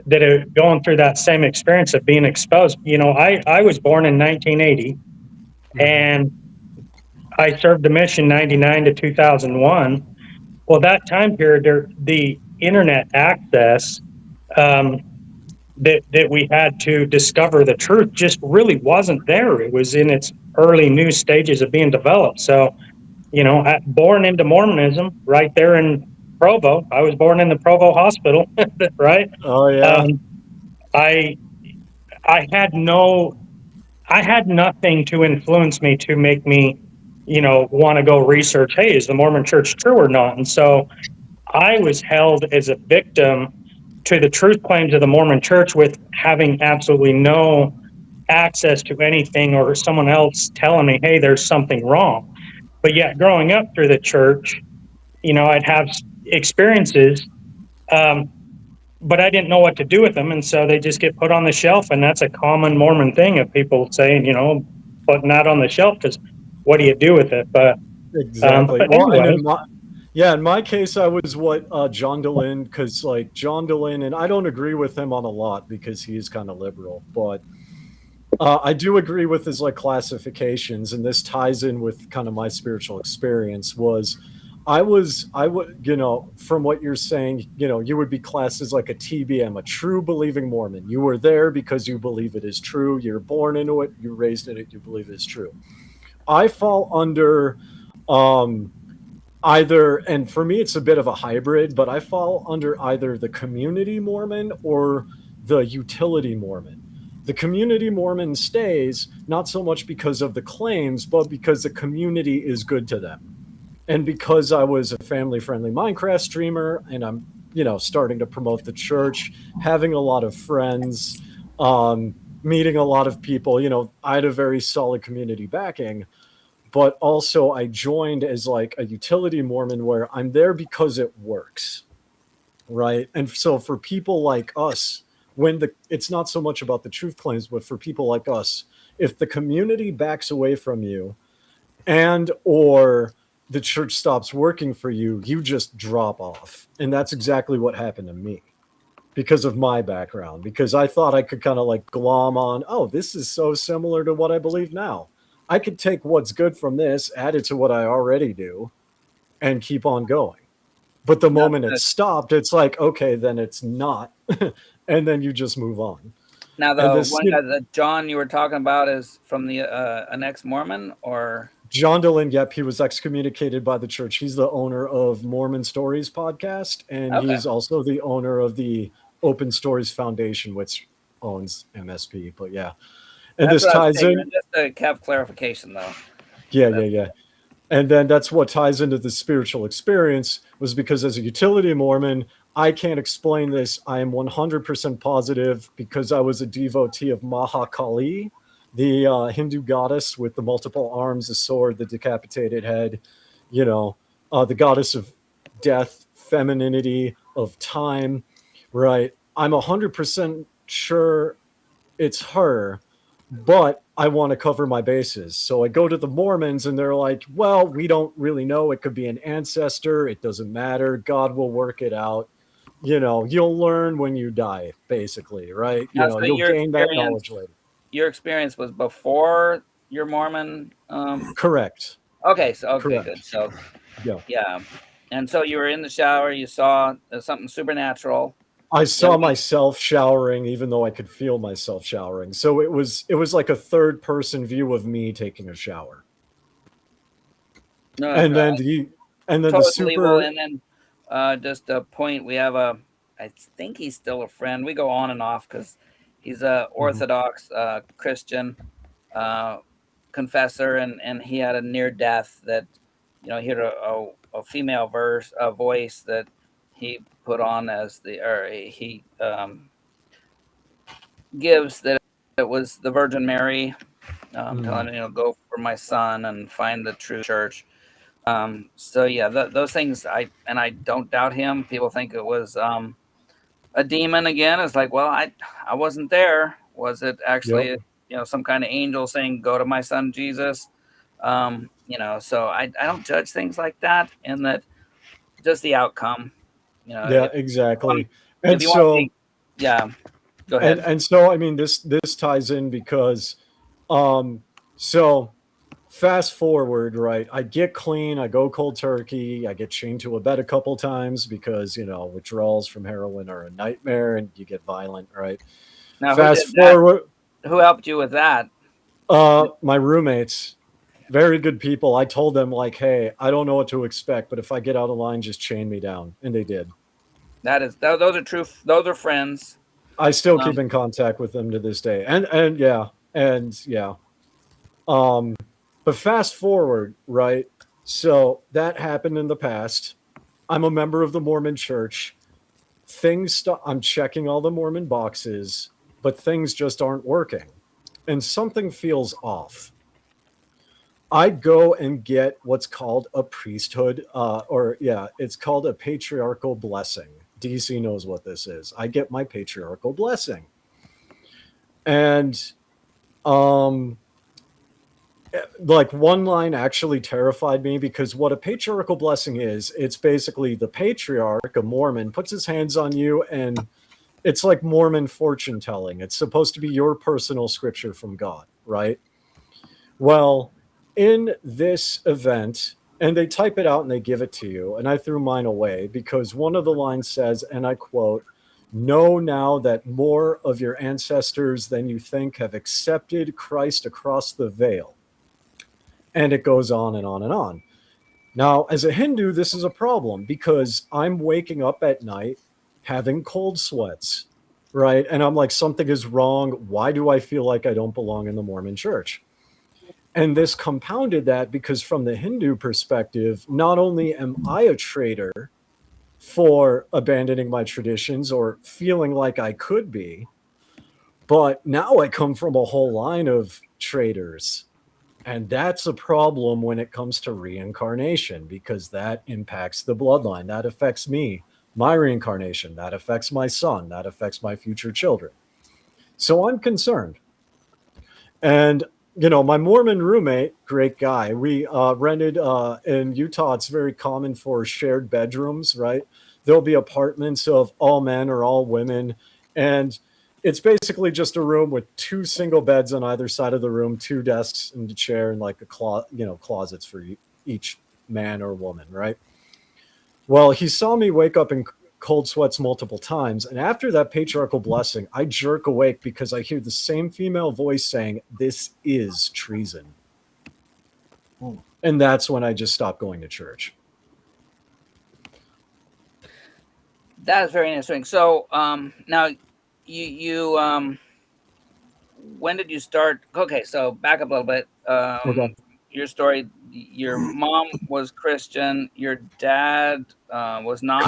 that are going through that same experience of being exposed. I was born in 1980, and I served the mission 99 to 2001. Well, that time period, the internet access that we had to discover the truth just really wasn't there. It was in its early new stages of being developed. So, born into Mormonism right there in Provo. I was born in the Provo hospital, right? Oh yeah. I had nothing to influence me to make me, want to go research, hey, is the Mormon church true or not? And so I was held as a victim to the truth claims of the Mormon church, with having absolutely no access to anything or someone else telling me, hey, there's something wrong. But yet growing up through the church, I'd have experiences, but I didn't know what to do with them. And so they just get put on the shelf. And that's a common Mormon thing of people saying, putting that on the shelf, because what do you do with it? But exactly. But Well, anyway. in my case, I was what John DeLynn, because like John DeLynn, and I don't agree with him on a lot because he is kind of liberal, but I do agree with his like classifications, and this ties in with kind of my spiritual experience. I would, from what you're saying, you would be classed as like a TBM, a true believing Mormon. You were there because you believe it is true. You're born into it. You're raised in it. You believe it is true. I fall under either, and for me, it's a bit of a hybrid, but I fall under either the community Mormon or the utility Mormon. The community Mormon stays not so much because of the claims, but because the community is good to them. And because I was a family-friendly Minecraft streamer, and I'm, starting to promote the church, having a lot of friends, meeting a lot of people, I had a very solid community backing. But also I joined as like a utility Mormon, where I'm there because it works, right? And so for people like us, it's not so much about the truth claims, but for people like us, if the community backs away from you and or the church stops working for you, you just drop off. And that's exactly what happened to me because of my background, because I thought I could kind of like glom on, oh, this is so similar to what I believe now. I could take what's good from this, add it to what I already do, and keep on going. But the moment it stopped, it's like, okay, then it's not. And then you just move on. Now, the one guy that John you were talking about is from the an ex-Mormon, or John Dehlin? Yep, he was excommunicated by the church. He's the owner of Mormon Stories podcast, and he's also the owner of the Open Stories Foundation, which owns MSP. But yeah, and that's this ties in. Just to have clarification, though. Yeah. And then that's what ties into the spiritual experience, was because as a utility Mormon, I can't explain this. I am 100% positive, because I was a devotee of Mahakali, the Hindu goddess with the multiple arms, the sword, the decapitated head, the goddess of death, femininity, of time, right? I'm 100% sure it's her, but I want to cover my bases. So I go to the Mormons and they're like, well, we don't really know. It could be an ancestor. It doesn't matter. God will work it out. You'll learn when you die, basically, right? So you'll gain that knowledge later. Your experience was before your Mormon? Correct. Okay, so Correct. Good. So yeah. And so you were in the shower, you saw something supernatural. I saw myself showering, even though I could feel myself showering. So it was like a third person view of me taking a shower. And then the super. And then just a point, we have I think he's still a friend. We go on and off because he's a Orthodox Christian confessor, and he had a near death that, he had a female voice that he put on he gives that it was the Virgin Mary telling him, go for my son and find the true church. So yeah, those things, I don't doubt him. People think it was a demon again. It's like, well, I wasn't there. Was it actually some kind of angel saying, go to my son Jesus? So I don't judge things like that, and that just the outcome. Exactly. Go ahead. And so, I mean, this ties in because, so fast forward, right? I get clean. I go cold turkey. I get chained to a bed a couple times because, withdrawals from heroin are a nightmare and you get violent, right? Now, fast forward. Who helped you with that? My roommates. Very good people. I told them, like, hey, I don't know what to expect, but if I get out of line, just chain me down. And they did. Those are true. Those are friends. I still keep in contact with them to this day. And yeah. But fast forward, right? So that happened in the past. I'm a member of the Mormon Church. I'm checking all the Mormon boxes, but things just aren't working. And something feels off. I go and get what's called a priesthood, it's called a patriarchal blessing. DC knows what this is. I get my patriarchal blessing. And like one line actually terrified me, because what a patriarchal blessing is, it's basically the patriarch, a Mormon, puts his hands on you, and it's like Mormon fortune telling. It's supposed to be your personal scripture from God, right? Well, in this event, and they type it out and they give it to you, and I threw mine away because one of the lines says, and I quote, "Know now that more of your ancestors than you think have accepted Christ across the veil." And it goes on and on and on. Now, as a Hindu, this is a problem because I'm waking up at night having cold sweats, right? And I'm like, something is wrong. Why do I feel like I don't belong in the Mormon Church? And this compounded that because from the Hindu perspective, not only am I a traitor for abandoning my traditions or feeling like I could be, but now I come from a whole line of traitors. And that's a problem when it comes to reincarnation, because that impacts the bloodline. That affects me, my reincarnation. That affects my son. That affects my future children. So I'm concerned. And my Mormon roommate, great guy. We rented in Utah. It's very common for shared bedrooms, right? There'll be apartments of all men or all women, and it's basically just a room with 2 single beds on either side of the room, 2 desks and a chair, and like closets for each man or woman, right? Well, he saw me wake up in cold sweats multiple times, and after that patriarchal blessing, I jerk awake because I hear the same female voice saying, "This is treason." And that's when I just stopped going to church. That is very interesting. So now you when did you start? Okay, so back up a little bit. Okay. Your story, your mom was Christian, your dad was not.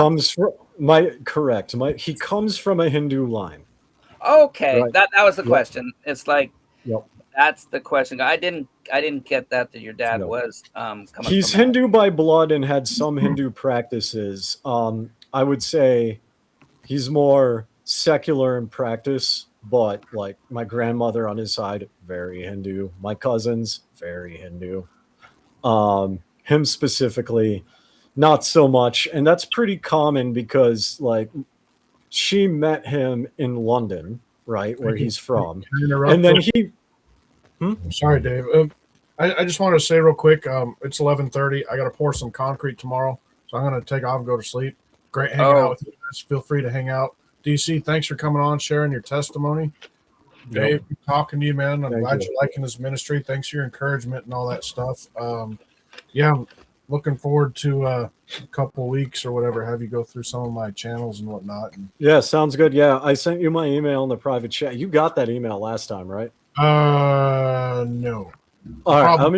He comes from a Hindu line. Okay, Right. that was the question. It's like, Yep. that's the question. I didn't get that your dad was coming He's from Hindu by blood and had some Hindu practices. I would say he's more secular in practice, but like my grandmother on his side, very Hindu. My cousins, very Hindu. Him specifically, not so much. And that's pretty common because like she met him in London, right, where he's from. And then he... I'm sorry, Dave. I just wanted to say real quick, it's 11:30. I got to pour some concrete tomorrow, so I'm going to take off and go to sleep. Great hanging out with you guys. Feel free to hang out. DC, thanks for coming on, sharing your testimony. Dave, talking to you, man. I'm glad you're liking this ministry. Thanks for your encouragement and all that stuff. I'm looking forward to a couple weeks or whatever, have you go through some of my channels and whatnot. Yeah, sounds good. Yeah, I sent you my email in the private chat. You got that email last time, right? No. All right, let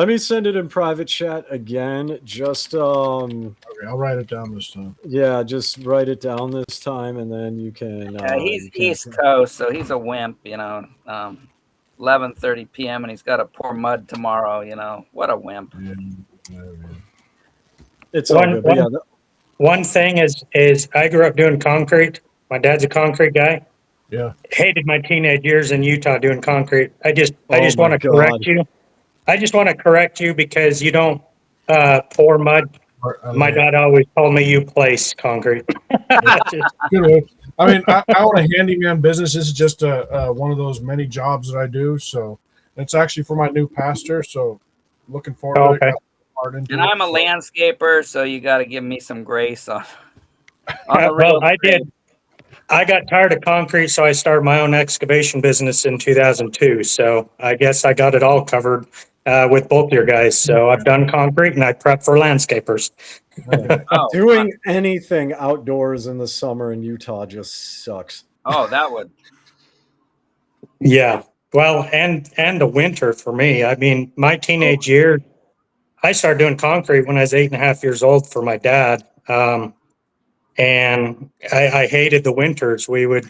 me send it in private chat again. Just okay, I'll write it down this time. Yeah, just write it down this time, and then you can. He's East Coast, so he's a wimp. 11:30 p.m. and he's got to pour mud tomorrow. What a wimp. It's all good. One thing is I grew up doing concrete. My dad's a concrete guy. Yeah. Hated my teenage years in Utah doing concrete. I just want to correct you. I just want to correct you because you don't pour mud. My dad always told me you place concrete. I mean, I own a handyman business. This is just one of those many jobs that I do. So it's actually for my new pastor. So looking forward to it. And I'm a landscaper, so you got to give me some grace on well, I did. I got tired of concrete, so I started my own excavation business in 2002. So I guess I got it all covered with both your guys. So I've done concrete and I prep for landscapers. Doing anything outdoors in the summer in Utah just sucks. Oh, that would. Yeah. Well, and the winter for me. I mean, my teenage year, I started doing concrete when I was 8.5 years old for my dad. And I hated the winters. We would,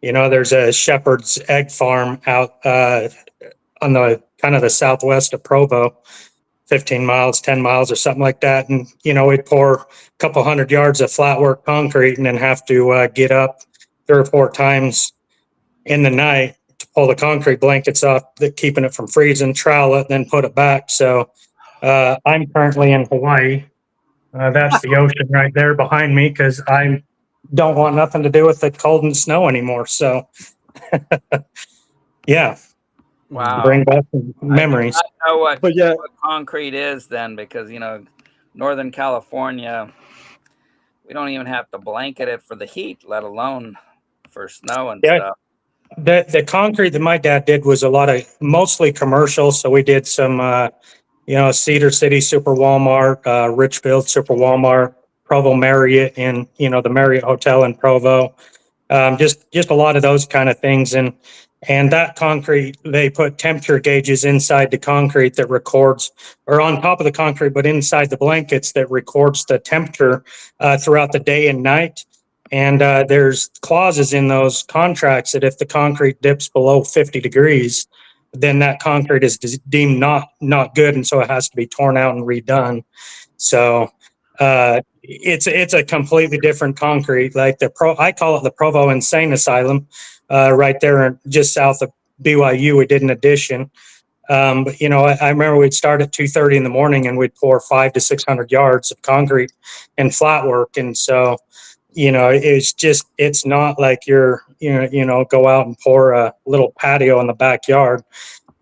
there's a shepherd's egg farm out on the kind of the southwest of Provo, 15 miles, 10 miles or something like that. And, we'd pour a couple hundred yards of flat work concrete and then have to get up 3 or 4 times in the night to pull the concrete blankets off, keeping it from freezing, trowel it, then put it back. So I'm currently in Hawaii. That's the ocean right there behind me because I don't want nothing to do with the cold and snow anymore. So, yeah. Wow. Bring back some memories. I know what concrete is then because, Northern California, we don't even have to blanket it for the heat, let alone for snow and stuff. The concrete that my dad did was mostly commercial. So we did some, Cedar City Super Walmart, Richfield Super Walmart, Provo Marriott, and the Marriott Hotel in Provo. Just a lot of those kind of things, and that concrete, they put temperature gauges inside the concrete that records, or on top of the concrete, but inside the blankets that records the temperature throughout the day and night. And there's clauses in those contracts that if the concrete dips below 50 degrees. Then that concrete is deemed not good, and so it has to be torn out and redone. So it's a completely different concrete. Like I call it the Provo Insane Asylum, right there just south of BYU, we did an addition. But I remember we'd start at 2:30 in the morning and we'd pour 500 to 600 yards of concrete and flat work. And so, it's not like you're, go out and pour a little patio in the backyard.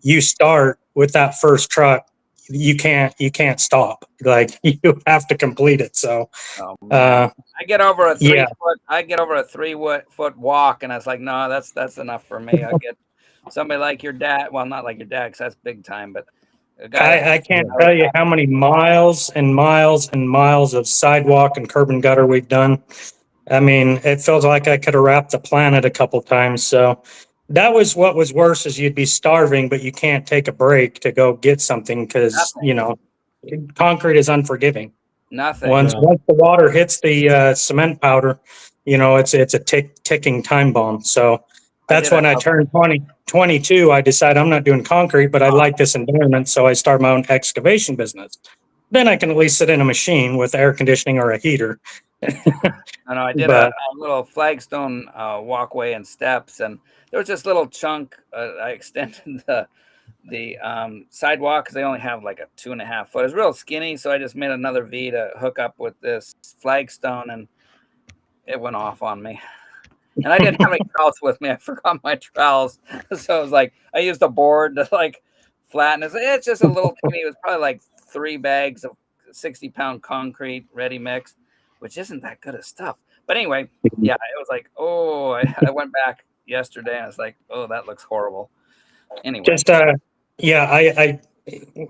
You start with that first truck. You can't stop. Like, you have to complete it. So, I get over a 3 foot. I get over a 3 foot walk, and I was like, no, that's enough for me. I get somebody like your dad. Well, not like your dad, because that's big time. But a guy I can't tell you how many miles and miles and miles of sidewalk and curb and gutter we've done. I mean, it feels like I could have wrapped the planet a couple times. So that was what was worse, is you'd be starving, but you can't take a break to go get something because, concrete is unforgiving. Nothing. Once the water hits the cement powder, it's a ticking time bomb. So that's when I turned 22. I decided I'm not doing concrete, but I like this environment. So I started my own excavation business. Then I can at least sit in a machine with air conditioning or a heater. I did a little flagstone walkway and steps, and there was this little chunk. I extended the sidewalk because they only have like a 2.5 foot. It was real skinny, so I just made another V to hook up with this flagstone, and it went off on me. And I didn't have any trowels with me. I forgot my trowels, so it was like I used a board to like flatten it. It's just a little teeny. It was probably like 3 bags of 60-pound concrete ready mix, which isn't that good of stuff. But anyway, yeah, it was like, I went back yesterday and I was like, that looks horrible. Anyway, just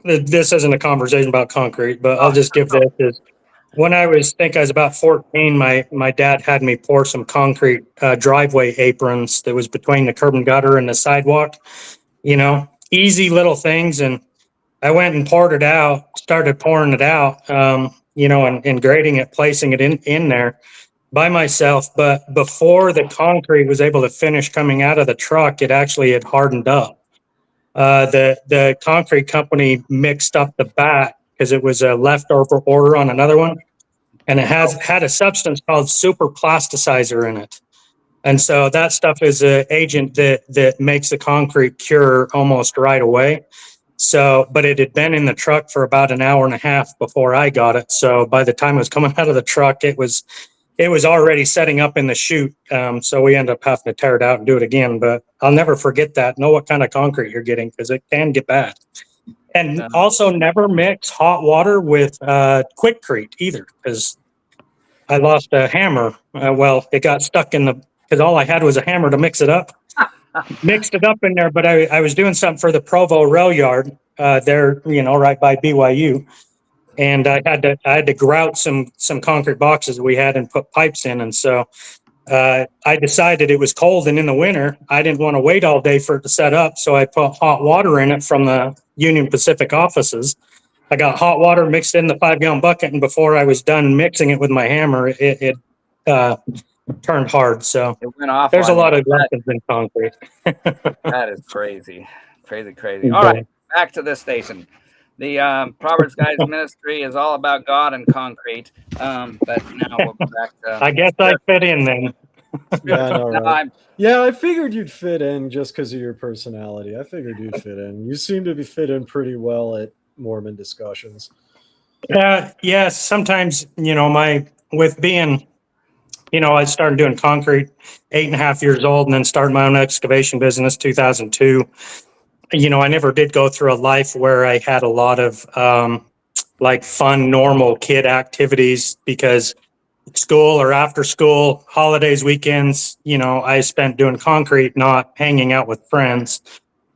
this isn't a conversation about concrete, but I'll just give this. Is when I was about 14, my dad had me pour some concrete driveway aprons that was between the curb and gutter and the sidewalk. Easy little things, and I went and poured it out, started pouring it out, and grading it, placing it in there by myself. But before the concrete was able to finish coming out of the truck, it actually had hardened up. The concrete company mixed up the bat because it was a leftover order on another one, and it had a substance called super plasticizer in it. And so that stuff is an agent that makes the concrete cure almost right away. So, but it had been in the truck for about an hour and a half before I got it. So by the time it was coming out of the truck, it was already setting up in the chute. So we ended up having to tear it out and do it again. But I'll never forget that. Know what kind of concrete you're getting, because it can get bad. And also never mix hot water with Quickcrete either, because I lost a hammer. It got stuck because all I had was a hammer to mix it up. Mixed it up in there, but I was doing something for the Provo rail yard there, right by BYU. And I had to grout some concrete boxes that we had and put pipes in. And so I decided it was cold, and in the winter, I didn't want to wait all day for it to set up. So I put hot water in it from the Union Pacific offices. I got hot water mixed in the 5-gallon bucket, and before I was done mixing it with my hammer, it turned hard. So it went off. There's a lot of lessons in concrete. That is crazy. All right, back to this station. The Proverbs Guys Ministry is all about God and concrete. But now we'll go back to. I guess I fit in then. Yeah, I know, right? Yeah, I figured you'd fit in just because of your personality. I figured you'd fit in. You seem to be fit in pretty well at Mormon discussions. Yes, sometimes, with being, I started doing concrete 8.5 years old, and then started my own excavation business 2002. I never did go through a life where I had a lot of fun, normal kid activities, because school or after school, holidays, weekends, I spent doing concrete, not hanging out with friends.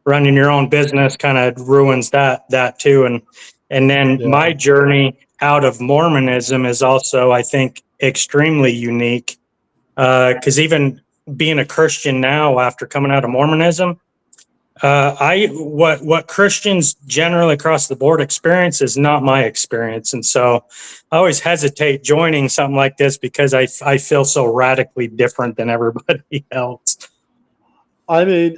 Running your own business kind of ruins that too. And then my journey out of Mormonism is also, I think, extremely unique, because even being a Christian now after coming out of Mormonism, what Christians generally across the board experience is not my experience. And so I always hesitate joining something like this because I feel so radically different than everybody else. I mean,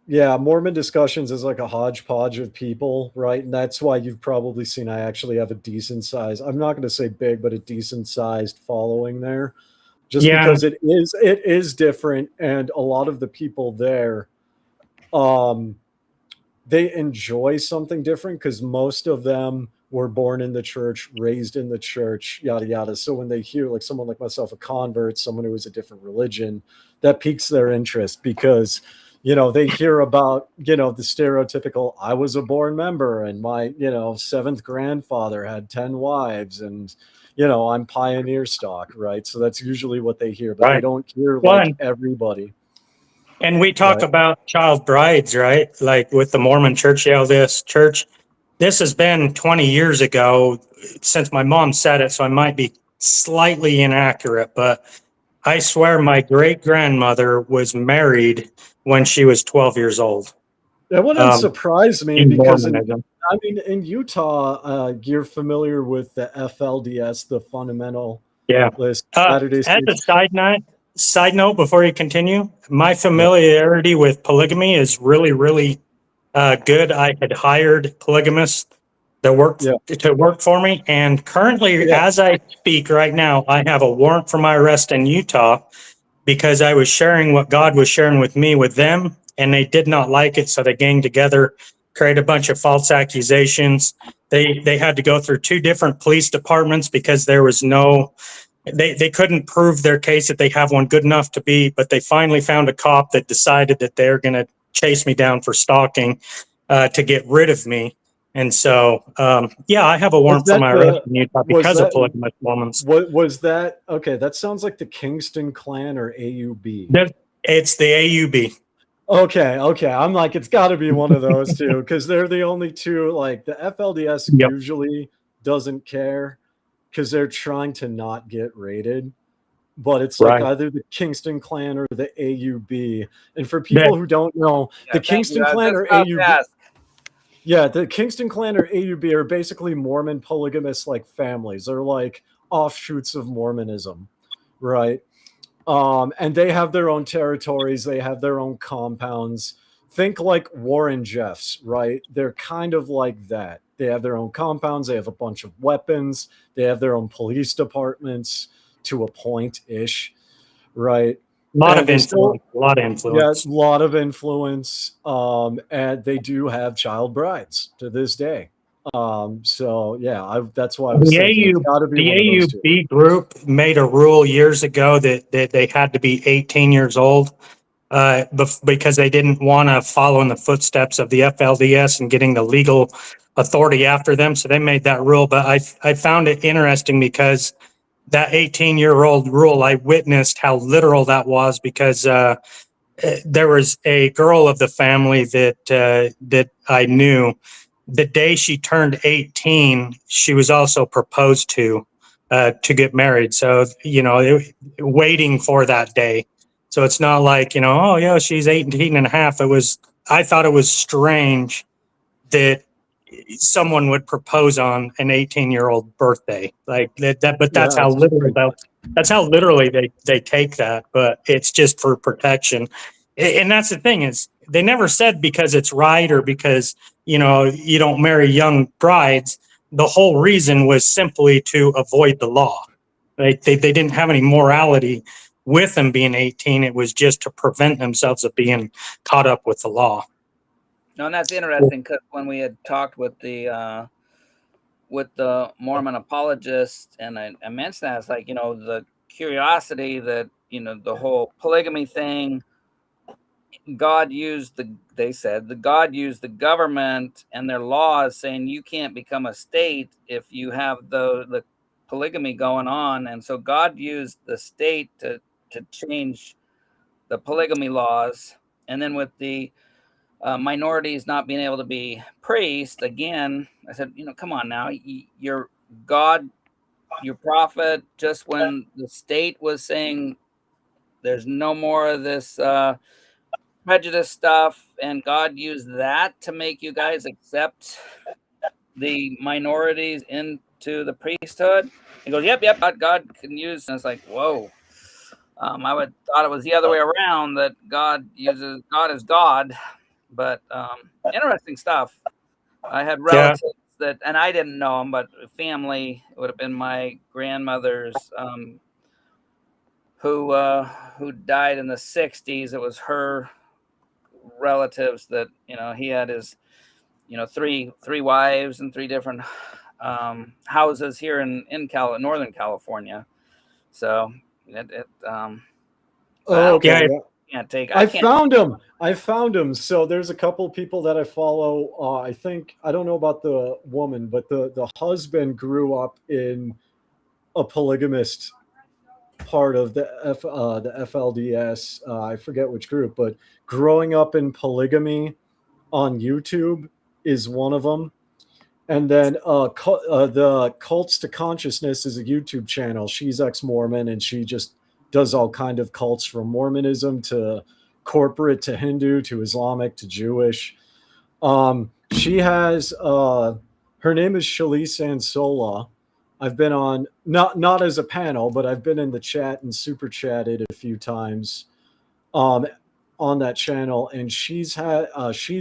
Mormon discussions is like a hodgepodge of people, right? And that's why you've probably seen I actually have a decent size. I'm not going to say big, but a decent sized following there, just because it is different. And a lot of the people there they enjoy something different because most of them were born in the church, raised in the church, yada, yada. So when they hear like someone like myself, a convert, someone who is a different religion, that piques their interest because, you know, they hear about, you know, the stereotypical, I was a born member and my, you know, seventh grandfather had 10 wives and, you know, I'm pioneer stock, right? So that's usually what they hear, but they don't hear like everybody. And we talk about child brides, right? Like with the Mormon church, this has been 20 years ago since my mom said it, so I might be slightly inaccurate, but I swear my great grandmother was married when she was 12 years old. That wouldn't surprise me in because Mormonism. in Utah, you're familiar with the FLDS, the fundamental list. As a side note, before you continue, my familiarity with polygamy is really, really good. I had hired polygamists that worked to work for me, and currently, as I speak right now, I have a warrant for my arrest in Utah because I was sharing what God was sharing with me with them, and they did not like it, so they ganged together, created a bunch of false accusations. They had to go through 2 different police departments because there was no. They couldn't prove their case that they have one good enough to be, but they finally found a cop that decided that they're going to chase me down for stalking to get rid of me. And so, I have a warrant for my arrest in Utah because of polygamous Mormons. Was that okay? That sounds like the Kingston Clan or AUB. It's the AUB. Okay. I'm like, it's got to be one of those two because they're the only two. Like the FLDS usually doesn't care because they're trying to not get raided. But it's like either the Kingston Clan or the AUB. And for people who don't know, the Kingston Clan or AUB. Yeah, the Kingston Clan or AUB are basically Mormon polygamous like families. They're like offshoots of Mormonism, right? And they have their own territories. They have their own compounds. Think like Warren Jeffs, right? They're kind of like that. They have their own compounds. They have a bunch of weapons. They have their own police departments to a point-ish, right? A lot of influence. Yeah, a lot of influence. And they do have child brides to this day. So yeah, that's why I was thinking it's gotta be one of those two. The AUB group made a rule years ago that they had to be 18 years old because they didn't want to follow in the footsteps of the FLDS and getting the legal authority after them. So they made that rule. But I found it interesting because that 18-year-old rule, I witnessed how literal that was because there was a girl of the family that I knew. The day she turned 18, she was also proposed to get married. So, you know, waiting for that day. So it's not like, you know, oh, yeah, she's 18 and a half. I thought it was strange that someone would propose on an 18-year-old birthday like that. But that's how literally they take that. But it's just for protection. And that's the thing is they never said because it's right or because, you know, you don't marry young brides. The whole reason was simply to avoid the law. Right? They didn't have any morality with them being 18. It was just to prevent themselves of being caught up with the law. No, and that's interesting because when we had talked with the Mormon apologists, and I mentioned that, it's like, you know, the curiosity that, you know, the whole polygamy thing, God used God used the government and their laws saying you can't become a state if you have the polygamy going on. And so God used the state to change the polygamy laws. And then with the minorities not being able to be priests, again, I said, you know, come on now, your God, your prophet, just when the state was saying there's no more of this prejudice stuff, and God used that to make you guys accept the minorities into the priesthood. He goes, yep, God can use. And it's like, whoa. I would thought it was the other way around, that God is God. But interesting stuff. I had relatives that, and I didn't know them, but family, it would have been my grandmother's who died in the 60s. It was her relatives that, he had his, three wives and three different houses here in Northern California. So okay. I found him. I found him. So there's a couple people that I follow. I don't know about the woman, but the husband grew up in a polygamist part of the FLDS. I forget which group, but growing up in polygamy on YouTube is one of them. And then the Cults to Consciousness is a YouTube channel. She's ex-Mormon, and she just does all kind of cults, from Mormonism to corporate to Hindu to Islamic to Jewish. She has her name is Shalise Ansola. I've been on not as a panel, but I've been in the chat and super chatted a few times on that channel, and she's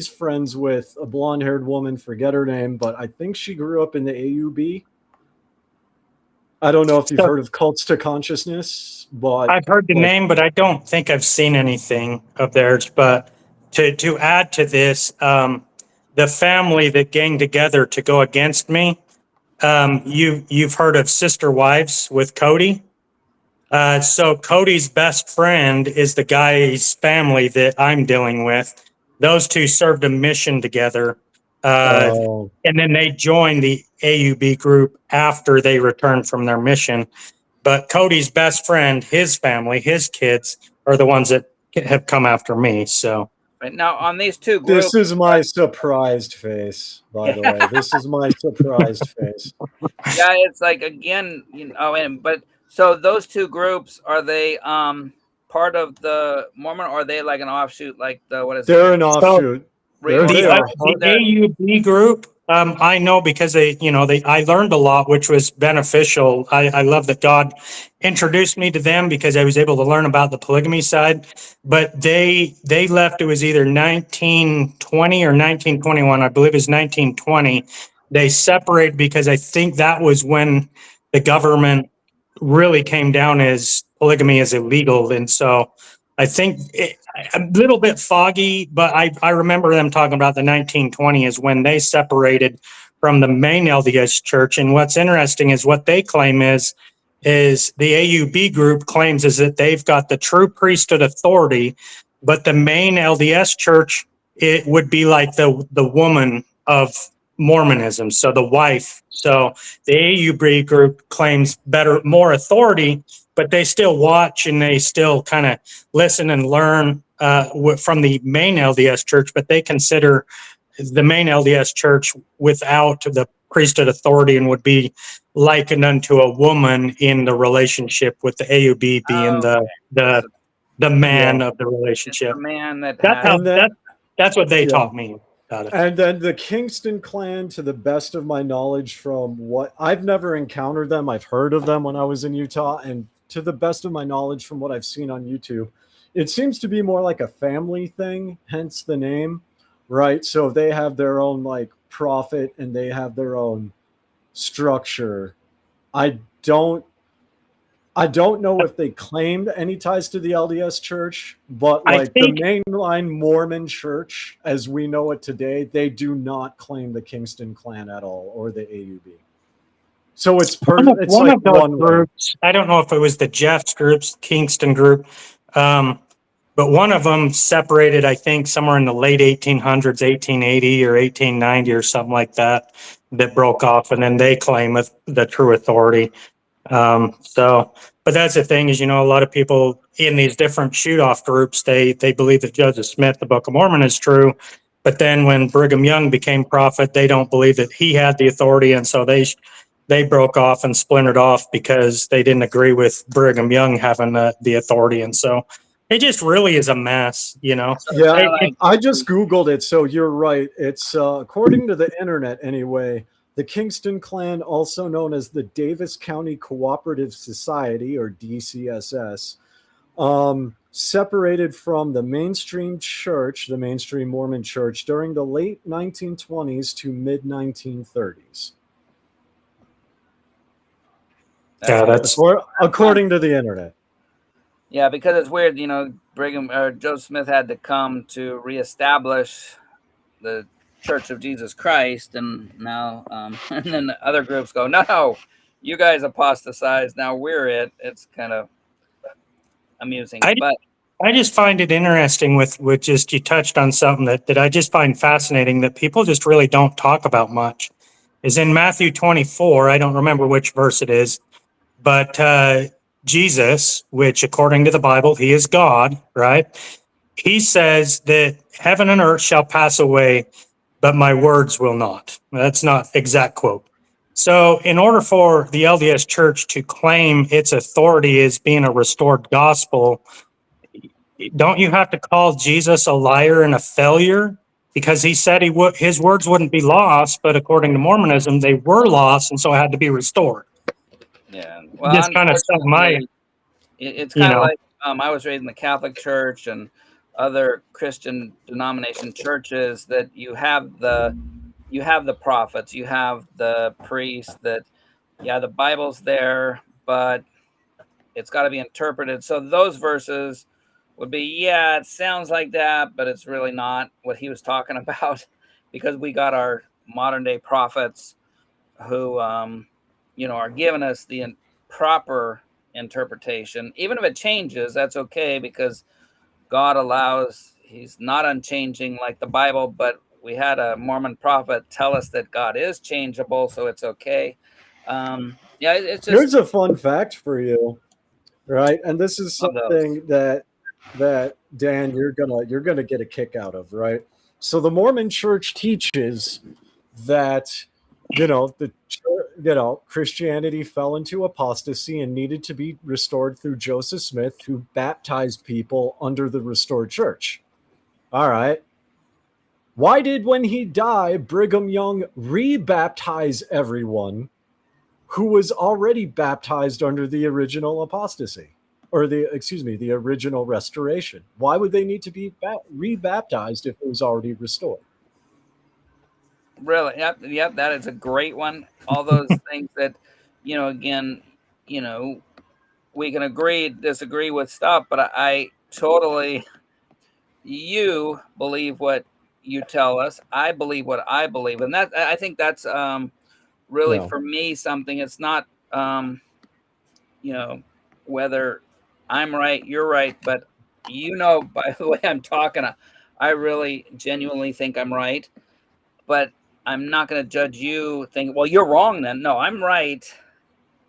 friends with a blonde-haired woman, forget her name, but I think she grew up in the AUB. I don't know if you've heard of Cults to Consciousness, but I've heard the name, but I don't think I've seen anything of theirs. But to add to this, the family that gang together to go against me, you've heard of Sister Wives with Cody. So Cody's best friend is the guy's family that I'm dealing with. Those two served a mission together. And then they joined the AUB group after they returned from their mission. But Cody's best friend, his family, his kids are the ones that have come after me. So right now on these two groups, this is my surprised face, by the way. This is my surprised face. Yeah, it's like, again, but so those two groups, are they part of the Mormon, or are they like an offshoot, like they're an offshoot. The AUB group, I know because I learned a lot, which was beneficial. I love that God introduced me to them because I was able to learn about the polygamy side. But they left, it was either 1920 or 1921. I believe it was 1920. They separated because I think that was when the government really came down as polygamy is illegal. And so I think a little bit foggy, but I remember them talking about the 1920 is when they separated from the main LDS church. And what's interesting is what they claim is the AUB group claims is that they've got the true priesthood authority, but the main LDS church, it would be like the woman of Mormonism, so the wife. So the AUB group claims more authority, but they still watch and they still kind of listen and learn from the main LDS church, but they consider the main LDS church without the priesthood authority and would be likened unto a woman in the relationship, with the AUB being the man of the relationship. The man that's what they taught me. And then the Kingston clan, to the best of my knowledge, from what I've never encountered them, I've heard of them when I was in Utah, and to the best of my knowledge from what I've seen on YouTube, it seems to be more like a family thing, hence the name, right? So they have their own like prophet and they have their own structure. I don't know if they claimed any ties to the LDS church, but like the mainline Mormon church, as we know it today, they do not claim the Kingston clan at all, or the AUB. So it's one of those groups. I don't know if it was the Jeff's groups, Kingston group, but one of them separated, I think, somewhere in the late 1800s, 1880 or 1890 or something like that broke off, and then they claim the true authority. But that's the thing is, a lot of people in these different shoot-off groups, they believe that Joseph Smith, the Book of Mormon, is true. But then when Brigham Young became prophet, they don't believe that he had the authority. And so they broke off and splintered off because they didn't agree with Brigham Young having the authority. And so it just really is a mess, Yeah, I just Googled it. So you're right. It's according to the internet anyway, the Kingston clan, also known as the Davis County Cooperative Society, or DCSS, separated from the mainstream church, the mainstream Mormon church, during the late 1920s to mid 1930s. Yeah, that's according to the internet. Yeah, because it's weird, Brigham or Joseph Smith had to come to reestablish the Church of Jesus Christ, and now, and then the other groups go, no, you guys apostatized. Now we're it. It's kind of amusing, I but I just find it interesting with just you touched on something that I just find fascinating that people just really don't talk about much. Is in Matthew 24. I don't remember which verse it is, but Jesus, which according to the Bible, he is God, right? He says that heaven and earth shall pass away, but my words will not. That's not exact quote. So, in order for the LDS Church to claim its authority as being a restored gospel, don't you have to call Jesus a liar and a failure? Because he said his words wouldn't be lost, but according to Mormonism, they were lost, and so it had to be restored. yeah, well, Just kind of something unfortunately, it's you kind of know, like I was raised in the Catholic Church and other Christian denomination churches that you have the prophets, you have the priests that, yeah, the Bible's there, but it's got to be interpreted. So those verses would be, yeah, it sounds like that, but it's really not what he was talking about, because we got our modern day prophets who, are giving us the proper interpretation. Even if it changes, that's okay, because God allows, he's not unchanging like the Bible, but we had a Mormon prophet tell us that God is changeable, so it's okay. Yeah, it's just Here's a fun fact for you, right? And this is one of those. something that Dan, you're gonna get a kick out of, right? So the Mormon Church teaches that Christianity fell into apostasy and needed to be restored through Joseph Smith, who baptized people under the restored church. All right. Why did, when he died, Brigham Young rebaptize everyone who was already baptized under the original apostasy, or the original restoration? Why would they need to be rebaptized if it was already restored? Really, yep, that is a great one. All those things that, again, we can disagree with stuff, but I totally, you believe what you tell us. I believe what I believe, and I think that's really for me something. It's not whether I'm right, you're right, but by the way I'm talking, I really genuinely think I'm right, but I'm not going to judge you think, well, you're wrong then. No, I'm right.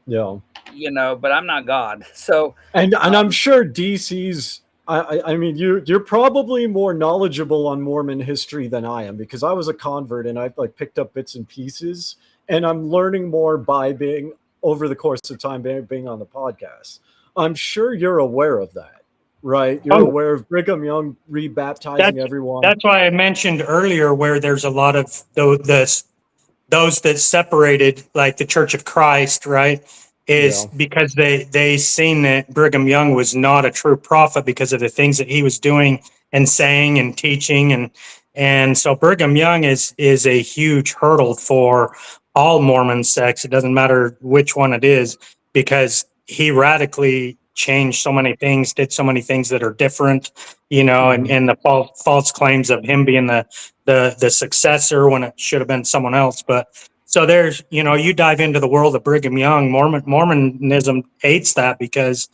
Yeah. But I'm not God. So, and I'm sure DC's, I mean, you're probably more knowledgeable on Mormon history than I am, because I was a convert and I've picked up bits and pieces, and I'm learning more by being, over the course of time, being on the podcast. I'm sure you're aware of that, right? You're aware of Brigham Young rebaptizing everyone. That's why I mentioned earlier where there's a lot of those that separated, like the Church of Christ, right? Is because they seen that Brigham Young was not a true prophet because of the things that he was doing and saying and teaching, and so Brigham Young is a huge hurdle for all Mormon sects. It doesn't matter which one it is, because he radically changed so many things, did so many things that are different, and the false claims of him being the successor when it should have been someone else. But so there's, you dive into the world of Brigham Young, Mormonism hates that, because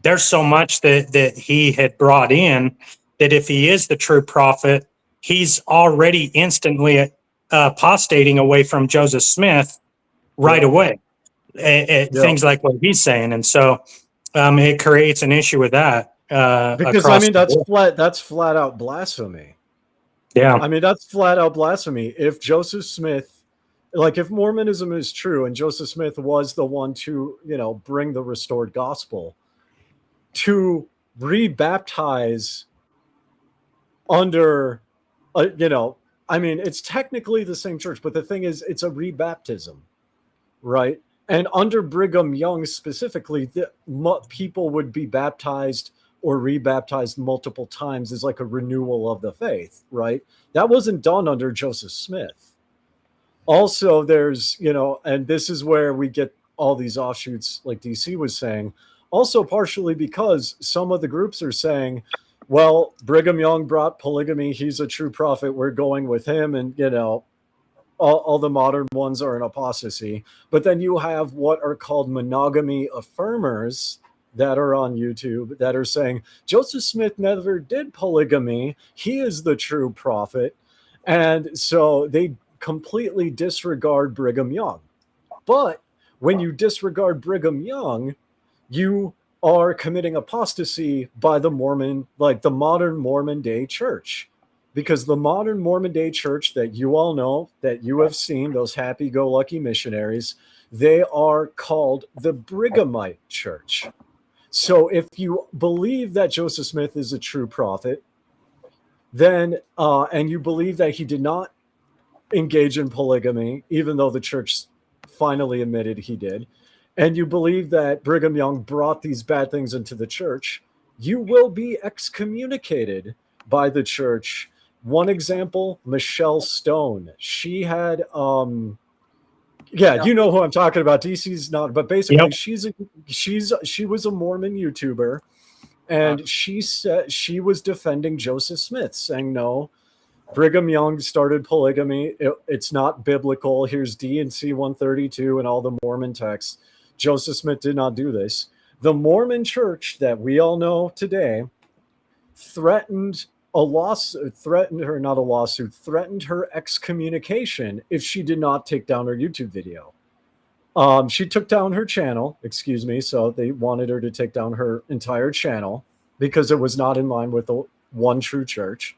there's so much that he had brought in, that if he is the true prophet, he's already instantly apostating away from Joseph Smith right away. Things like what he's saying. And so it creates an issue with that. Because I mean, that's flat out blasphemy. Yeah. I mean, that's flat out blasphemy. If Joseph Smith, if Mormonism is true and Joseph Smith was the one to, bring the restored gospel, to rebaptize under, I mean, it's technically the same church, but the thing is, it's a rebaptism, right? And under Brigham Young specifically, people would be baptized or rebaptized multiple times as like a renewal of the faith, right? That wasn't done under Joseph Smith. Also, there's, and this is where we get all these offshoots, like DC was saying, Also partially because some of the groups are saying, well, Brigham Young brought polygamy. He's a true prophet. We're going with him. And, you know, all the modern ones are in apostasy. But then you have what are called monogamy affirmers that are on YouTube that are saying Joseph Smith never did polygamy. He is the true prophet. And so they completely disregard Brigham Young. But when you disregard Brigham Young, you are committing apostasy by the Mormon, like the modern Mormon Day Church. Because the modern Mormon Day Church that you all know, that you have seen, those happy-go-lucky missionaries, they are called the Brighamite Church. So if you believe that Joseph Smith is a true prophet, then, and you believe that he did not engage in polygamy, even though the church finally admitted he did, and you believe that Brigham Young brought these bad things into the church, you will be excommunicated by the church. One example, Michelle Stone. She had, you know who I'm talking about. DC's not, but basically, she was a Mormon YouTuber, and she said she was defending Joseph Smith, saying no, Brigham Young started polygamy. It's not biblical. Here's D&C 132 and all the Mormon texts. Joseph Smith did not do this. The Mormon Church that we all know today threatened her excommunication if she did not take down her YouTube video. She took down her channel, so they wanted her to take down her entire channel because it was not in line with the one true church.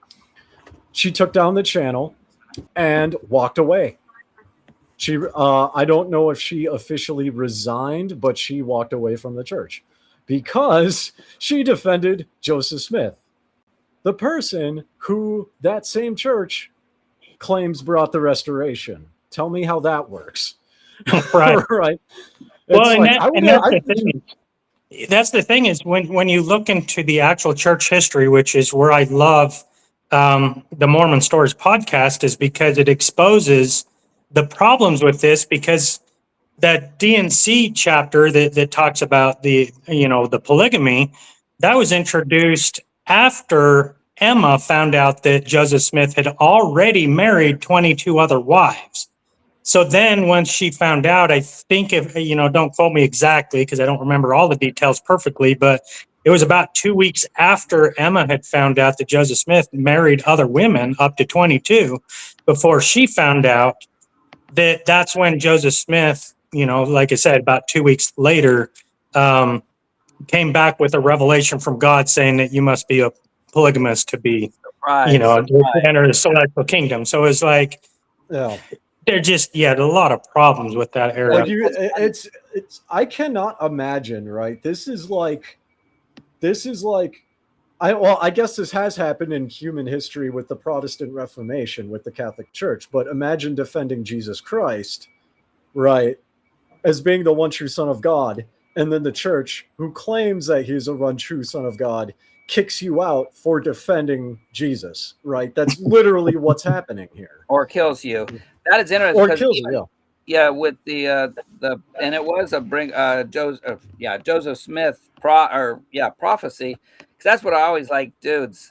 She took down the channel and walked away. I don't know if she officially resigned, but she walked away from the church because she defended Joseph Smith, the person who that same church claims brought the restoration. Tell me how that works. Right. Right. Well, that's the thing is when you look into the actual church history, which is where I love the Mormon Stories podcast, is because it exposes the problems with this, because that D&C chapter that talks about the polygamy, that was introduced after Emma found out that Joseph Smith had already married 22 other wives. So then once she found out, I think, if don't quote me exactly because I don't remember all the details perfectly, but it was about 2 weeks after Emma had found out that Joseph Smith married other women, up to 22, before she found out that that's when Joseph Smith, like I said, about 2 weeks later, came back with a revelation from God saying that you must be a polygamist to be, to enter the celestial kingdom. So it's like, they're just, a lot of problems with that era. I cannot imagine, right? This is like, I guess this has happened in human history with the Protestant Reformation, with the Catholic Church, but imagine defending Jesus Christ, right, as being the one true Son of God, and then the church, who claims that he's a one true Son of God, kicks you out for defending Jesus, right? That's literally what's happening here. Or kills you. That is interesting. Or kills you, with the and it was a Joseph Smith prophecy, because that's what I always like, dudes,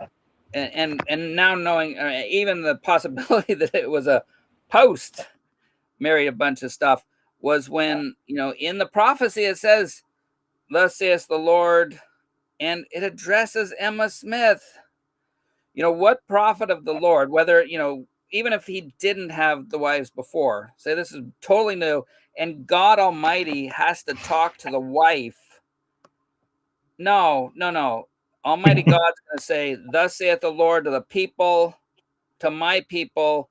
and now knowing even the possibility that it was a post married a bunch of stuff, was when in the prophecy it says, "Thus saith the Lord," and it addresses Emma Smith. What prophet of the Lord, whether even if he didn't have the wives before, say this is totally new, and God Almighty has to talk to the wife. No. Almighty God's going to say, "Thus saith the Lord to the people, to my people,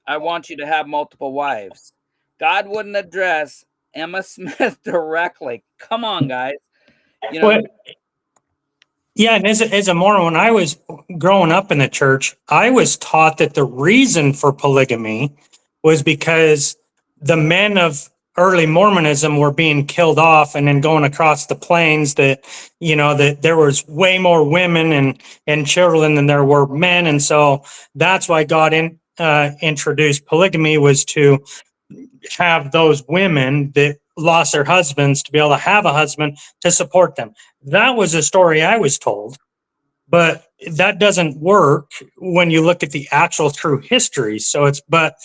I want you to have multiple wives." God wouldn't address Emma Smith directly. Come on, guys. And as a Mormon, when I was growing up in the church, I was taught that the reason for polygamy was because the men of early Mormonism were being killed off and then going across the plains, that there was way more women and children than there were men. And so that's why God introduced polygamy, was to have those women that lost their husbands to be able to have a husband to support them. That was a story I was told, but that doesn't work when you look at the actual true history. So but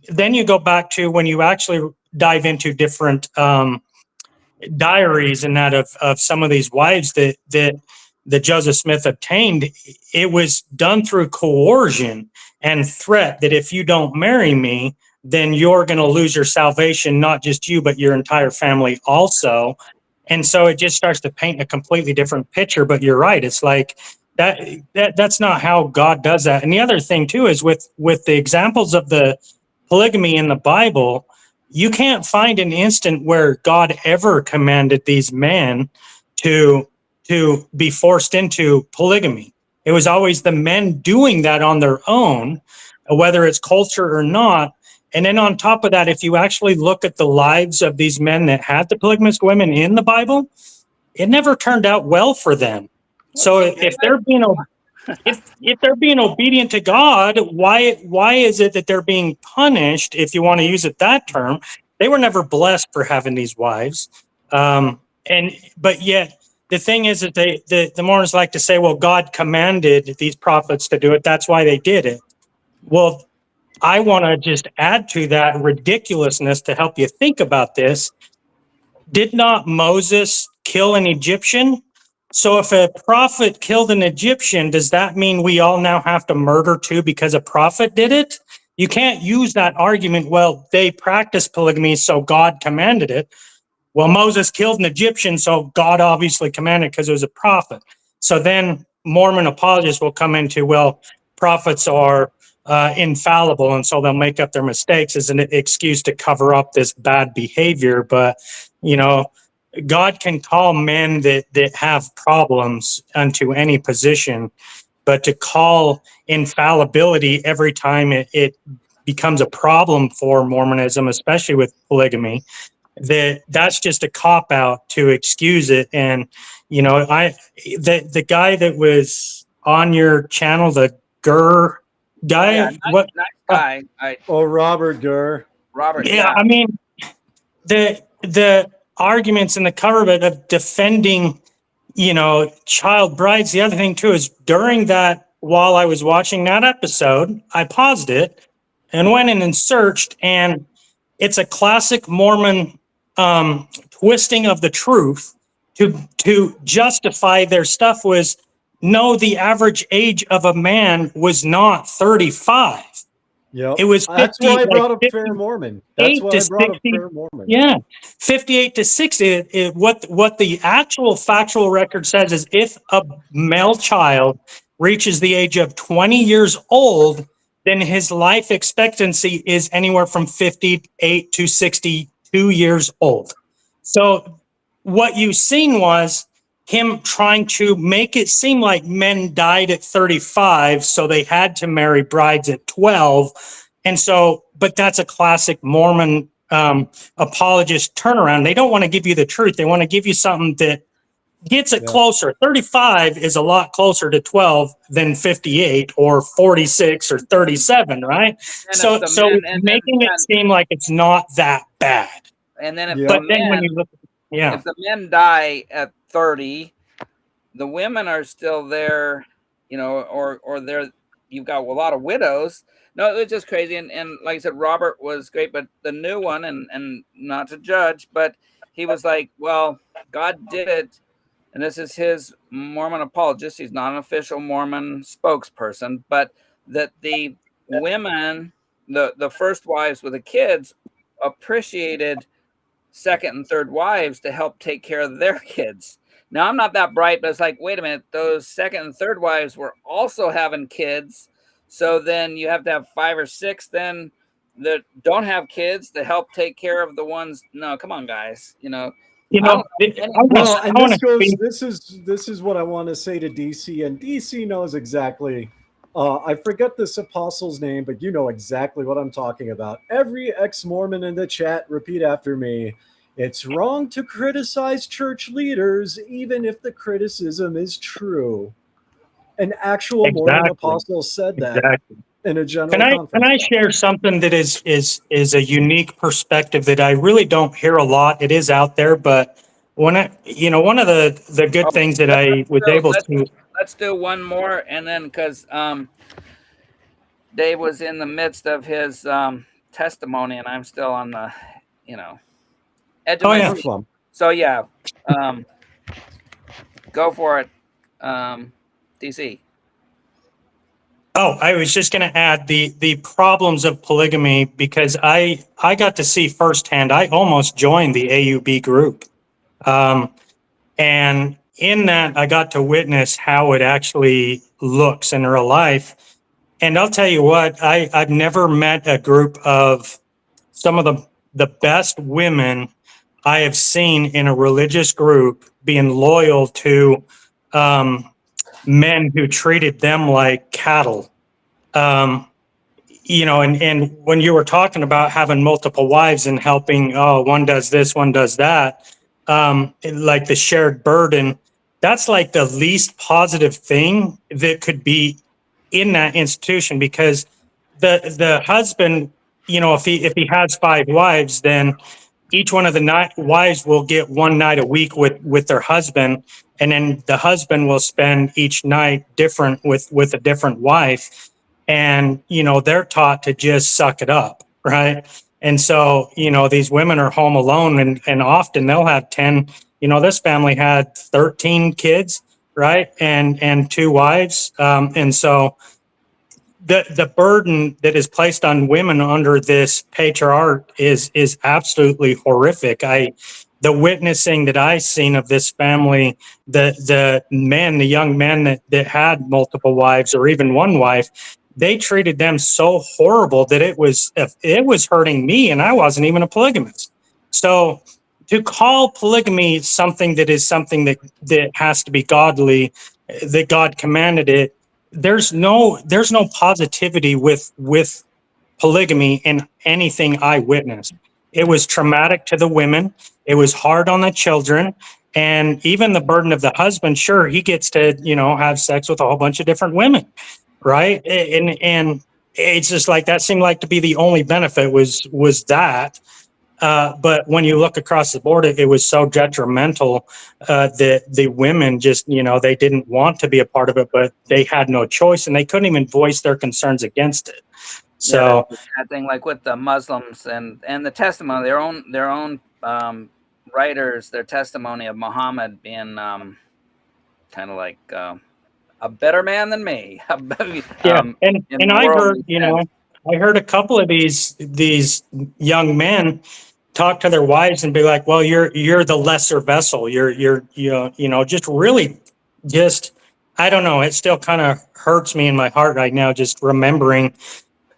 then you go back to when you actually dive into different diaries and that of some of these wives that Joseph Smith obtained. It was done through coercion and threat that if you don't marry me, then you're going to lose your salvation, not just you, but your entire family also. And so it just starts to paint a completely different picture. But you're right. It's like that's not how God does that. And the other thing too is with the examples of the polygamy in the Bible, you can't find an instant where God ever commanded these men to be forced into polygamy. It was always the men doing that on their own, whether it's culture or not. And then on top of that, if you actually look at the lives of these men that had the polygamous women in the Bible, it never turned out well for them. So if they're being if they're being obedient to God, why is it that they're being punished? If you want to use it that term, they were never blessed for having these wives. But yet the thing is that the Mormons like to say, well, God commanded these prophets to do it. That's why they did it. Well, I want to just add to that ridiculousness to help you think about this. Did not Moses kill an Egyptian? So if a prophet killed an Egyptian, does that mean we all now have to murder too because a prophet did it? You can't use that argument, well, they practiced polygamy, so God commanded it. Well, Moses killed an Egyptian, so God obviously commanded it because it was a prophet. So then Mormon apologists will come into, well, prophets are infallible, and so they'll make up their mistakes as an excuse to cover up this bad behavior. But, God can call men that have problems unto any position, but to call infallibility every time it becomes a problem for Mormonism, especially with polygamy, that's just a cop out to excuse it. And the guy that was on your channel, the Gurr guy, nice guy. Robert Gurr. Robert. Yeah, I mean the arguments in the cover of defending, child brides. The other thing too is during that, while I was watching that episode, I paused it and went in and searched, and it's a classic Mormon twisting of the truth to justify their stuff. Was no, the average age of a man was not 35. Yeah, it was 50, that's why I brought up 50, Fair Mormon. That's why I brought up Fair Mormon. Yeah, 58 to 60. What the actual factual record says is if a male child reaches the age of 20 years old, then his life expectancy is anywhere from 58 to 62 years old. So what you've seen was him trying to make it seem like men died at 35, so they had to marry brides at 12. And so, but that's a classic Mormon apologist turnaround. They don't want to give you the truth. They want to give you something that gets it closer. 35 is a lot closer to 12 than 58 or 46 or 37, right? So making it seem like it's not that bad. And then when you look, if the men die at 30, the women are still there, or they're, you've got a lot of widows. No, it was just crazy. And like I said, Robert was great, but the new one, and not to judge, but he was like, well, God did it. And this is his Mormon apologist. He's not an official Mormon spokesperson, but that the women, the first wives with the kids, appreciated second and third wives to help take care of their kids. Now, I'm not that bright, but it's like, wait a minute, those second and third wives were also having kids. So then you have to have 5 or 6 then that don't have kids to help take care of the ones. No, come on, guys. This is what I want to say to DC, and DC knows exactly. I forget this apostle's name, but you know exactly what I'm talking about. Every ex-Mormon in the chat, repeat after me. It's wrong to criticize church leaders, even if the criticism is true. An actual Mormon apostle said that. in a general Can conference I call. share something that is a unique perspective that I really don't hear a lot? It is out there, but one of the good Oh, things that I was able let's to. let's do one more, and then because Dave was in the midst of his testimony, and I'm still on the edge of Oh my yeah. seat. So yeah, go for it, DC. Oh, I was just going to add the problems of polygamy, because I got to see firsthand. I almost joined the AUB group, and in that I got to witness how it actually looks in real life. And I'll tell you what, I've never met a group of some of the best women I have seen in a religious group being loyal to men who treated them like cattle. Um, and when you were talking about having multiple wives and helping, oh, one does this, one does that, like the shared burden, that's like the least positive thing that could be in that institution, because the husband, if he has 5 wives, then each one of the wives will get one night a week with their husband, and then the husband will spend each night different with a different wife, and they're taught to just suck it up, right? And so these women are home alone, and often they'll have 10. This family had 13 kids, right, and 2 wives, and so the burden that is placed on women under this patriarch is absolutely horrific. The witnessing that I've seen of this family, the young men that had multiple wives or even one wife, they treated them so horrible that it was hurting me, and I wasn't even a polygamist. So to call polygamy something that has to be godly, that God commanded it, there's no positivity with polygamy in anything I witnessed. It was traumatic to the women. It was hard on the children, and even the burden of the husband. Sure, he gets to have sex with a whole bunch of different women, right? And it's just like that seemed like to be the only benefit was that. But when you look across the board, it was so detrimental that the women just, they didn't want to be a part of it, but they had no choice, and they couldn't even voice their concerns against it. So that thing, like with the Muslims and the testimony, their own writers, their testimony of Muhammad being kind of like a better man than me. yeah, and I heard, I heard a couple of these young men talk to their wives and be like, well, you're the lesser vessel. You're just really just, I don't know. It still kind of hurts me in my heart right now, just remembering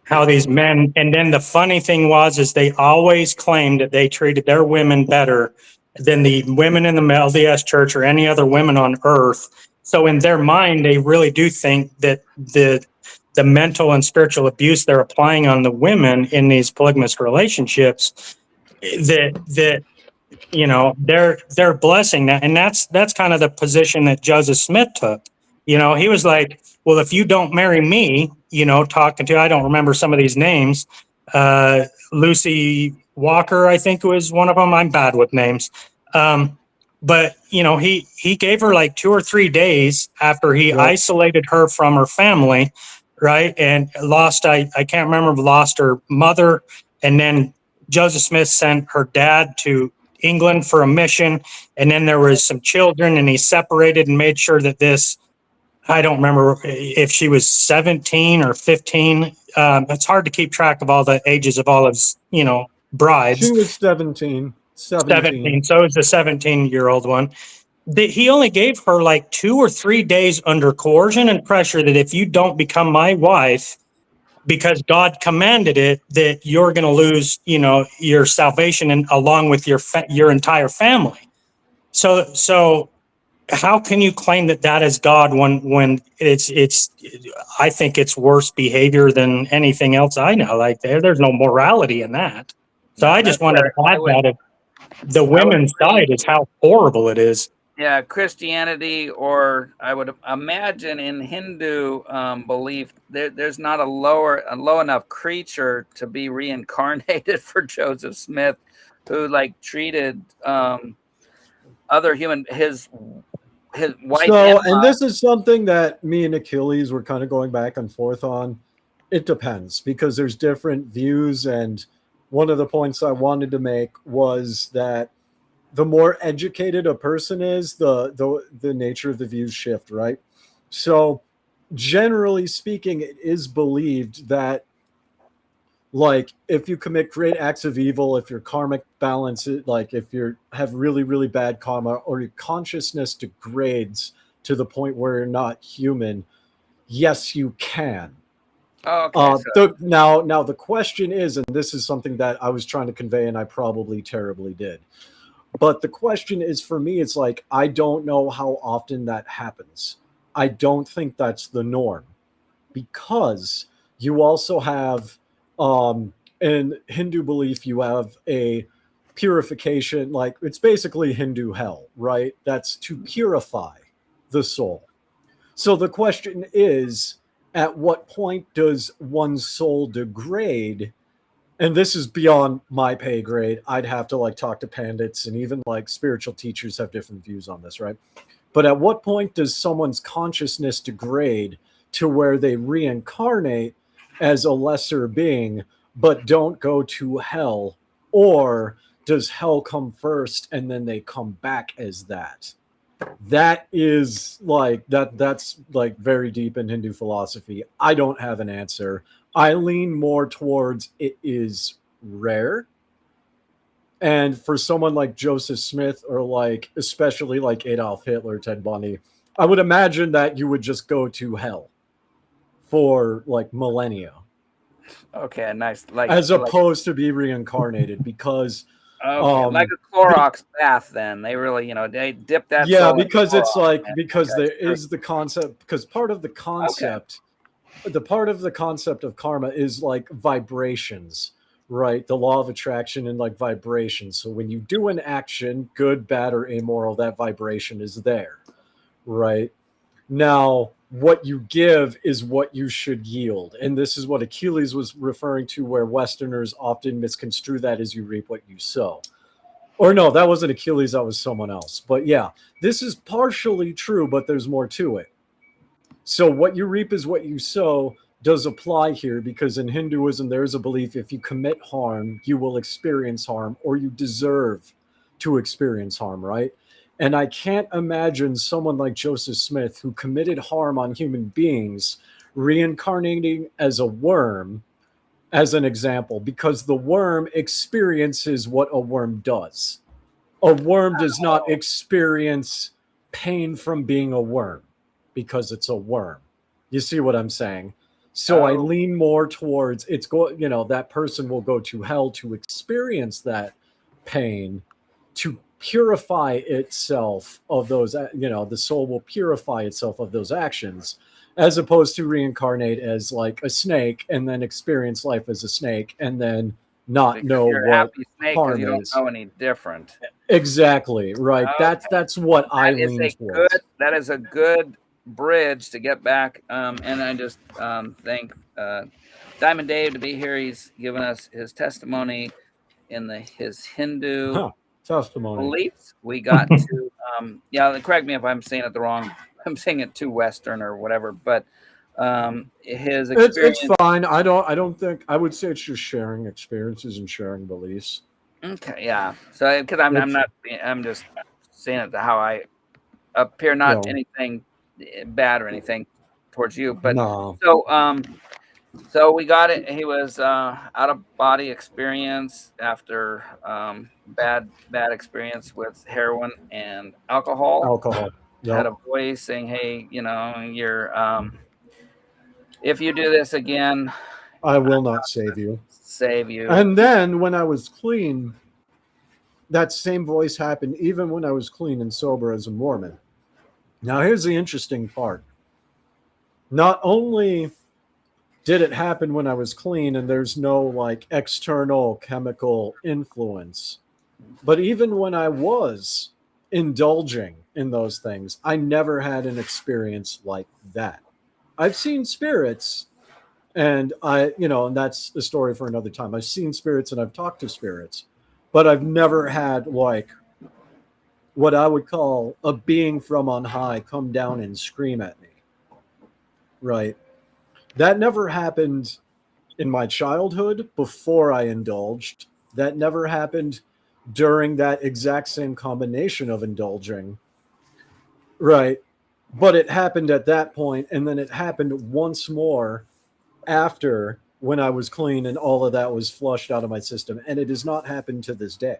how these men, and then the funny thing is they always claimed that they treated their women better than the women in the LDS church or any other women on earth. So in their mind, they really do think that the mental and spiritual abuse they're applying on the women in these polygamous relationships, that they're blessing that. And that's kind of the position that Joseph Smith took. He was like, well, if you don't marry me, talking to, I don't remember some of these names, Lucy Walker, I think was one of them. I'm bad with names. But he gave her like 2 or 3 days after he isolated her from her family, right? And lost, I can't remember, lost her mother. And then Joseph Smith sent her dad to England for a mission. And then there was some children, and he separated and made sure that this, I don't remember if she was 17 or 15. It's hard to keep track of all the ages of all of his, brides. She was 17. 17. So it was the 17-year-old one. He only gave her like 2 or 3 days under coercion and pressure that if you don't become my wife, because God commanded it, that you're going to lose, your salvation, and along with your entire family. So how can you claim that is God when it's I think it's worse behavior than anything else I know. Like there's no morality in that. So I just wanted to add that the women's side is how horrible it is. Yeah, Christianity, or I would imagine in Hindu belief, there's not a low enough creature to be reincarnated for Joseph Smith, who like treated other human his wife So, Emma. and this is something that me and Achilles were kind of going back and forth on. It depends because there's different views, and one of the points I wanted to make was that the more educated a person is, the nature of the views shift, right? So, generally speaking, it is believed that, like, if you commit great acts of evil, if your karmic balance is, like, if you have really, really bad karma, or your consciousness degrades to the point where you're not human, yes, you can. Oh, okay. So Now the question is, and this is something that I was trying to convey, and I probably terribly did. But the question is, for me, it's like, I don't know how often that happens. I don't think that's the norm, because you also have, in Hindu belief, you have a purification, like it's basically Hindu hell, right? That's to purify the soul. So the question is, at what point does one's soul degrade? And this is beyond my pay grade. I'd have to like talk to pandits, and even like spiritual teachers have different views on this, right? But at what point does someone's consciousness degrade to where they reincarnate as a lesser being but don't go to hell? Or does hell come first and then they come back as that? That is like that's like very deep in Hindu philosophy. I don't have an answer. I lean more towards it is rare. And for someone like Joseph Smith, or like especially like Adolf Hitler, Ted Bundy, I would imagine that you would just go to hell for like millennia, okay, nice. Like as opposed to be reincarnated, because like a Clorox bath. Then they really, they dip that. yeah, soul in because it's Clorox, like, man. because Okay. there is the concept, because part of the concept, the part of the concept of karma is like vibrations, right? The law of attraction and like vibrations. So when you do an action, good, bad, or amoral, that vibration is there, right? Now, what you give is what you should yield. And this is what Achilles was referring to, where Westerners often misconstrue that as you reap what you sow. Or no, that wasn't Achilles, that was someone else. But yeah, this is partially true, but there's more to it. So what you reap is what you sow does apply here, because in Hinduism, there is a belief if you commit harm, you will experience harm, or you deserve to experience harm, right? And I can't imagine someone like Joseph Smith, who committed harm on human beings, reincarnating as a worm, as an example, because the worm experiences what a worm does. A worm does not experience pain from being a worm, because it's a worm. You see what I'm saying? So I lean more towards that person will go to hell to experience that pain, to purify itself of those, the soul will purify itself of those actions, as opposed to reincarnate as like a snake and then experience life as a snake and then not Because know you're a what happy snake 'cause harm you don't is. know any different. Exactly, right. Okay. That's what I lean towards. That is a good bridge to get back. And I just thank Diamond Dave to be here. He's given us his testimony in his Hindu testimony beliefs. We got to correct me if I'm saying it the wrong. I'm saying it too Western or whatever, but his experience. It's fine. I don't think I would say it's just sharing experiences and sharing beliefs. Okay, yeah. So because I'm just saying it to how I appear, not anything bad or anything towards you, but no. So we got it. He was out of body experience after bad experience with heroin and alcohol. Yep. Had a voice saying, "Hey, you're if you do this again, I will not save you." And then when I was clean, that same voice happened even when I was clean and sober as a Mormon. Now here's the interesting part. Not only did it happen when I was clean and there's no like external chemical influence, but even when I was indulging in those things. I never had an experience like that. I've seen spirits, and and that's a story for another time. I've seen spirits and I've talked to spirits, but I've never had like what I would call a being from on high come down and scream at me. Right. That never happened in my childhood before I indulged. That never happened during that exact same combination of indulging. Right. But it happened at that point, and then it happened once more after, when I was clean and all of that was flushed out of my system. And it has not happened to this day.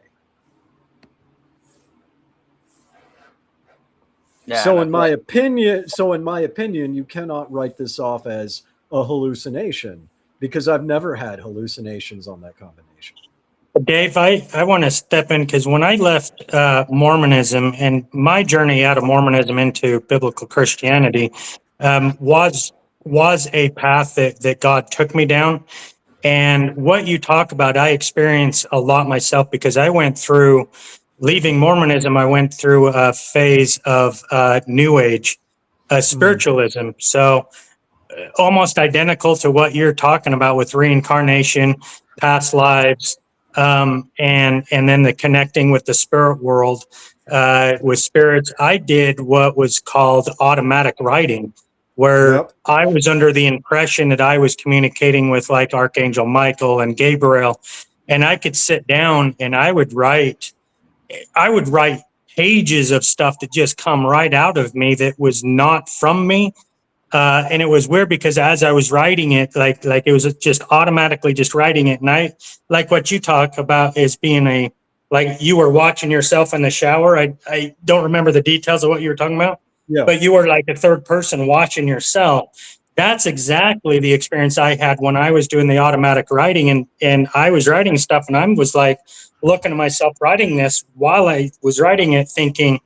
Yeah, So in my opinion, you cannot write this off as a hallucination, because I've never had hallucinations on that combination. Dave, I want to step in because when I left Mormonism, and my journey out of Mormonism into biblical Christianity was a path that God took me down. And what you talk about, I experienced a lot myself, because I went through, leaving Mormonism, I went through a phase of New Age spiritualism. So almost identical to what you're talking about with reincarnation, past lives, and then the connecting with the spirit world with spirits. I did what was called automatic writing, where I was under the impression that I was communicating with like Archangel Michael and Gabriel, and I could sit down and I would write pages of stuff that just come right out of me that was not from me. And it was weird because as I was writing it, like it was just automatically just writing it. And I, like what you talk about is being like you were watching yourself in the shower. I don't remember the details of what you were talking about, but you were like a third person watching yourself. That's exactly the experience I had when I was doing the automatic writing, and I was writing stuff, and I was like looking at myself writing this while I was writing it, thinking,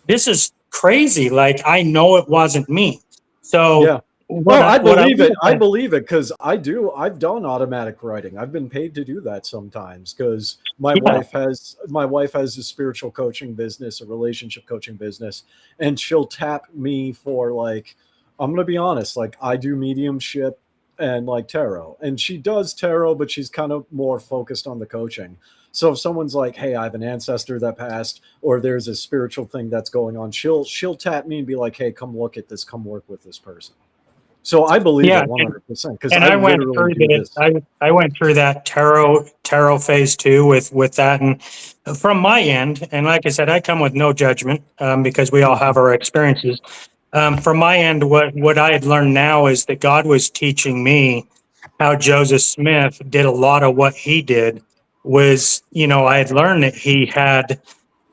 this is crazy. Like, I know it wasn't me. So I believe it. I believe it because I've done automatic writing. I've been paid to do that sometimes because my wife has a spiritual coaching business, a relationship coaching business, and she'll tap me for like, I'm going to be honest, like I do mediumship and like tarot, and she does tarot, but she's kind of more focused on the coaching. So if someone's like, hey, I have an ancestor that passed, or there's a spiritual thing that's going on, she'll tap me and be like, hey, come look at this, come work with this person. So I believe it 100% because I went through this. I went through that tarot phase too with that, and from my end, and like I said, I come with no judgment because we all have our experiences. From my end, what I had learned now is that God was teaching me how Joseph Smith did a lot of what he did. Was, I had learned that he had,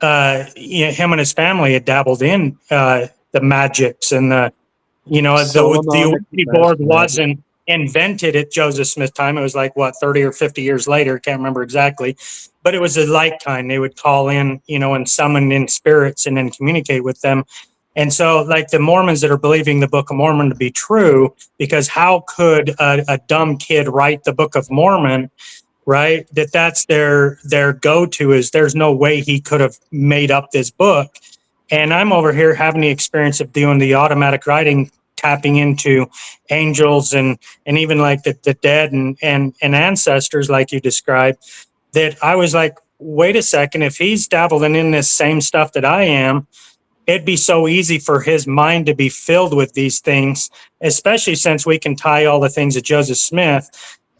him and his family had dabbled in the magics and the Ouija board wasn't invented at Joseph Smith time. It was like 30 or 50 years later. Can't remember exactly, but it was a light kind. They would call in, and summon in spirits and then communicate with them. And so like the Mormons that are believing the Book of Mormon to be true, because how could a dumb kid write the Book of Mormon? Right, that's their go-to is there's no way he could have made up this book. And I'm over here having the experience of doing the automatic writing, tapping into angels and even like the dead and ancestors like you described, that I was like, wait a second, if he's dabbling in this same stuff that I am, it'd be so easy for his mind to be filled with these things, especially since we can tie all the things of Joseph Smith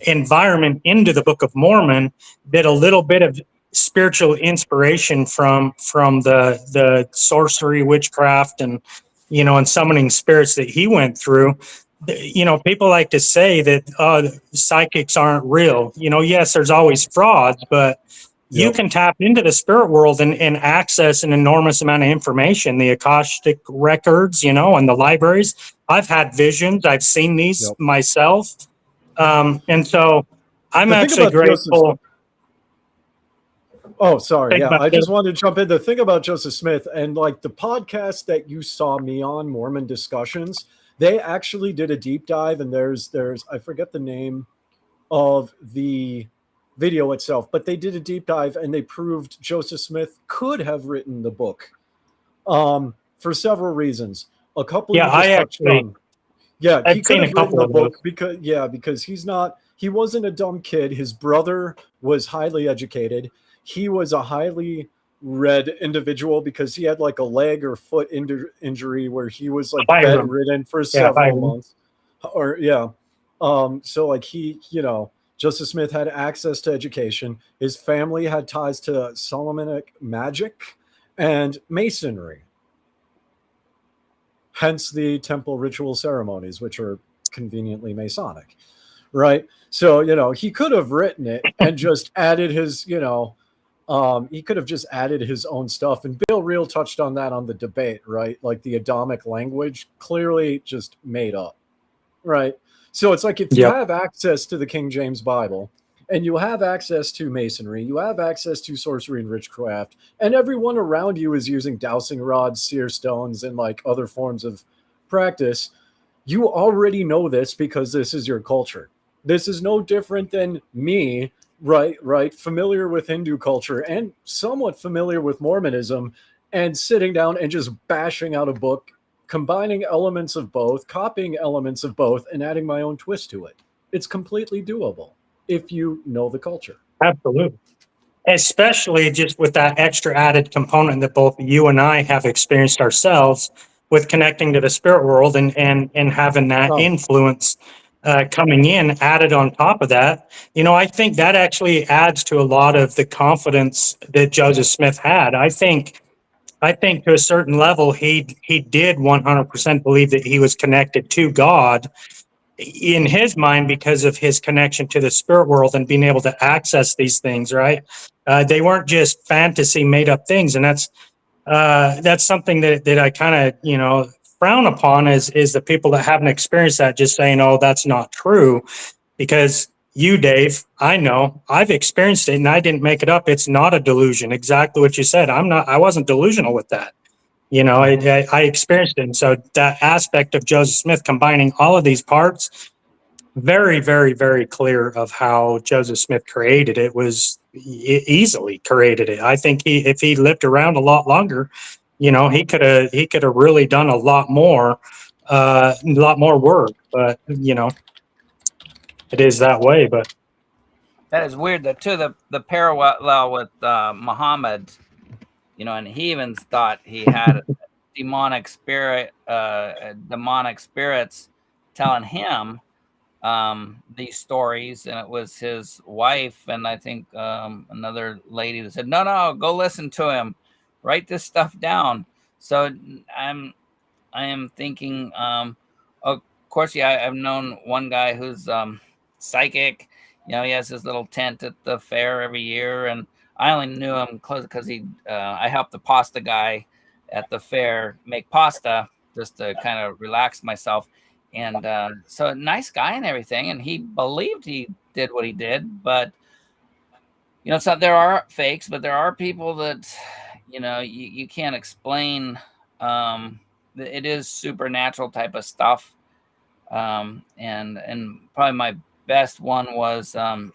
environment into the Book of Mormon, that a little bit of spiritual inspiration from the sorcery, witchcraft, and and summoning spirits that he went through. People like to say that psychics aren't real. Yes, there's always frauds, but you can tap into the spirit world and access an enormous amount of information, the Akashic records, and the libraries. I've had visions. I've seen these myself. And so I'm actually grateful. Oh, sorry. Yeah, I just wanted to jump in. The thing about Joseph Smith and like the podcast that you saw me on, Mormon Discussions, they actually did a deep dive, and there's I forget the name of the video itself, but they did a deep dive and they proved Joseph Smith could have written the Book for several reasons. A couple Yeah, you just I touched actually on. Yeah, he I've could seen a have written couple a of those. book because he wasn't a dumb kid. His brother was highly educated. He was a highly read individual because he had like a leg or foot injury where he was like Hiram. bedridden for Yeah, several Hiram. months. Or yeah. So like he, Joseph Smith had access to education. His family had ties to Solomonic magic and masonry. Hence the temple ritual ceremonies, which are conveniently Masonic, right? So, he could have written it and just added his, he could have just added his own stuff. And Bill Reel touched on that on the debate, right? Like the Adamic language, clearly just made up, right? So it's like if you have access to the King James Bible and you have access to masonry, you have access to sorcery and witchcraft, and everyone around you is using dowsing rods, seer stones, and like other forms of practice, you already know this because this is your culture. This is no different than me, right, familiar with Hindu culture and somewhat familiar with Mormonism, and sitting down and just bashing out a book, combining elements of both, copying elements of both, and adding my own twist to it. It's completely doable if you know the culture. Absolutely. Especially just with that extra added component that both you and I have experienced ourselves with connecting to the spirit world and having that influence coming in added on top of that. I think that actually adds to a lot of the confidence that Joseph Smith had. I think to a certain level, he did 100% believe that he was connected to God in his mind because of his connection to the spirit world and being able to access these things, right? They weren't just fantasy made up things. And that's something that I kind of, frown upon is the people that haven't experienced that just saying, oh, that's not true. Because you, Dave, I know I've experienced it and I didn't make it up. It's not a delusion. Exactly what you said. I wasn't delusional with that. I experienced it. And so that aspect of Joseph Smith combining all of these parts, very, very, very clear of how Joseph Smith created it, was easily created it. I think if he lived around a lot longer, he could have really done a lot more work, but it is that way. But that is weird. The parallel with Muhammad, and he even thought he had demonic spirits telling him these stories, and it was his wife and I think another lady that said, no, go listen to him, write this stuff down. So I am thinking, of course, yeah, I've known one guy who's psychic. He has his little tent at the fair every year, and I only knew him close because I helped the pasta guy at the fair make pasta just to kind of relax myself. And so nice guy and everything, and he believed he did what he did, but so there are fakes, but there are people that you can't explain. It is supernatural type of stuff. And probably my best one was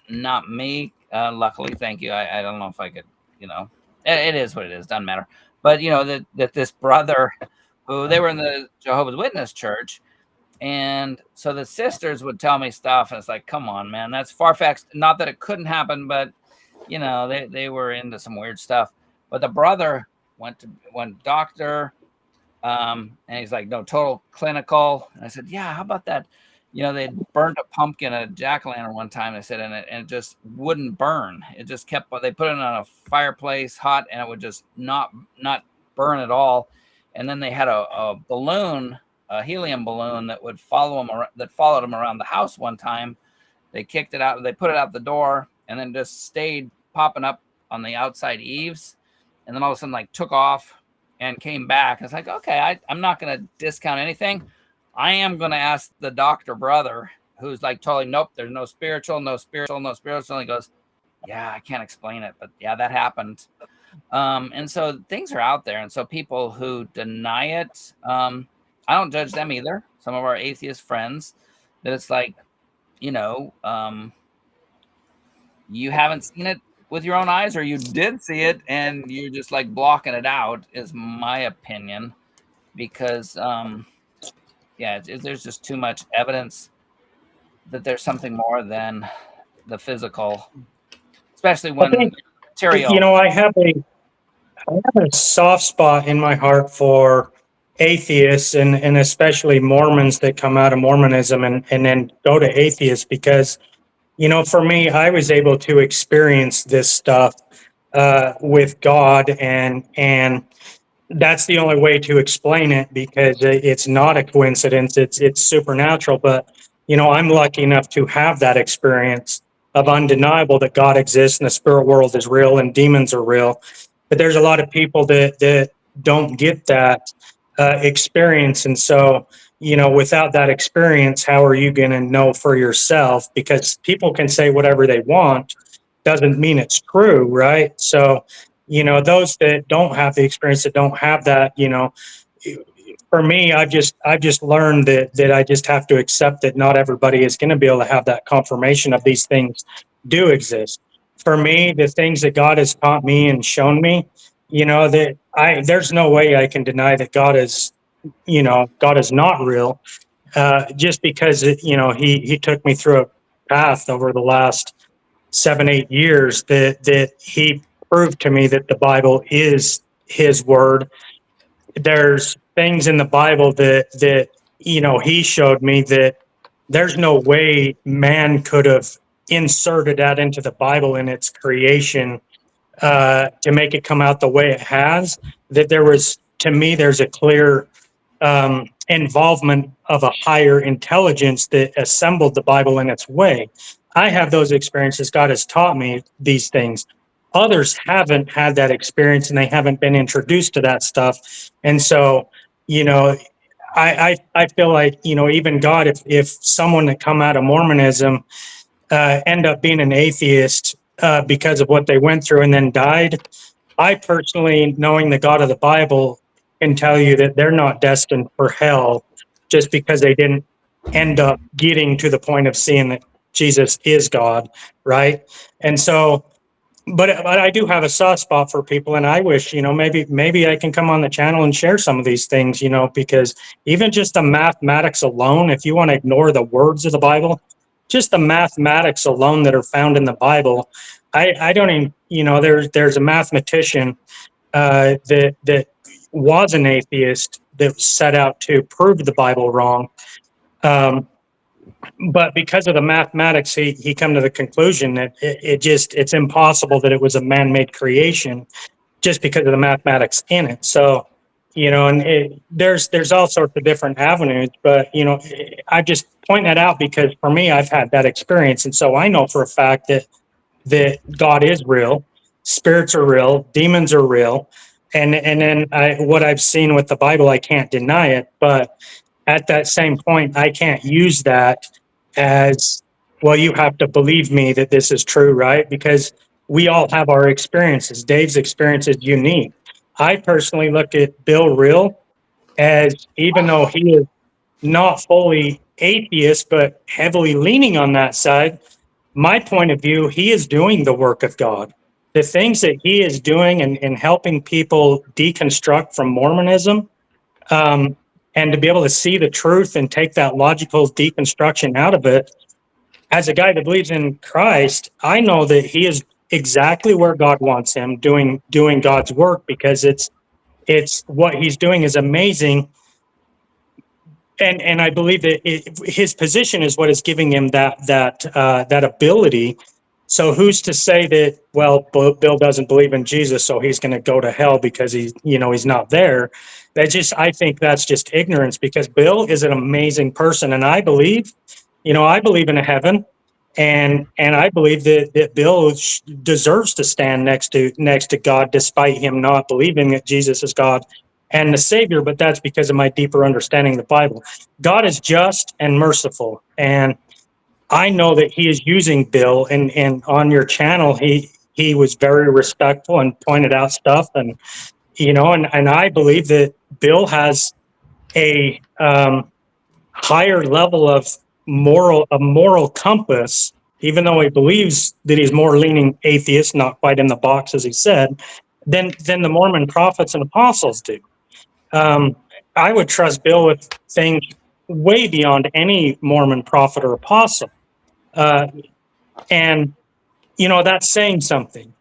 not me. Luckily, thank you. I don't know if I could, it is what it is, doesn't matter. But that this brother who they were in the Jehovah's Witness church, and so the sisters would tell me stuff, and it's like, come on, man, that's far-fetched. Not that it couldn't happen, but they were into some weird stuff. But the brother went doctor, and he's like, no, total clinical. And I said, yeah, how about that? They burned a pumpkin at a jack-o'-lantern one time. They said, and it just wouldn't burn. It just kept. They put it on a fireplace hot, and it would just not burn at all. And then they had a balloon, a helium balloon that would follow him. That followed him around the house one time. They kicked it out. They put it out the door, and then just stayed popping up on the outside eaves. And then all of a sudden, like, took off and came back. It's like, okay, I'm not going to discount anything. I am going to ask the doctor brother, who's like totally, nope, there's no spiritual. And he goes, yeah, I can't explain it, but yeah, that happened. And so things are out there. And so people who deny it, I don't judge them either. Some of our atheist friends, that it's like, you haven't seen it. with your own eyes, or you did see it and you're just like blocking it out, is my opinion. Because there's just too much evidence that there's something more than the physical, especially I when think, material. I have a soft spot in my heart for atheists and especially Mormons that come out of Mormonism and then go to atheists because, for me, I was able to experience this stuff with God, and that's the only way to explain it because it's not a coincidence. It's supernatural. But I'm lucky enough to have that experience of undeniable that God exists and the spirit world is real and demons are real. But there's a lot of people that don't get that experience, and so without that experience, how are you going to know for yourself? Because people can say whatever they want, doesn't mean it's true, right? So those that don't have the experience, that don't have that, for me, I've just learned that I just have to accept that not everybody is going to be able to have that confirmation of these things do exist. For me, the things that God has taught me and shown me, that there's no way I can deny that God is not real. Just because he took me through a path over the last 7-8 years that he proved to me that the Bible is his word. There's things in the Bible that he showed me that there's no way man could have inserted that into the Bible in its creation to make it come out the way it has. That to me, there's a clear involvement of a higher intelligence that assembled the Bible in its way. I have those experiences. God has taught me these things. Others haven't had that experience and they haven't been introduced to that stuff. And so, I feel like, even God, if someone that come out of Mormonism end up being an atheist because of what they went through and then died, I personally, knowing the God of the Bible, can tell you that they're not destined for hell just because they didn't end up getting to the point of seeing that Jesus is God, right? And so, but I do have a soft spot for people, and I wish, maybe I can come on the channel and share some of these things, because even just the mathematics alone, if you want to ignore the words of the Bible, just the mathematics alone that are found in the Bible, I don't even, there's a mathematician that was an atheist that set out to prove the Bible wrong. But because of the mathematics, he come to the conclusion that it's impossible that it was a man-made creation just because of the mathematics in it. So, and there's all sorts of different avenues, but, I just point that out because for me, I've had that experience. And so I know for a fact that God is real, spirits are real, demons are real. And then what I've seen with the Bible, I can't deny it. But at that same point, I can't use that as, well, you have to believe me that this is true, right? Because we all have our experiences. Dave's experience is unique. I personally look at Bill Reel as, even though he is not fully atheist, but heavily leaning on that side, my point of view, he is doing the work of God. The things that he is doing and helping people deconstruct from Mormonism, and to be able to see the truth and take that logical deconstruction out of it, as a guy that believes in Christ, I know that he is exactly where God wants him, doing God's work, because it's what he's doing is amazing. And I believe that his position is what is giving him that ability. So who's to say that, well, Bill doesn't believe in Jesus, so he's going to go to hell because he's not there? I think that's just ignorance, because Bill is an amazing person. And I believe in a heaven, and I believe that Bill deserves to stand next to God, despite him not believing that Jesus is God and the Savior. But that's because of my deeper understanding of the Bible. God is just and merciful, and I know that he is using Bill, and on your channel, he was very respectful and pointed out stuff, and I believe that Bill has a higher level of moral compass even though he believes that he's more leaning atheist, not quite in the box as he said, than the Mormon prophets and apostles do. I would trust Bill with things way beyond any Mormon prophet or apostle. And, you know, that's saying something.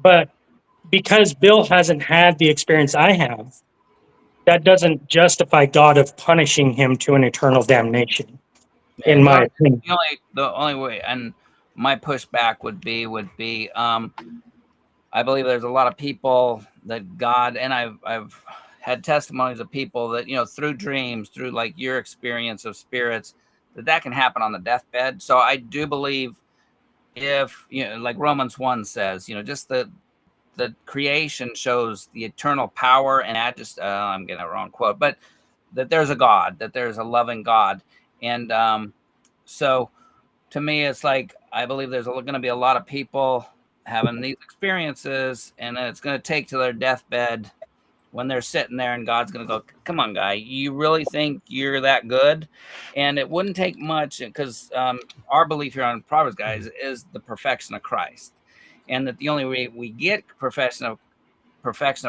But because Bill hasn't had the experience I have, that doesn't justify God of punishing him to an eternal damnation, in my opinion. The only way, and my pushback would be, I believe there's a lot of people that God, and I've had testimonies of people that, you know, through dreams, through like your experience of spirits, that can happen on the deathbed. So I do believe, if, you know, like Romans 1 says, you know, just the creation shows the eternal power and majesty. I'm getting a wrong quote, but that there's a God, that there's a loving God. And so to me, it's like, I believe there's going to be a lot of people having these experiences, and it's going to take to their deathbed when they're sitting there, and God's going to go, come on, guy, you really think you're that good? And it wouldn't take much, because our belief here on Proverbs Guys is the perfection of Christ, and that the only way we get perfection of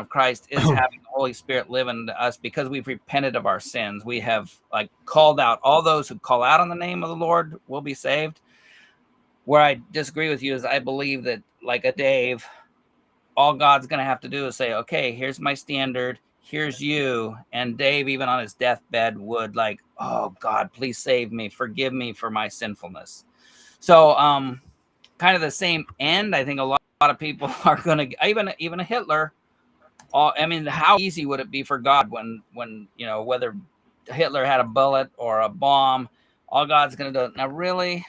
Christ is having the Holy Spirit live in us, because we've repented of our sins. We have like called out. All those who call out on the name of the Lord will be saved. Where I disagree with you is, I believe that, like a Dave, all God's going to have to do is say, okay, here's my standard, here's you. And Dave, even on his deathbed, would like, oh God, please save me, forgive me for my sinfulness. So kind of the same end. I think a lot of people are going to, even a Hitler. I mean, how easy would it be for God when you know, whether Hitler had a bullet or a bomb, all God's going to do. Now, really,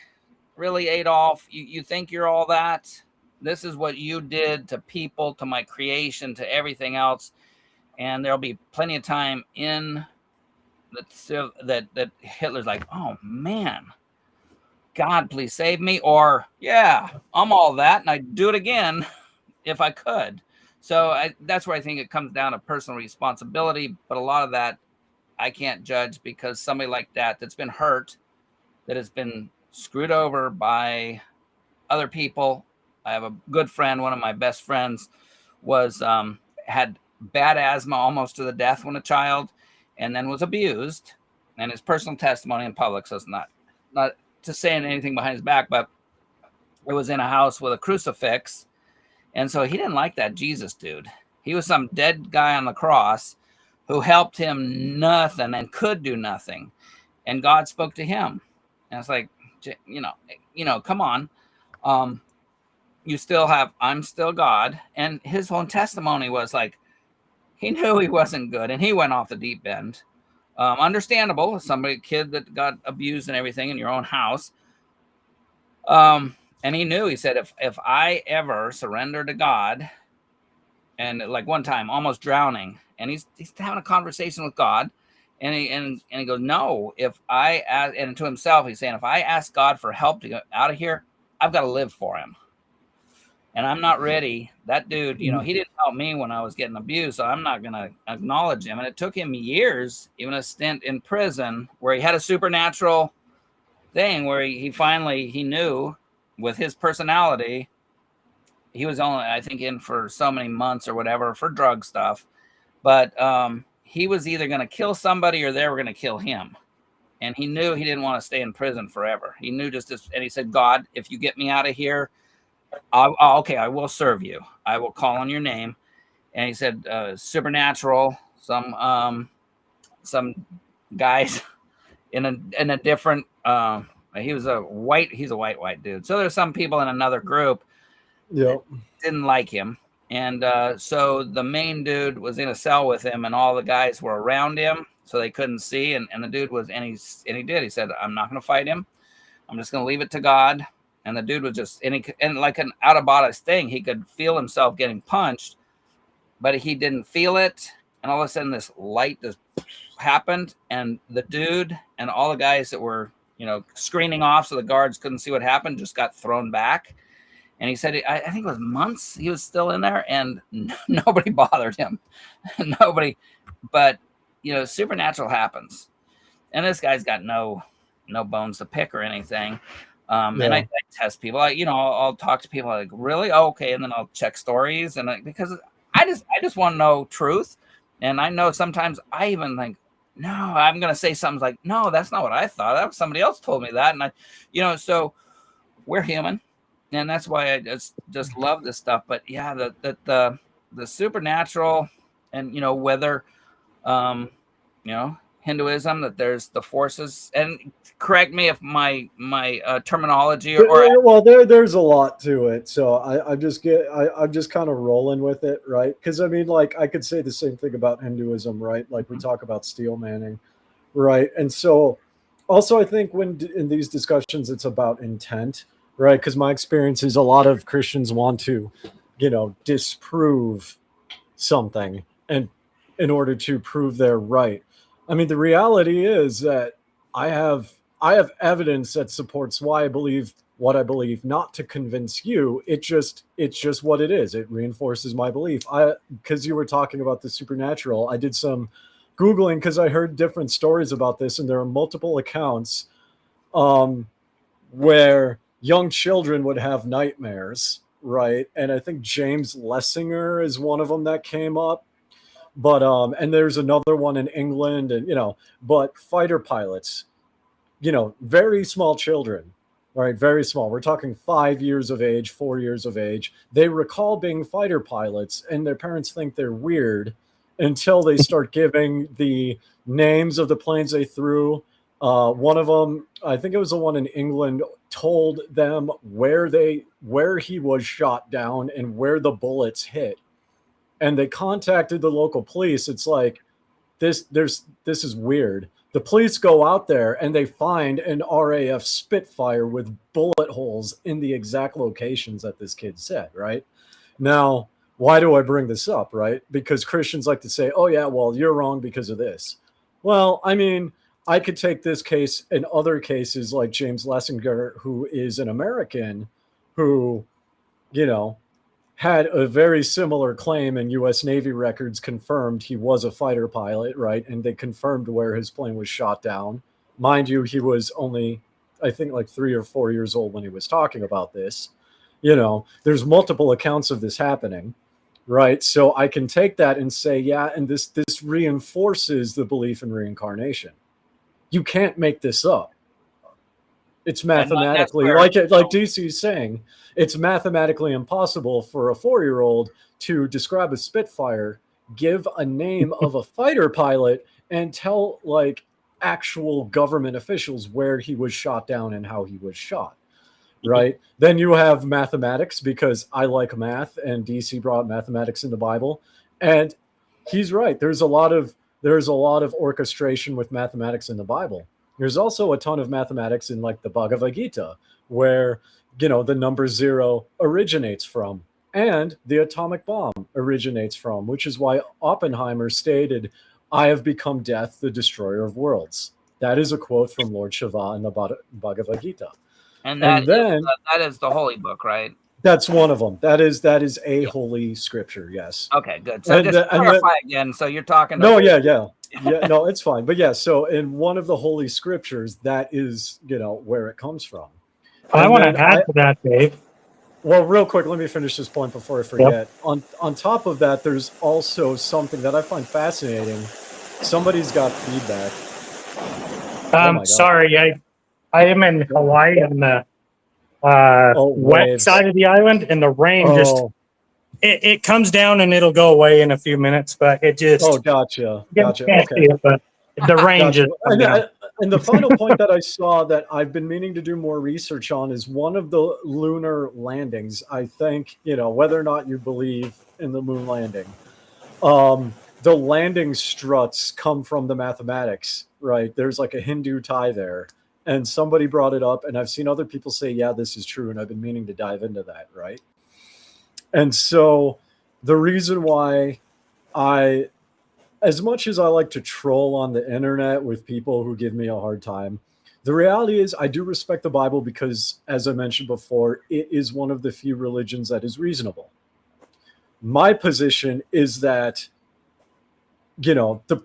Adolf, you think you're all that? This is what you did to people, to my creation, to everything else. And there'll be plenty of time in that Hitler's like, oh man, God, please save me. Or, yeah, I'm all that, and I'd do it again if I could. So that's where I think it comes down to personal responsibility. But a lot of that I can't judge, because somebody like that's been hurt, that has been screwed over by other people. I have a good friend, one of my best friends, was had bad asthma almost to the death when a child, and then was abused. And his personal testimony in public, so it's not to saying anything behind his back, but it was in a house with a crucifix. And so he didn't like that Jesus dude. He was some dead guy on the cross who helped him nothing and could do nothing. And God spoke to him. And it's like, you know, come on. You still have, I'm still God. And his whole testimony was like, he knew he wasn't good, and he went off the deep end. Understandable, kid that got abused and everything in your own house. And he knew, he said, if I ever surrender to God, and like one time almost drowning, and he's having a conversation with God, and he goes, no, if I ask, and to himself, he's saying, if I ask God for help to get out of here, I've got to live for him. And I'm not ready. That dude, you know, he didn't help me when I was getting abused, so I'm not going to acknowledge him. And it took him years, even a stint in prison, where he had a supernatural thing where he finally knew with his personality, he was only, I think, in for so many months or whatever for drug stuff. But he was either going to kill somebody or they were going to kill him. And he knew he didn't want to stay in prison forever. He knew and he said, God, if you get me out of here, okay, I will serve you. I will call on your name. And he said, supernatural, some guys in a different, he's a white dude. So there's some people in another group that didn't like him. And so the main dude was in a cell with him, and all the guys were around him, so they couldn't see. And the dude was, and he did. He said, I'm not going to fight him. I'm just going to leave it to God. And the dude was just, and like an out of body thing, he could feel himself getting punched, but he didn't feel it. And all of a sudden, this light just happened, and the dude and all the guys that were, you know, screening off so the guards couldn't see what happened just got thrown back. And he said, I think it was months he was still in there, and nobody bothered him. Nobody. But, you know, supernatural happens. And this guy's got no bones to pick or anything. And I test people. I'll talk to people like, really? Oh, okay. And then I'll check stories, and because I just want to know truth. And I know sometimes I even think, no, I'm going to say something like, no, that's not what I thought. That was somebody else told me that. And so we're human, and that's why I just love this stuff. But yeah, the supernatural, and whether, Hinduism, that there's the forces, and correct me if my terminology well, there's a lot to it, so I'm just kind of rolling with it, right? Because I mean, like, I could say the same thing about Hinduism, right? Like, we talk about steel manning, right? And so also I think when in these discussions it's about intent, right? Because my experience is a lot of Christians want to disprove something, and in order to prove they're right. I mean, the reality is that I have evidence that supports why I believe what I believe, not to convince you. It's just what it is. It reinforces my belief. Because you were talking about the supernatural, I did some Googling because I heard different stories about this, and there are multiple accounts where young children would have nightmares, right? And I think James Lessinger is one of them that came up. But and there's another one in England, and but fighter pilots, very small children, right? Very small. We're talking 5 years of age, 4 years of age. They recall being fighter pilots, and their parents think they're weird until they start giving the names of the planes they threw. One of them, I think it was the one in England, told them where he was shot down and where the bullets hit. And they contacted the local police. It's like, this is weird. The police go out there and they find an RAF Spitfire with bullet holes in the exact locations that this kid said, right? Now, why do I bring this up, right? Because Christians like to say, oh yeah, well, you're wrong because of this. Well, I mean, I could take this case and other cases like James Lessinger, who is an American who, had a very similar claim, and U.S. Navy records confirmed he was a fighter pilot, right? And they confirmed where his plane was shot down. Mind you, he was only, I think, like 3 or 4 years old when he was talking about this. There's multiple accounts of this happening, right? So I can take that and say, yeah, and this reinforces the belief in reincarnation. You can't make this up. It's mathematically, like DC is saying, it's mathematically impossible for a 4-year-old to describe a Spitfire, give a name of a fighter pilot, and tell like actual government officials where he was shot down and how he was shot, right? Then you have mathematics, because I like math, and DC brought mathematics in the Bible, and he's right. There's a lot of orchestration with mathematics in the Bible. There's also a ton of mathematics in like the Bhagavad Gita, where, the number 0 originates from, and the atomic bomb originates from, which is why Oppenheimer stated, "I have become death, the destroyer of worlds." That is a quote from Lord Shiva in the Bhagavad Gita. And that is the holy book, right? That's one of them. That is a holy scripture, yes. Okay, good. So just clarify again. So you're talking about... Yeah, no, it's fine. But yeah, so in one of the holy scriptures, that is, where it comes from. I want to add to that, Dave. Well, real quick, let me finish this point before I forget. Yep. On top of that, there's also something that I find fascinating. Somebody's got feedback. Sorry, I am in Hawaii on the wet side of the island, and the rain it comes down and it'll go away in a few minutes, but it just... Oh, gotcha. Okay. But the rain just... And the final point that I saw that I've been meaning to do more research on is one of the lunar landings. I think, whether or not you believe in the moon landing, the landing struts come from the mathematics, right? There's like a Hindu tie there. And somebody brought it up, and I've seen other people say, yeah, this is true. And I've been meaning to dive into that, right? And so the reason why as much as I like to troll on the internet with people who give me a hard time, the reality is I do respect the Bible because, as I mentioned before, it is one of the few religions that is reasonable. My position is that, the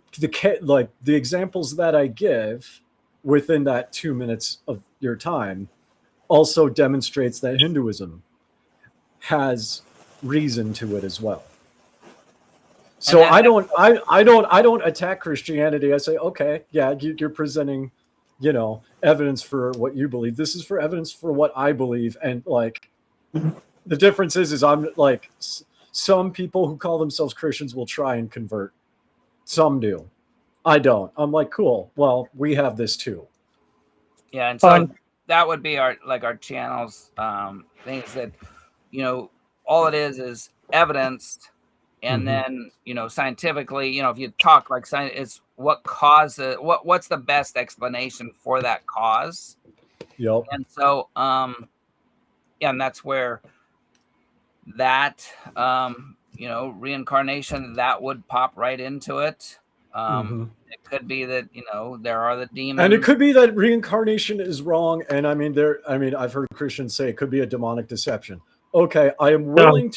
examples that I give within that 2 minutes of your time also demonstrates that Hinduism has reason to it as well. So I don't attack Christianity. I say, okay, yeah, you're presenting, evidence for what you believe. This is for evidence for what I believe. And like, the difference is I'm like, some people who call themselves Christians will try and convert. Some do. I don't. I'm like, cool. Well, we have this too. Yeah. And so that would be our channel's things that, all it is evidence. And then, scientifically, if you talk like science, it's what causes, what's the best explanation for that cause. Yep. And so, and that's where that, reincarnation, that would pop right into it. It could be that, there are the demons. And it could be that reincarnation is wrong. And I've heard Christians say it could be a demonic deception. Okay. I'm willing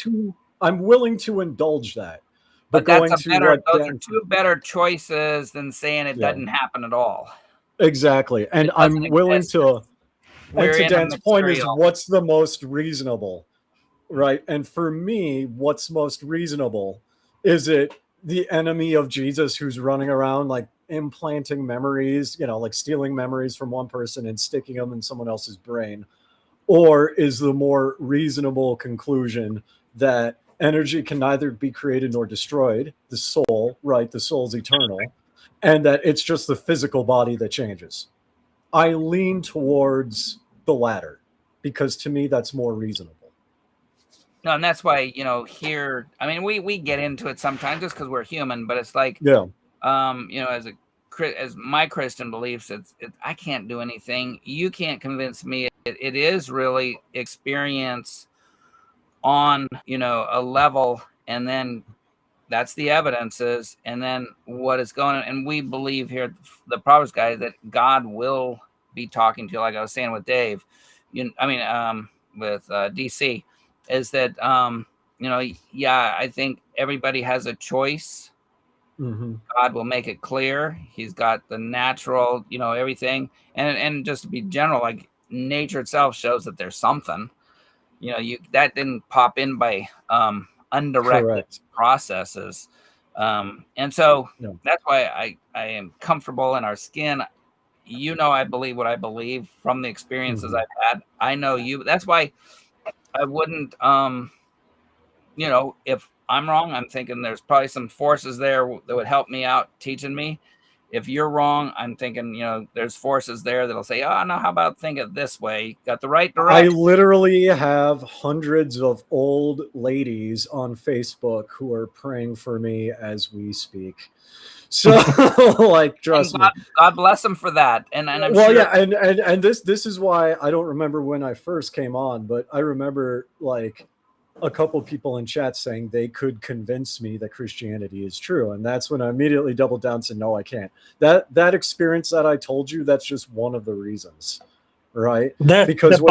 to indulge that. But those are two better choices than saying it doesn't happen at all. Exactly. And I'm willing to, and to Dan's point is what's the most reasonable, right? And for me, what's most reasonable, is it the enemy of Jesus who's running around like implanting memories, like stealing memories from one person and sticking them in someone else's brain? Or is the more reasonable conclusion that energy can neither be created nor destroyed, the soul, right? The soul's eternal, and that it's just the physical body that changes? I lean towards the latter because to me, that's more reasonable. No, and that's why, here, we get into it sometimes just because we're human, but it's like, as my Christian beliefs, I can't do anything. You can't convince me. It is really experience on, a level, and then that's the evidences, and then what is going on. And we believe here, the Proverbs guys, that God will be talking to you, like I was saying with Dave, with DC, is that, I think everybody has a choice. God will make it clear. He's got the natural, everything. And just to be general, like nature itself shows that there's something, that didn't pop in by undirected processes. And so that's why I am comfortable in our skin. I believe what I believe from the experiences I've had. I know you. That's why I wouldn't, if I'm wrong, I'm thinking there's probably some forces there that would help me out teaching me. If you're wrong, I'm thinking, there's forces there that'll say, oh, no, how about think it this way? Got the right direction. I literally have hundreds of old ladies on Facebook who are praying for me as we speak. So, like, trust me. God bless them for that. And I'm well, sure. Yeah, and this is why I don't remember when I first came on, but I remember like a couple people in chat saying they could convince me that Christianity is true, and that's when I immediately doubled down and said, no, I can't. That experience that I told you, that's just one of the reasons, right? Because the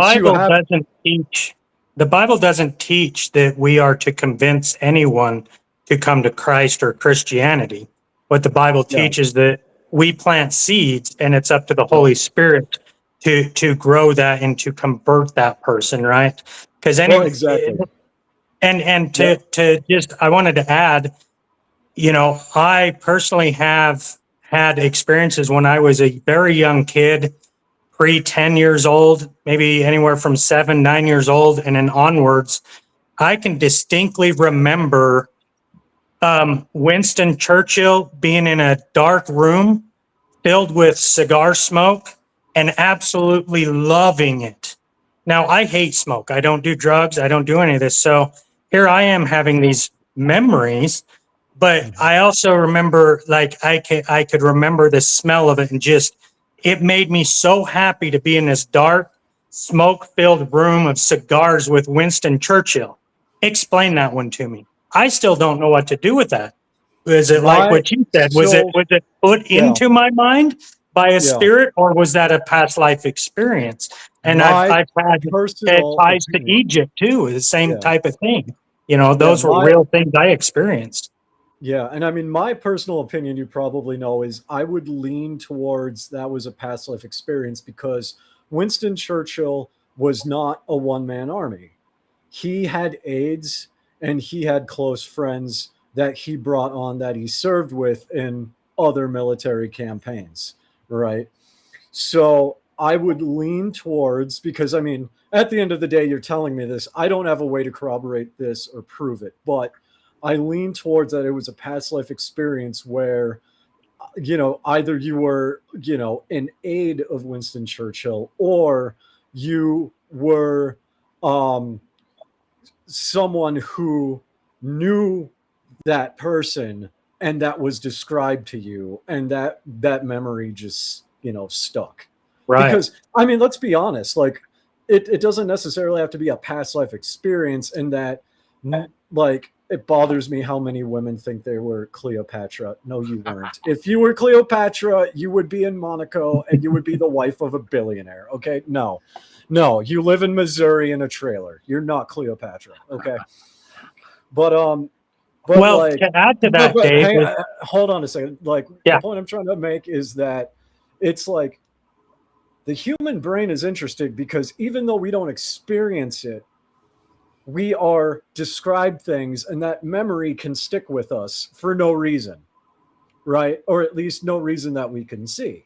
Bible doesn't teach that we are to convince anyone to come to Christ or Christianity. What the Bible teaches that we plant seeds, and it's up to the Holy Spirit to grow that and to convert that person, right? Because exactly. And to just, I wanted to add, I personally have had experiences when I was a very young kid, pre-10 years old, maybe anywhere from 7, 9 years old, and then onwards. I can distinctly remember Winston Churchill being in a dark room filled with cigar smoke and absolutely loving it. Now, I hate smoke. I don't do drugs. I don't do any of this. So here I am having these memories, but I also remember, like, I could remember the smell of it, and just, it made me so happy to be in this dark, smoke-filled room of cigars with Winston Churchill. Explain that one to me. I still don't know what to do with that. Is it like what you said? Was it put into my mind by a spirit, or was that a past life experience? And I've had ties to Egypt too, the same type of thing. Those were real things I experienced. Yeah, and my personal opinion, you probably know, is I would lean towards that was a past life experience, because Winston Churchill was not a one-man army. He had aides and he had close friends that he brought on that he served with in other military campaigns, right? So I would lean towards, because I mean, at the end of the day, you're telling me this. I don't have a way to corroborate this or prove it, but I lean towards that it was a past life experience where, you know, either you were, you know, an aide of Winston Churchill, or you were someone who knew that person and that was described to you, and that memory just, you know, stuck. Right. Because I mean, let's be honest, like it doesn't necessarily have to be a past life experience, and that, like, it bothers me how many women think they were Cleopatra. No, you weren't. If you were Cleopatra, you would be in Monaco and you would be the wife of a billionaire. Okay. No, you live in Missouri in a trailer. You're not Cleopatra. Okay. But well, like, to add to that, Dave, hold on a second. Like, yeah. The point I'm trying to make is that it's like the human brain is interesting because even though we don't experience it, we are described things, and that memory can stick with us for no reason, right? Or at least no reason that we can see.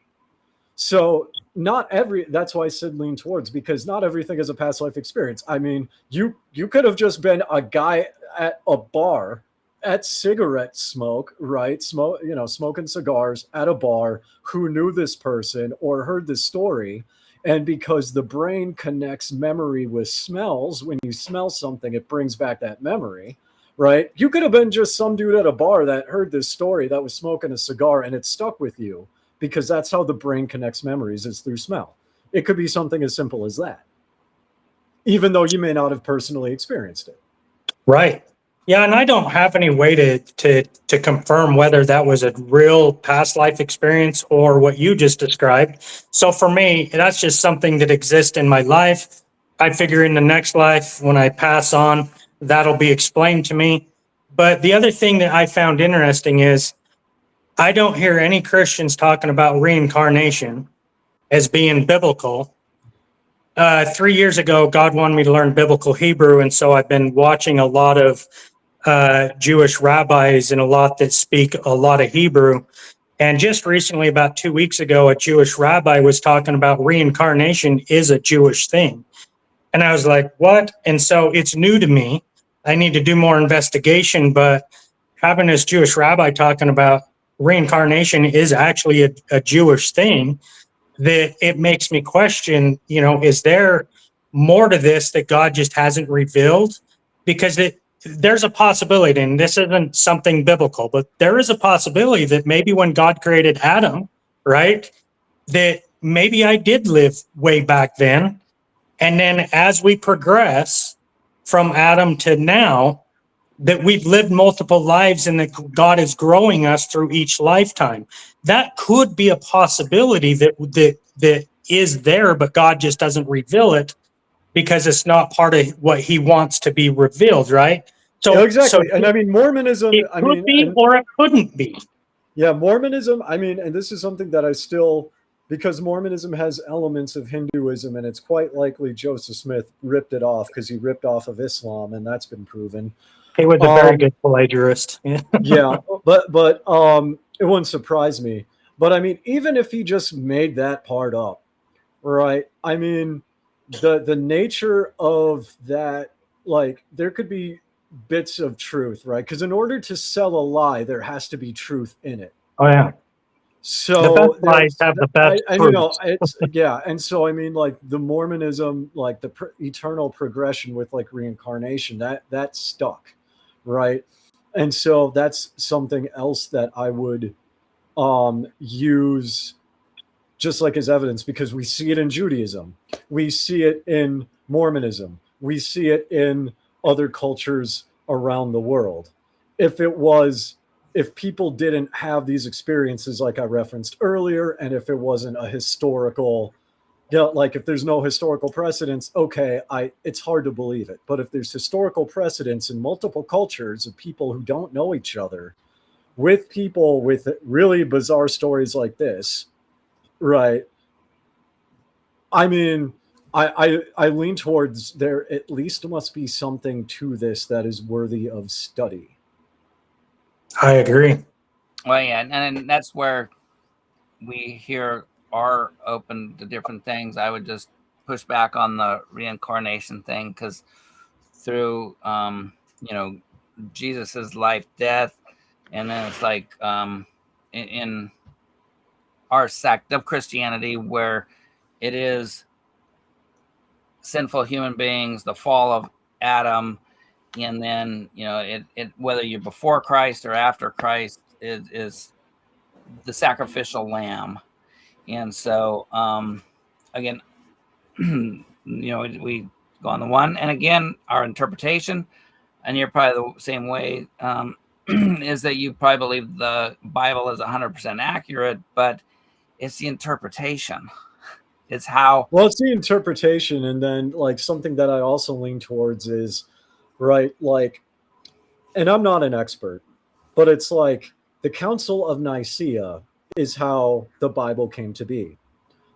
So that's why I said lean towards, because not everything is a past life experience. I mean, you could have just been a guy at a bar at cigarette smoke, right? Smoking cigars at a bar, who knew this person or heard this story. And because the brain connects memory with smells, when you smell something, it brings back that memory, right? You could have been just some dude at a bar that heard this story, that was smoking a cigar, and it stuck with you, because that's how the brain connects memories, is through smell. It could be something as simple as that, even though you may not have personally experienced it. Right. Yeah, and I don't have any way to confirm whether that was a real past life experience or what you just described. So for me, that's just something that exists in my life. I figure in the next life, when I pass on, that'll be explained to me. But the other thing that I found interesting is I don't hear any Christians talking about reincarnation as being biblical. 3 years ago, God wanted me to learn biblical Hebrew, and so I've been watching a lot of Jewish rabbis and a lot that speak a lot of Hebrew. And just recently, about 2 weeks ago, a Jewish rabbi was talking about reincarnation is a Jewish thing. And I was like, what? And so it's new to me. I need to do more investigation, but having this Jewish rabbi talking about reincarnation is actually a Jewish thing, that it makes me question, is there more to this that God just hasn't revealed? Because there's a possibility, and this isn't something biblical, but there is a possibility that maybe when God created Adam, right, that maybe I did live way back then. And then as we progress from Adam to now, that we've lived multiple lives and that God is growing us through each lifetime. That could be a possibility that is there, but God just doesn't reveal it because it's not part of what he wants to be revealed, right? So exactly. And I mean, Mormonism, it could be or it couldn't be. Yeah, Mormonism, I mean, and this is something that I still, because Mormonism has elements of Hinduism, and it's quite likely Joseph Smith ripped it off because he ripped off of Islam, and that's been proven. He was a very good plagiarist. Yeah, but it wouldn't surprise me. But I mean, even if he just made that part up, right? I mean, the nature of that, like, there could be bits of truth, right? Because in order to sell a lie, there has to be truth in it. Oh yeah. So the best lies have the best truth. It's and so I mean, like, the Mormonism, like the eternal progression with like reincarnation, that stuck, right? And so that's something else that I would use just like as evidence, because we see it in Judaism, we see it in Mormonism, we see it in other cultures around the world. If people didn't have these experiences like I referenced earlier, and if it wasn't a historical, like if there's no historical precedence, okay, it's hard to believe it. But if there's historical precedence in multiple cultures of people who don't know each other, with people with really bizarre stories like this, right? I mean, I lean towards there at least must be something to this that is worthy of study. I agree. Well, yeah, and that's where we here are open to different things. I would just push back on the reincarnation thing, because through Jesus's life, death, and then it's like in our sect of Christianity, where it is sinful human beings, the fall of Adam, and then it whether you're before Christ or after Christ is the sacrificial lamb. And so again, we go on the one, and again, our interpretation, and you're probably the same way, is that you probably believe the Bible is 100% accurate, but it's the interpretation. It's how. Well, it's the interpretation, and then like something that I also lean towards is right, like, and I'm not an expert, but it's like the Council of Nicaea is how the Bible came to be.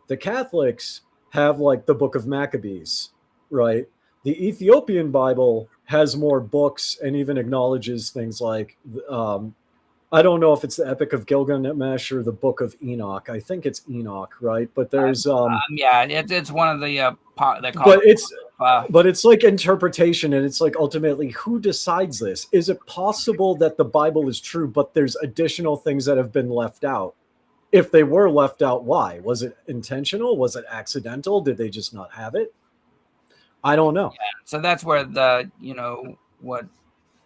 The Catholics have like the Book of Maccabees, right? The Ethiopian Bible has more books and even acknowledges things like I don't know if it's the Epic of Gilgamesh or the Book of Enoch. I think it's Enoch, right? But there's it's one of the but it's like interpretation, and it's like ultimately who decides this? Is it possible that the Bible is true, but there's additional things that have been left out? If they were left out, why? Was it intentional? Was it accidental? Did they just not have it? I don't know. Yeah. So that's where the what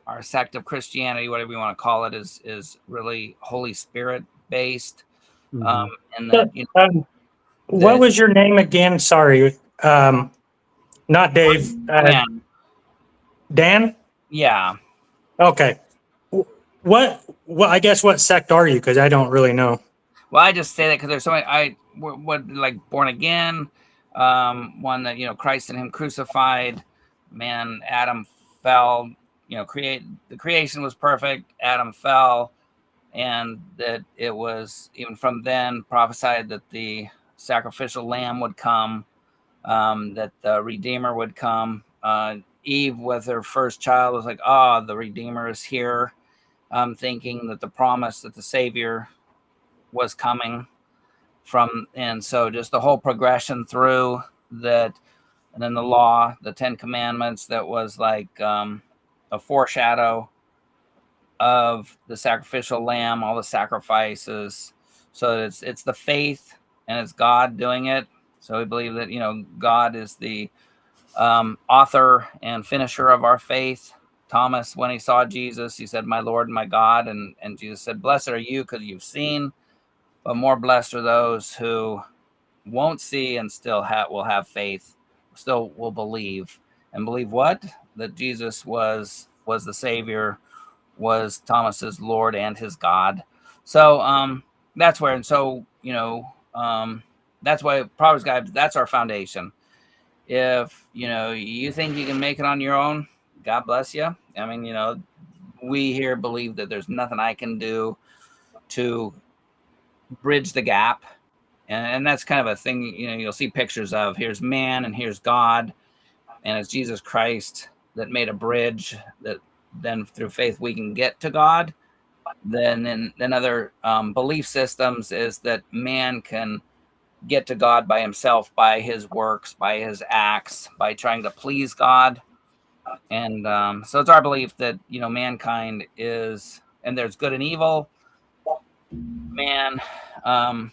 our sect of Christianity, whatever you want to call it, is really Holy Spirit based. Mhm. And that, what was your name again? Sorry, not Dave. Dan? Yeah. Okay. What? I guess what sect are you? Because I don't really know. Well, I just say that because there's so many. What like born again, one that Christ and Him crucified. Man, Adam fell. The creation was perfect. Adam fell, and that it was even from then prophesied that the sacrificial lamb would come, that the Redeemer would come. Eve, with her first child, was like, the Redeemer is here. Thinking that the promise that the Savior was coming from, and so just the whole progression through that, and then the law, the 10 Commandments, that was like a foreshadow of the sacrificial lamb, all the sacrifices. So it's the faith, and it's God doing it. So we believe that God is the author and finisher of our faith. Thomas, when he saw Jesus, he said, "My Lord and my God," and Jesus said, "Blessed are you because you've seen, but more blessed are those who won't see and still will have faith, still will believe." And believe what? That Jesus was the Savior, was Thomas's Lord and his God. So that's where, and so that's why Proverbs Guys, that's our foundation. If you think you can make it on your own, God bless you. I mean, we here believe that there's nothing I can do to bridge the gap, and that's kind of a thing. You'll see pictures of, here's man and here's God, and it's Jesus Christ that made a bridge that then through faith we can get to God. Then other belief systems is that man can get to God by himself, by his works, by his acts, by trying to please God. And so it's our belief that mankind is, and there's good and evil. Man, I'm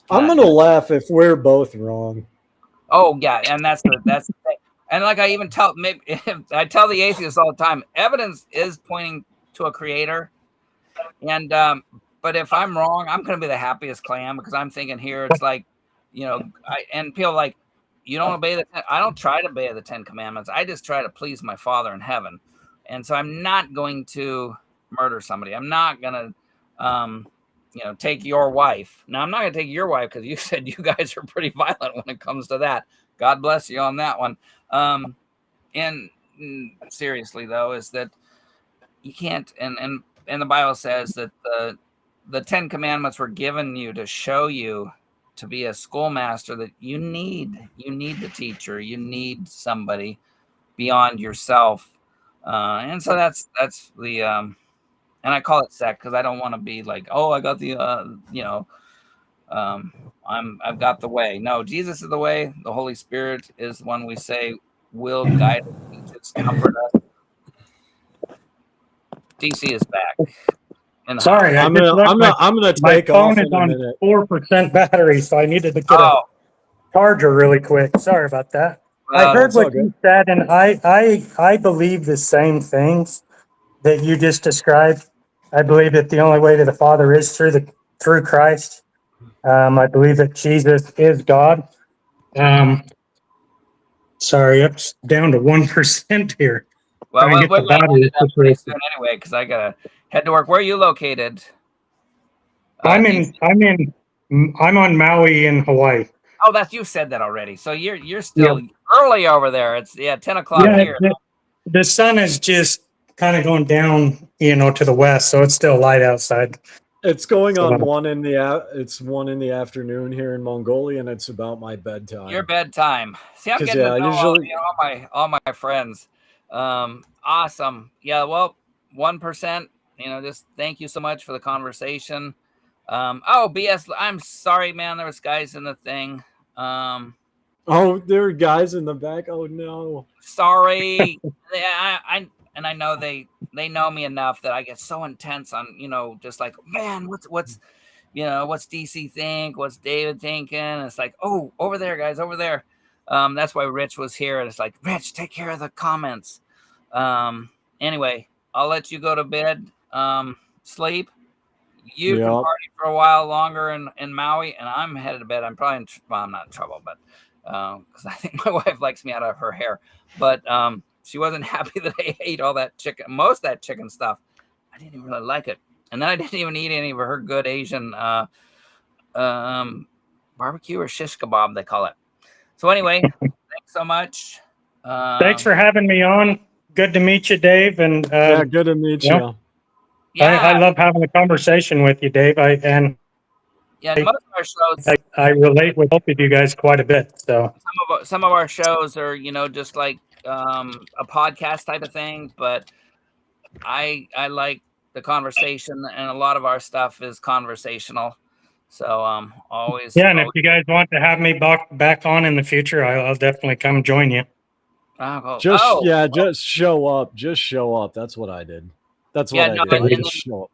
gonna laugh if we're both wrong. Oh yeah, and that's the thing. And like I even tell I tell the atheists all the time, evidence is pointing to a creator. And but if I'm wrong, I'm gonna be the happiest clam, because I'm thinking here it's like, and people like, you don't obey I don't try to obey the 10 Commandments. I just try to please my Father in heaven. And so I'm not going to murder somebody. I'm not gonna take your wife. Now, I'm not going to take your wife because you said you guys are pretty violent when it comes to that. God bless you on that one. And seriously, though, is that you can't, and the Bible says that the 10 Commandments were given you to show you to be a schoolmaster that you need the teacher, you need somebody beyond yourself. And so that's the and I call it sect because I don't want to be like, oh, I got the I've got the way. No, Jesus is the way. The Holy Spirit is the one we say will guide us, teach us, comfort us. DC is back. And Sorry, I'm gonna my take off phone is in a on minute. 4% battery, so I needed to get a charger really quick. Sorry about that. I heard That's all what good. you said, and I believe the same things that you just described. I believe that the only way to the Father is through Christ. I believe that Jesus is God. Sorry, it's down to 1% here. Well, Trying to we're get the going to end battery it up pretty situated. soon anyway because I gotta head to work. Where are you located? I'm DC? on Maui in Hawaii. Oh, that's you said that already. So you're still Yep. early over there. It's 10 o'clock Yeah, here. the sun is just kind of going down, to the west, so it's still light outside. It's going on So- 1 in the afternoon here in Mongolia, and it's about my bedtime. Your bedtime. See, I'm 'Cause, getting to know usually all my friends. Awesome. Yeah. Well, 1%. Just thank you so much for the conversation. BS. I'm sorry, man. There was guys in the thing. oh, there are guys in the back. Oh no. Sorry. I know they know me enough that I get so intense on just like, man, what's DC think, what's David thinking? And it's like, oh, over there, guys, over there. That's why Rich was here, and it's like, Rich, take care of the comments. Anyway, I'll let you go to bed, sleep. You can party for a while longer in Maui, and I'm headed to bed. I'm probably I'm not in trouble, but because I think my wife likes me out of her hair, but she wasn't happy that I ate all that chicken, most of that chicken stuff. I didn't even really like it, and then I didn't even eat any of her good Asian barbecue or shish kebab, they call it. So anyway, thanks so much. Thanks for having me on. Good to meet you, Dave. And Yeah, good to meet you. Yeah, I love having a conversation with you, Dave. Most of our shows, I relate with both of you guys quite a bit. So some of our shows are just like a podcast type of thing, but I like the conversation, and a lot of our stuff is conversational. So always. yeah, and if you guys want to have me back on in the future, I'll definitely come join you. Just show up. Just show up. That's what I did. That's what I did. I just show up.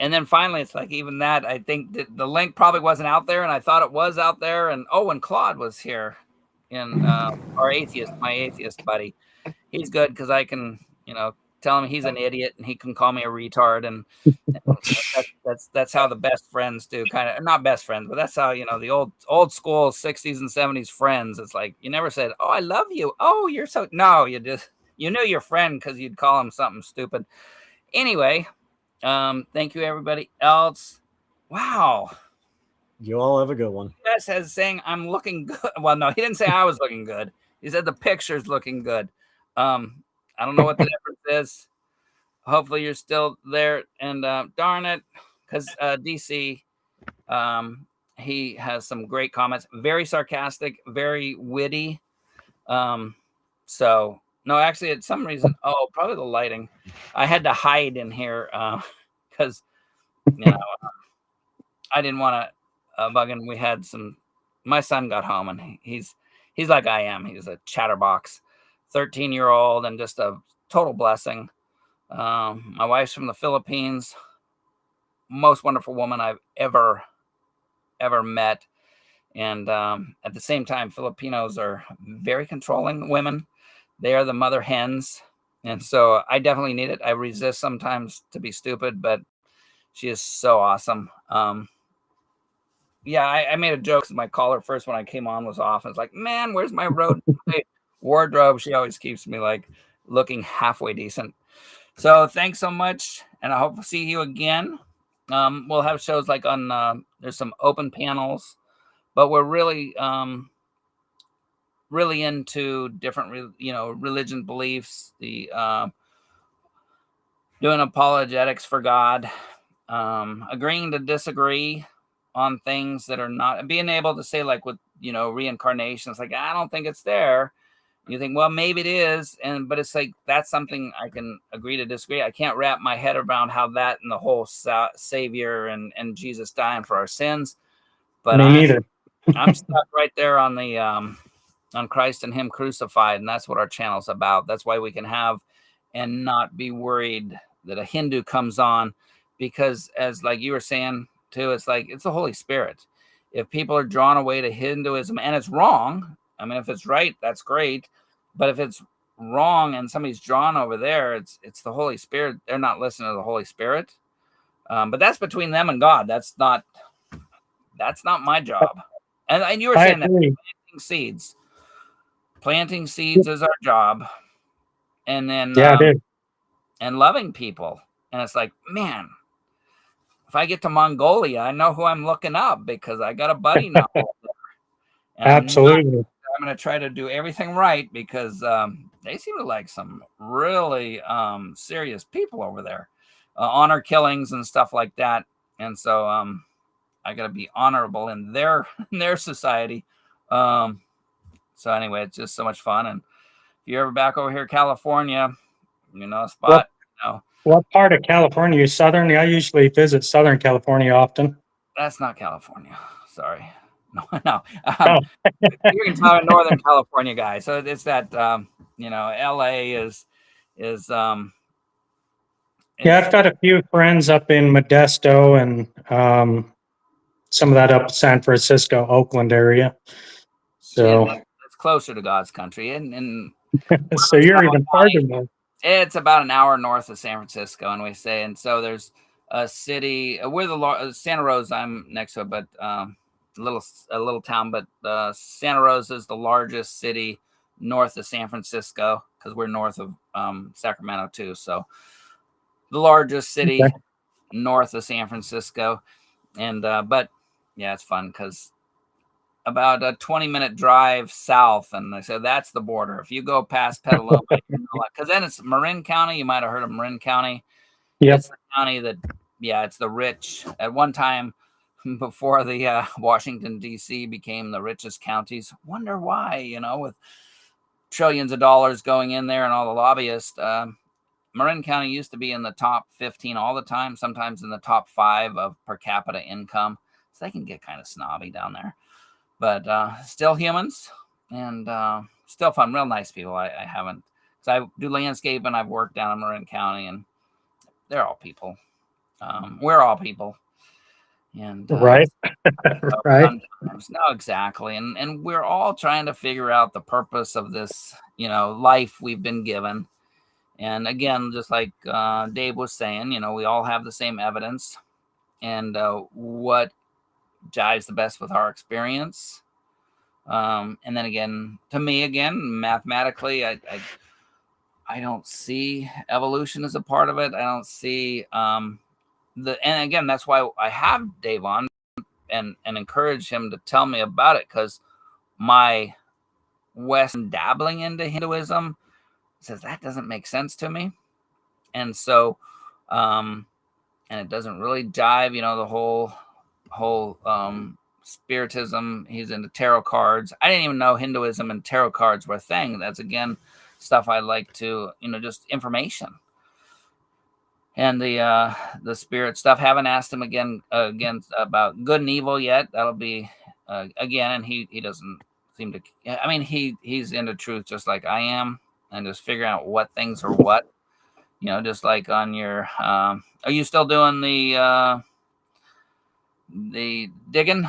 And then finally, it's like even that, I think that the link probably wasn't out there, and I thought it was out there. And and Claude was here, in my atheist buddy. He's good because I can, tell him he's an idiot, and he can call me a retard, and that's how the best friends do. Kind of not best friends, but that's how the old school 60s and 70s friends. It's like you never said, "Oh, I love you." Oh, you're so no. You knew your friend because you'd call him something stupid. Anyway. Thank you, everybody else. Wow. You all have a good one. Yes, as saying I'm looking good. Well, no, he didn't say I was looking good. He said the picture's looking good. I don't know what the difference is. Hopefully you're still there. And darn it, because DC, he has some great comments. Very sarcastic, very witty. So no, actually, at some reason, probably the lighting. I had to hide in here because, I didn't want to bug him. We had my son got home, and he's like I am. He's a chatterbox, 13-year-old, and just a total blessing. My wife's from the Philippines. Most wonderful woman I've ever met. And at the same time, Filipinos are very controlling women. They are the mother hens. And so I definitely need it. I resist sometimes to be stupid, but she is so awesome. I made a joke because my collar first when I came on was off. I was like, man, where's my wardrobe? She always keeps me like looking halfway decent. So thanks so much. And I hope to see you again. We'll have shows like on, there's some open panels, but we're really into different, religion beliefs, the doing apologetics for God, agreeing to disagree, on things that are not, being able to say, like with, reincarnation, it's like, I don't think it's there. You think, well, maybe it is. But it's like, that's something I can agree to disagree. I can't wrap my head around how that and the whole Savior and Jesus dying for our sins. But Me neither. I'm stuck right there on the, on Christ and him crucified. And that's what our channel's about. That's why we can have and not be worried that a Hindu comes on, because as like you were saying too, it's like, it's the Holy Spirit. If people are drawn away to Hinduism and it's wrong, I mean, if it's right, that's great. But if it's wrong and somebody's drawn over there, it's the Holy Spirit. They're not listening to the Holy Spirit. But that's between them and God. That's not my job. And you were saying that planting seeds is our job. And then, and loving people. And it's like, man, if I get to Mongolia, I know who I'm looking up because I got a buddy now. Absolutely. I'm going to try to do everything right because they seem to like some really serious people over there, honor killings and stuff like that. And so I got to be honorable in their society. So anyway, it's just so much fun. And if you're ever back over here, California, a spot. What part of California? Southern? I usually visit Southern California often. That's not California. Sorry. No. You can tell Northern California guy. So it's that, LA is. Yeah, I've got a few friends up in Modesto and some of that up San Francisco, Oakland area. So it's closer to God's country, and so you're even farther north. It's about an hour north of San Francisco, and we say, and so there's a city. We're Santa Rosa. I'm next to it, but a little town. But Santa Rosa is the largest city north of San Francisco because we're north of Sacramento too. So the largest city north of San Francisco, and but yeah, it's fun because about a 20-minute drive south, and they said that's the border. If you go past Petaluma, because then it's Marin County. You might have heard of Marin County. Yep. It's the county that, it's the rich. At one time, before the Washington, D.C. became the richest counties. Wonder why, with trillions of dollars going in there and all the lobbyists. Marin County used to be in the top 15 all the time, sometimes in the top 5 of per capita income. So they can get kind of snobby down there. But still humans and still fun, real nice people. I haven't, because I do landscape and I've worked down in Marin County, and they're all people. We're all people. And right. Right. No, exactly. And we're all trying to figure out the purpose of this, life we've been given. And again, just like Dave was saying, we all have the same evidence, and what jives the best with our experience. And then again, to me, mathematically, I don't see evolution as a part of it. I don't see and again, that's why I have Dave on and encourage him to tell me about it, because my Western dabbling into Hinduism says that doesn't make sense to me. And so and it doesn't really jive, the whole spiritism. He's into tarot cards. I didn't even know Hinduism and tarot cards were a thing. That's again stuff I like to, just information. And the spirit stuff, haven't asked him again about good and evil yet. That'll be again, and he doesn't seem to, I mean, he's into truth just like I am, and just figuring out what things are what, just like on your are you still doing the digging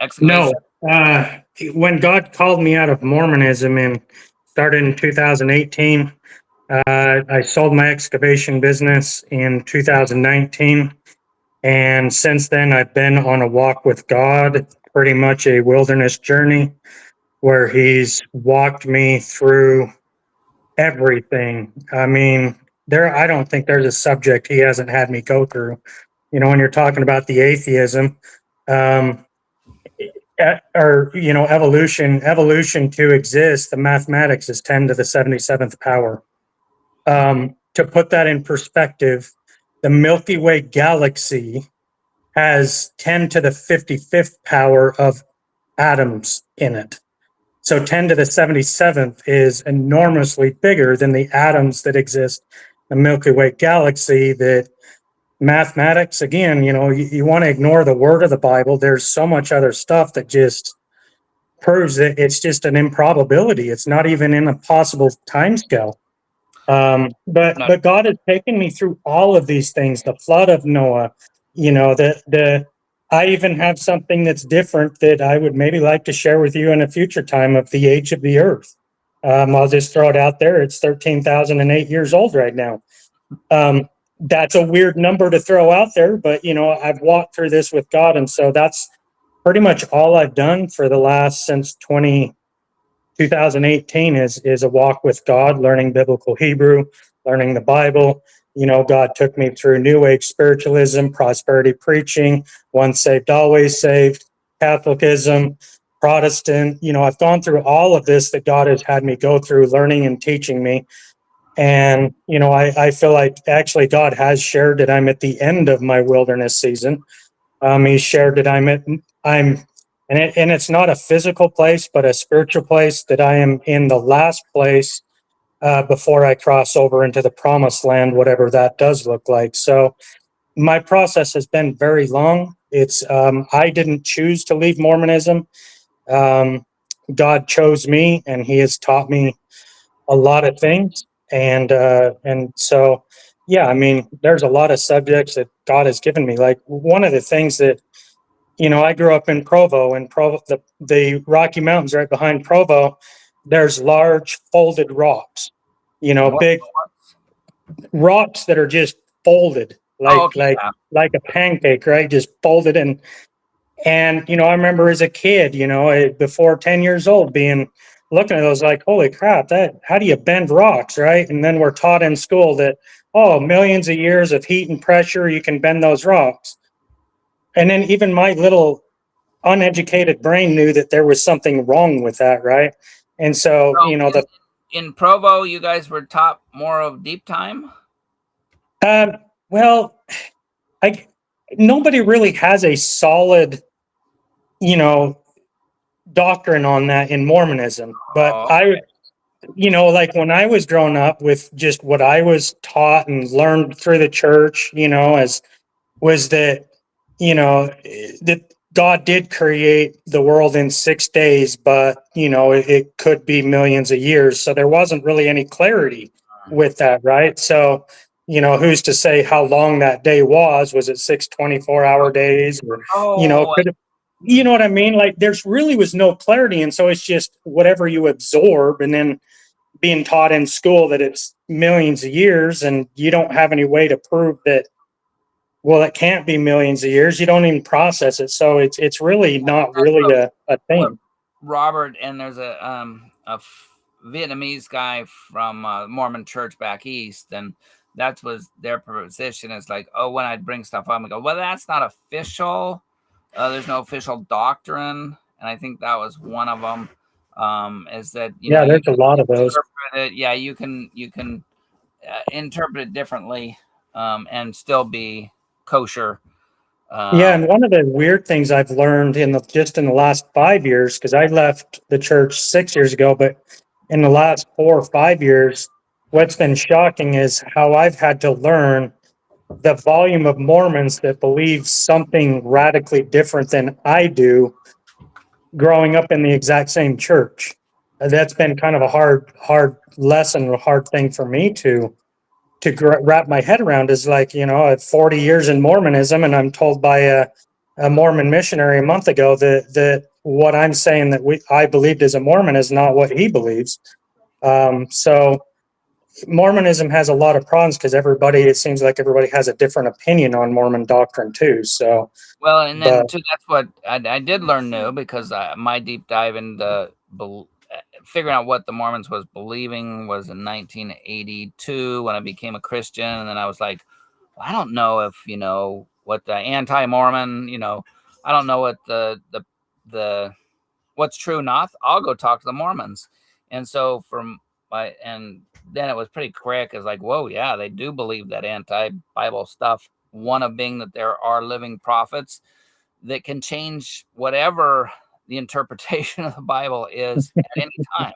excavation? No. When God called me out of Mormonism and started in 2018, I sold my excavation business in 2019. And since then, I've been on a walk with God, pretty much a wilderness journey where he's walked me through everything. I mean, I don't think there's a subject he hasn't had me go through. When you're talking about the atheism, evolution to exist, the mathematics is 10 to the 77th power. To put that in perspective, the Milky Way galaxy has 10 to the 55th power of atoms in it. So 10 to the 77th is enormously bigger than the atoms that exist in the Milky Way galaxy. That mathematics, again, you want to ignore the word of the Bible. There's so much other stuff that just proves that it's just an improbability. It's not even in a possible timescale. But God has taken me through all of these things, the flood of Noah, I even have something that's different that I would maybe like to share with you in a future time of the age of the earth. I'll just throw it out there. It's 13,008 years old right now. That's a weird number to throw out there, but I've walked through this with God. And so that's pretty much all I've done for the last since 2018 is a walk with God, learning biblical Hebrew, learning the Bible. God took me through New Age spiritualism, prosperity preaching, once saved, always saved, Catholicism, Protestant. I've gone through all of this that God has had me go through, learning and teaching me. And, I feel like actually God has shared that I'm at the end of my wilderness season. He's shared that and it's not a physical place, but a spiritual place, that I am in the last place before I cross over into the promised land, whatever that does look like. So my process has been very long. It's I didn't choose to leave Mormonism. God chose me, and He has taught me a lot of things. And so, yeah, I mean, there's a lot of subjects that God has given me. Like one of the things that, I grew up in Provo, and the Rocky Mountains right behind Provo, there's large folded rocks, big rocks that are just folded like a pancake, right? Just folded. And I remember as a kid, before 10 years old, looking at those like, holy crap, how do you bend rocks, right? And then we're taught in school that, millions of years of heat and pressure, you can bend those rocks. And then even my little uneducated brain knew that there was something wrong with that, right? And so, in Provo, you guys were taught more of deep time? Well, nobody really has a solid, doctrine on that in Mormonism. But like when I was growing up with just what I was taught and learned through the church, was that, that God did create the world in 6 days, but, it could be millions of years. So there wasn't really any clarity with that, right? So, who's to say how long that day was? Was it 6 24-hour days? Or, could it, you know what I mean? Like there's really was no clarity. And so it's just whatever you absorb, and then being taught in school that it's millions of years, and you don't have any way to prove that, well, it can't be millions of years. You don't even process it. So it's really not really a thing. Robert, and there's a Vietnamese guy from Mormon church back east, and that was their position. Is like, when I'd bring stuff up, I go, well, that's not official. There's no official doctrine. And I think that was one of them. Is that, there's a lot of those. Yeah, you can interpret it differently and still be kosher. And one of the weird things I've learned just in the last 5 years, because I left the church 6 years ago, but in the last 4 or 5 years, what's been shocking is how I've had to learn the volume of Mormons that believe something radically different than I do, growing up in the exact same church. That's been kind of a hard lesson, a hard thing for me to wrap my head around. Is like, I have 40 years in Mormonism, and I'm told by a Mormon missionary a month ago that what I'm saying that I believed as a Mormon is not what he believes. So Mormonism has a lot of problems because it seems like everybody has a different opinion on Mormon doctrine too. So, well, and then too, that's what I did learn new, because my deep dive into figuring out what the Mormons was believing was in 1982 when I became a Christian. And then I was like, well, I don't know if, what the anti-Mormon, I don't know what the what's true, not. I'll go talk to the Mormons. And so and then it was pretty quick. It's like, whoa, yeah, they do believe that anti-Bible stuff one of being that there are living prophets that can change whatever the interpretation of the Bible is at any time.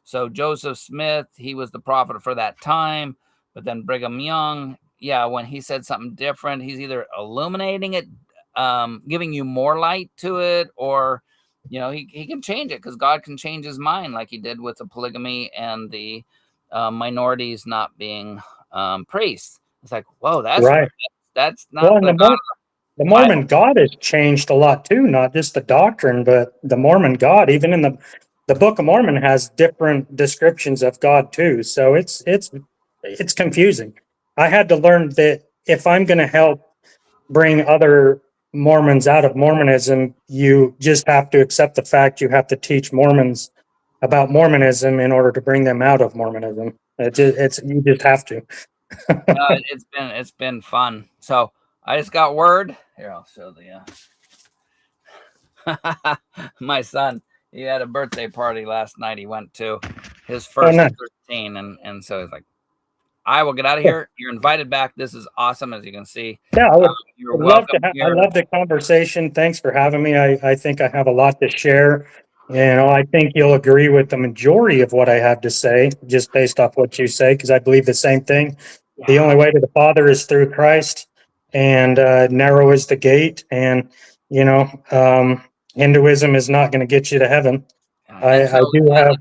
So Joseph Smith, he was the prophet for that time, but then Brigham Young, yeah, when he said something different, he's either illuminating it, giving you more light to it, or, you know, he can change it, because God can change his mind, like he did with the polygamy and the minorities not being priests. It's like, whoa, that's Right. that's not Well, and the God. the Mormon God has changed a lot too, not just the doctrine, but the Mormon God, even in the Book of Mormon has different descriptions of God too. So it's confusing. I had to learn that if I'm going to help bring other Mormons out of Mormonism, you just have to accept the fact you have to teach Mormons about Mormonism in order to bring them out of Mormonism. You just have to. It's been fun. So I just got word here. I'll show the my son. He had a birthday party last night. He went to his first nice. 13, and so he's like, I will get out of here. You're invited back. This is awesome, as you can see. Yeah, You're would love welcome to. here. I love the conversation. Thanks for having me. I think I have a lot to share. You know, I think you'll agree with the majority of what I have to say, just based off what you say, because I believe the same thing. The only way to the Father is through Christ, and narrow is the gate. And you know, Hinduism is not going to get you to heaven. I do have.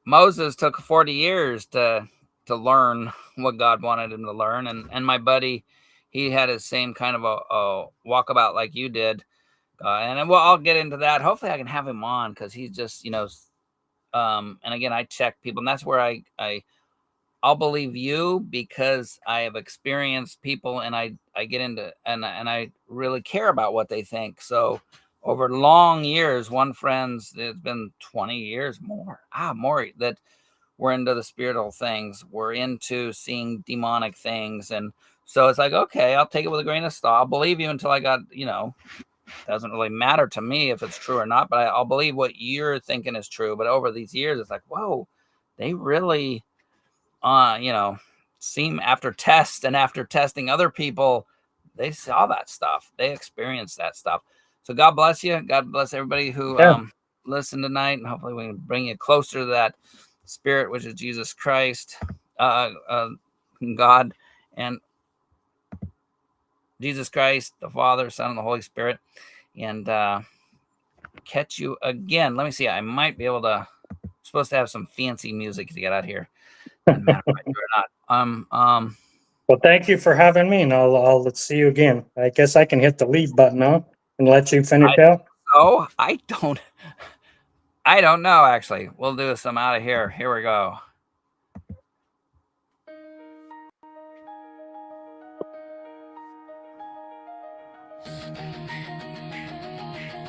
Moses took 40 years to learn what God wanted him to learn, and my buddy, he had his same kind of a walkabout like you did, and well, I'll get into that. Hopefully, I can have him on, because he's just, you know, and again, I check people, and that's where I'll believe you, because I have experienced people, and I get into and I really care about what they think. So over long years, one friend's, it's been 20 years more that we're into the spiritual things. We're into seeing demonic things. And so it's like, okay, I'll take it with a grain of salt. I'll believe you until I got, you know, doesn't really matter to me if it's true or not, but I'll believe what you're thinking is true. But over these years, it's like, whoa, they really, you know, seem, after tests and after testing other people, they saw that stuff. They experienced that stuff. So God bless you. God bless everybody who listened tonight, and hopefully we can bring you closer to that spirit, which is Jesus Christ, God, and Jesus Christ, the Father, Son, and the Holy Spirit. And catch you again. Let me see. I might be able to. I'm supposed to have some fancy music to get out here. Doesn't matter if I do or not. Well, thank you for having me, and let's see you again. I guess I can hit the leave button, huh, and let you finish out. Oh, I don't know, actually. We'll do some out of here. Here we go.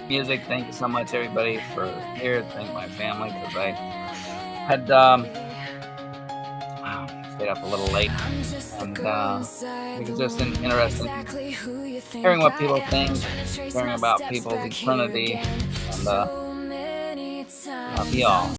Music. Thank you so much, everybody, for here. Thank my family, because I had stayed up a little late, and it was just interesting hearing what people think, hearing about people's eternity, and love y'all.